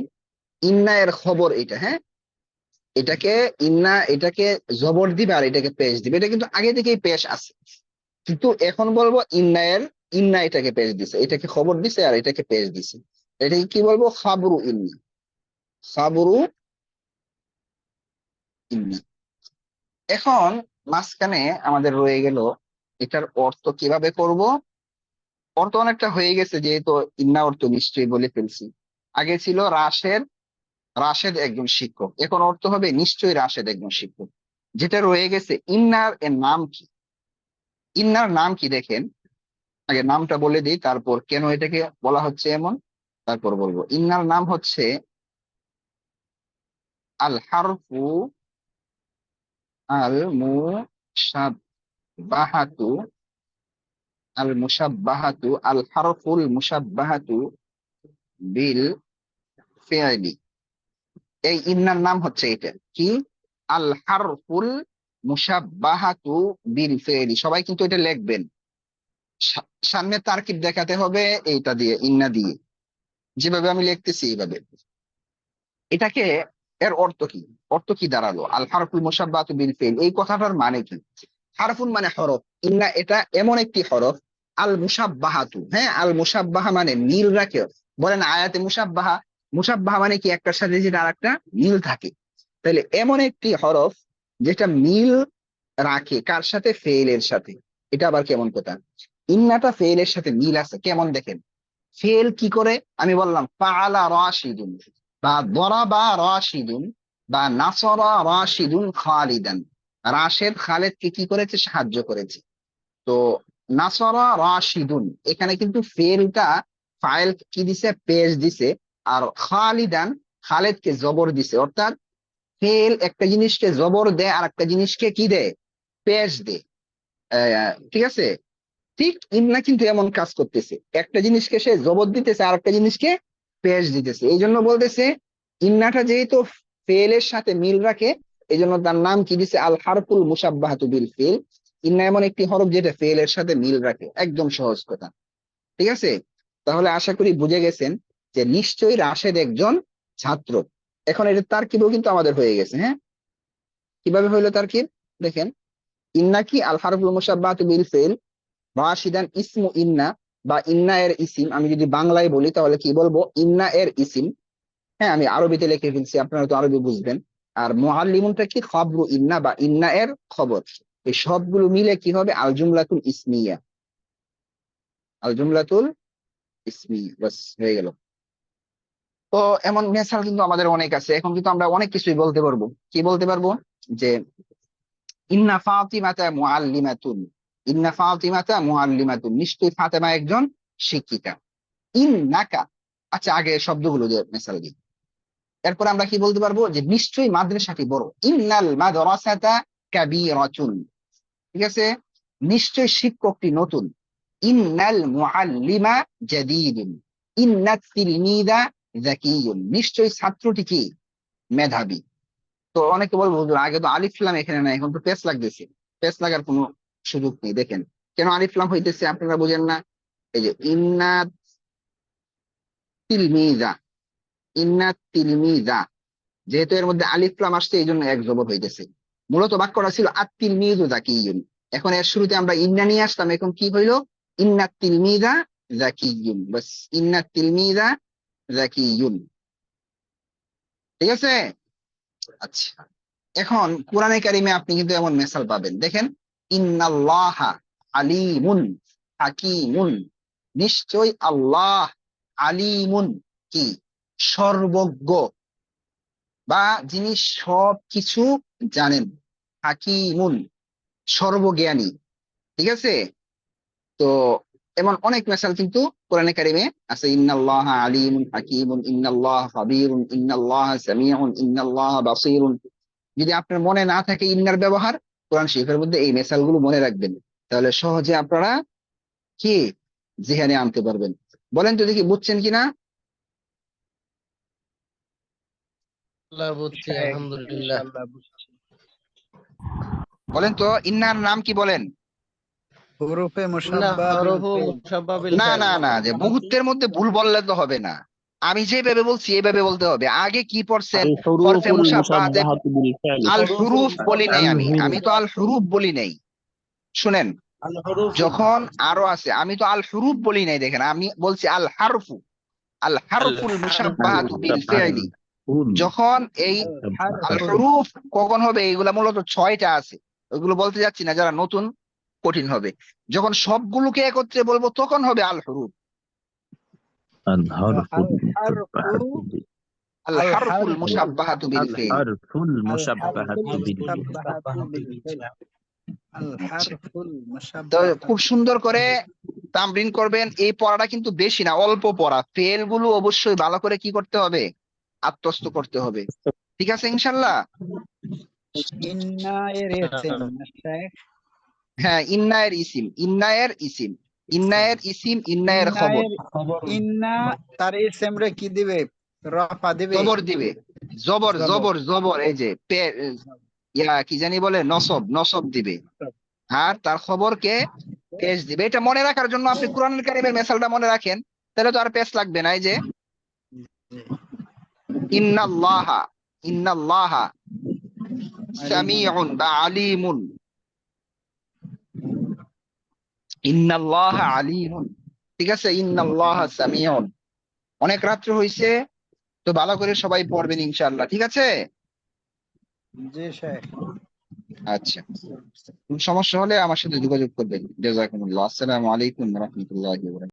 ইন্না এর খবর এটা, হ্যাঁ। এটাকে ইন্না, এটাকে জবর দিবে আর এটাকে পেশ দিবে, এটা কিন্তু আগে থেকেই পেশ আছে, কিন্তু এখন বলবো ইন্না এর, ইন্না এটাকে পেশ দিছে, এটাকে খবর দিছে আর এটাকে পেশ দিছে, এটাকে কি বলবো? খাবরু ইন্না, খাবরু ইন্না। এখন মাঝখানে আমাদের রয়ে গেল এটার অর্থ কিভাবে করব। অর্থ অনেকটা হয়ে গেছে, যেহেতু ইন্না অর্থ নিশ্চয়ই বলে ফেলছি। আগে ছিল রাশেদ, রাশেদ একজন শিক্ষক, এখন অর্থ হবে নিশ্চয়ই রাশেদ একজন শিক্ষক। যেটা রয়ে গেছে ইন্নার এর নাম কি? ইন্নার নাম কি দেখেন, আগে নামটা বলে দিই, তারপর কেন এটাকে বলা হচ্ছে এমন তারপর বলবো। ইন্নার নাম হচ্ছে আল হারফু আল মুশাব্বাহাতু, আল মুশাব্বাহাতু, আল হারফুল মুশাব্বাহাতু বিল ফিআলি। এই ইন্নার নাম হচ্ছে এটা কি? আল হারফুল মুশাব্বাহাতু বিল ফিআলি। সবাই কিন্তু এটা লিখবেন, সামনে তারকিব দেখাতে হবে এইটা দিয়ে, ইন্না দিয়ে, যেভাবে আমি লিখতেছি এইভাবে। এটাকে, এর অর্থ কি? অর্থ কি দাঁড়ালো? আল হারফুল মুশাব্বাহাতু বিল ফিআল, এই কথাটার মানে কি? হারফুন মানে হরফ, ইন্না এটা এমন একটি হরফ, আল মুশাব্বাহাতু, হ্যাঁ, আল মুশাব্বাহা মানে মিল রাখে। বলেন আয়াতে মুশাব্বাহা, মুশাব্বাহা মানে কি? একটার সাথে যেটা আরেকটা মিল থাকে। তাহলে এমন একটি হরফ যেটা মিল রাখে কার সাথে? ফেইলের সাথে। এটা আবার কেমন কথা? ইন্নাটা ফেইলের সাথে মিল আছে, কেমন দেখেন। ফেল কি করে? আমি বললাম ফাআলা রাশিদুন, বা দরাবা রাশিদুন বা নাসরা রাশিদুন খালিদান, রাশেদ খালেদকে কি করেছে? সাহায্য করেছে। তো নাসরা রাশিদুন, এখানে কিন্তু ফেলটা ফাইল কি দিছে? পেশ দিছে। আর খালিদান, খালেদকে জবর দিছে। অর্থাৎ ফেল একটা জিনিসকে জবর দেয় আর একটা জিনিসকে কি দেয়? পেশ দেয়। ঠিক আছে। ঠিক ইন্না কিন্তু এমন কাজ করতেছে, একটা জিনিসকে সে জবর দিতেছে আর একটা জিনিসকে পেশ দিতেছে। এই জন্য বলতেছে ইন্নাটা যেহেতু ফেলের সাথে মিল রাখে, এই জন্য তার নাম কি দিছে? আল হারফুল মুশাব্বাহাতু বিল ফেল। ইন্না এমন একটি হরফ যেটা ফেলের সাথে মিল রাখে। একদম সহজ কথা। ঠিক আছে। তাহলে আশা করি বুঝে গেছেন যে নিশ্চয়ই রাশেদ একজন ছাত্র। এখন এটা তারকিবও কিন্তু আমাদের হয়ে গেছে। হ্যাঁ, কিভাবে হইলো তারকিব? দেখেন, ইন্না কি? আল হারফুল মুশাব্বাহাতু বিল ফেল, রাশিদান ইসমু ইন্না বা ইন্না এর ইসিম। আমি যদি বাংলায় বলি তাহলে কি বলবো? ইন্না এর ইসিম। হ্যাঁ, আমি আরবিতে লিখে ফেলছি, আপনারা তো আরবি বুঝবেন। আর মুআল্লিমুনটা কি? খবরু ইন্না বা ইন্না এর খবর। এই সবগুলো মিলে কি হবে? আল জুমলাতুল ইসমিয়া। আল জুমলাতুল ইসমি, বাস হয়ে গেল। তো এমন মেসাল কিন্তু আমাদের অনেক আছে। এখন কিন্তু আমরা অনেক কিছুই বলতে পারবো। কি বলতে পারবো? যে ইন্না ফাতিমাতা মুআল্লিমাতুন, ইন্না ফাতিমাতা মুআল্লিমাতুন, নিশ্চয়ই ফাতেমা একজন শিক্ষিকা। ইন্নাকা, আচ্ছা আগে শব্দগুলো দিয়ে মেসাল দিই। এরপর আমরা কি বলতে পারবো? যে নিশ্চয়ই মাদ্রাসাটি বড়। ইন্নাল মাদ্রাসাতা কাবীরাতুন, ঠিক আছে। নিশ্চয়ই শিক্ষকটি নতুন। ইন্নাল মুআল্লিমা জাদীদুন, ইন্নাত তিলমিযা যাকিয়ুন, নিশ্চয়ই ছাত্রটি কি? মেধাবী। তো অনেকে বলবো হুজুর আগে তো আলিফ লাম এখানে নাই, এখন তো পেস লাগতেছে। পেস লাগার কোনো সুযোগ নেই। দেখেন কেন আলিফ লাম হইতেছে, আপনারা বুঝেন না? এই যে ইন্নাত তিলমিযা, ইন্নাত তিলমিযা, যেহেতু এর মধ্যে আলিফ লাম আসছে এই জন্য এক জবর হইতেছে। মূলত বাক্যটা ছিল আত-তিলমিযু যাকিয়ুন। এখন এর শুরুতে আমরা ইন্না নিয়ে আসলাম, এখন কি হইলো? ইন্নাত তিলমিযা যাকিয়ুন, বাস ইন্নাত তিলমিযা যাকিয়ুন। ঠিক আছে। আচ্ছা, এখন কোরআনে কারিমে আপনি কিন্তু এমন মেসাল পাবেন। দেখেন, ইন্নাল্লাহা আলিমুন হাকিমুন, নিশ্চয় আল্লাহ আলিমুন কি? সর্বজ্ঞ বা যিনি সব কিছু জানেন। হাকিমুন সর্বজ্ঞানী। ঠিক আছে। তো এমন অনেক মেসাল কিন্তু কোরআনে কারিমে আছে। ইন্নাল্লাহা আলিমুন হাকিমুন, ইন্নাল্লাহা খাবীরুন, ইন্নাল্লাহা সামিউন, ইন্নাল্লাহা বাসীরুন। যদি আপনার মনে না থাকে ইন্নার ব্যবহার কোরআন শরীফের মধ্যে, এই মেসাল গুলো মনে রাখবেন, তাহলে সহজে আপনারা কি জিহানে আনতে পারবেন। বলেন তো দেখি বুঝছেন কিনা? আল্লাহ বুঝছি, শায়েখ, আলহামদুলিল্লাহ। ইনশাআল্লাহ বুঝছি। বলেন তো ইন্নার নাম কি? বলেন। হুরুফে ইন্না মুশাব্বা বিল হরফু ফেল। মুশাব্বা বিল না ফাইল। না না, যে মুহূর্তের মধ্যে ভুল বললে তো হবে না। আমি যেভাবে বলছি এইভাবে বলতে হবে। আগে কি পড়ছেন? আল হরফে হুরুফুল মুশাব্বাহাতে মুশাব্বাহাতু বিল ফাইল। আল হরফুল হুরুফ বলি নাই মুশাব্বাহাতু আমি, বিল আমি তো আল হুরুফ বলি নাই। শুনেন, আল হরুফু। যখন আরো আছে, আমি তো আল হুরুফ বলি নাই। দেখেন আমি বলছি আল হারফু, আল আল হারফুল হারফুল মুশাব্বাহাতু বিল ফি'লি। হুল যখন এই আল আল হারফুল, হুরুফ কখন হবে? এগুলা মূলত 6টা আছে, ওইগুলো বলতে যাচ্ছি না, যারা নতুন কঠিন হবে। যখন সবগুলোকে একত্রে বলবো তখন হবে আল হুরুফ। আল হারফুল আল হারফু, মুশাব্বাহাতু বিল আল আল হারফুল হারফু, মুশাব্বাহাতু বিল আল ফি'ল। হারফুল আল মুশাব্বাহাতু হারফুল বিল ফিল। মুশাব্বাহাতু বিল ফেল। আল আচ্ছা, হারফুল তো খুব মুশাব্বাহাতু। সুন্দর করে তামরিন করবেন। এই পড়াটা কিন্তু বেশি না, অল্প পড়া। ফেল গুলো অবশ্যই ভালো করে কি করতে হবে? আত্মস্থ করতে হবে। ঠিক আছে ইনশাল্লাহ। ইন্না এর ইসিম না শায়েখ? হ্যাঁ, ইন্নায়ের ইসিম, ইন্নায়ের ইসিম, ইন্নায়ের ইসিম, ইন্নায়ের ইন্না খবর। এর, ইন্না তার ইসিম রে কি দিবে? রফা দিবে? জবর দিবে। জবর জবর। জবর জবর, এই যে ইয়া কি জানি বলে, নসব, নসব দিবে। আর তার খবরকে পেশ দিবে। এটা মনে রাখার জন্য আপনি কোরআনুল কারীমের মেসালটা মনে রাখেন, তাহলে তো আর পেশ লাগবে না। এই যে ইন্নাল্লাহা, ইন্নাল্লাহা আলিমুন, সামিউন বা আলিমুন, ইন্নাল্লাহা আলিমুন। ঠিক আছে, ইন্নাল্লাহা সামিউন। অনেক রাত্র হইছে, তো ভালো করে সবাই পড়বেন ইনশাআল্লাহ। ঠিক আছে। জি শায়েখ। আচ্ছা, কোনো সমস্যা হলে আমার সাথে যোগাযোগ করবেন। জাযাকুমুল্লাহ। আসসালামু আলাইকুম ওয়া রাহমাতুল্লাহি ওয়া বারাকাতুহু।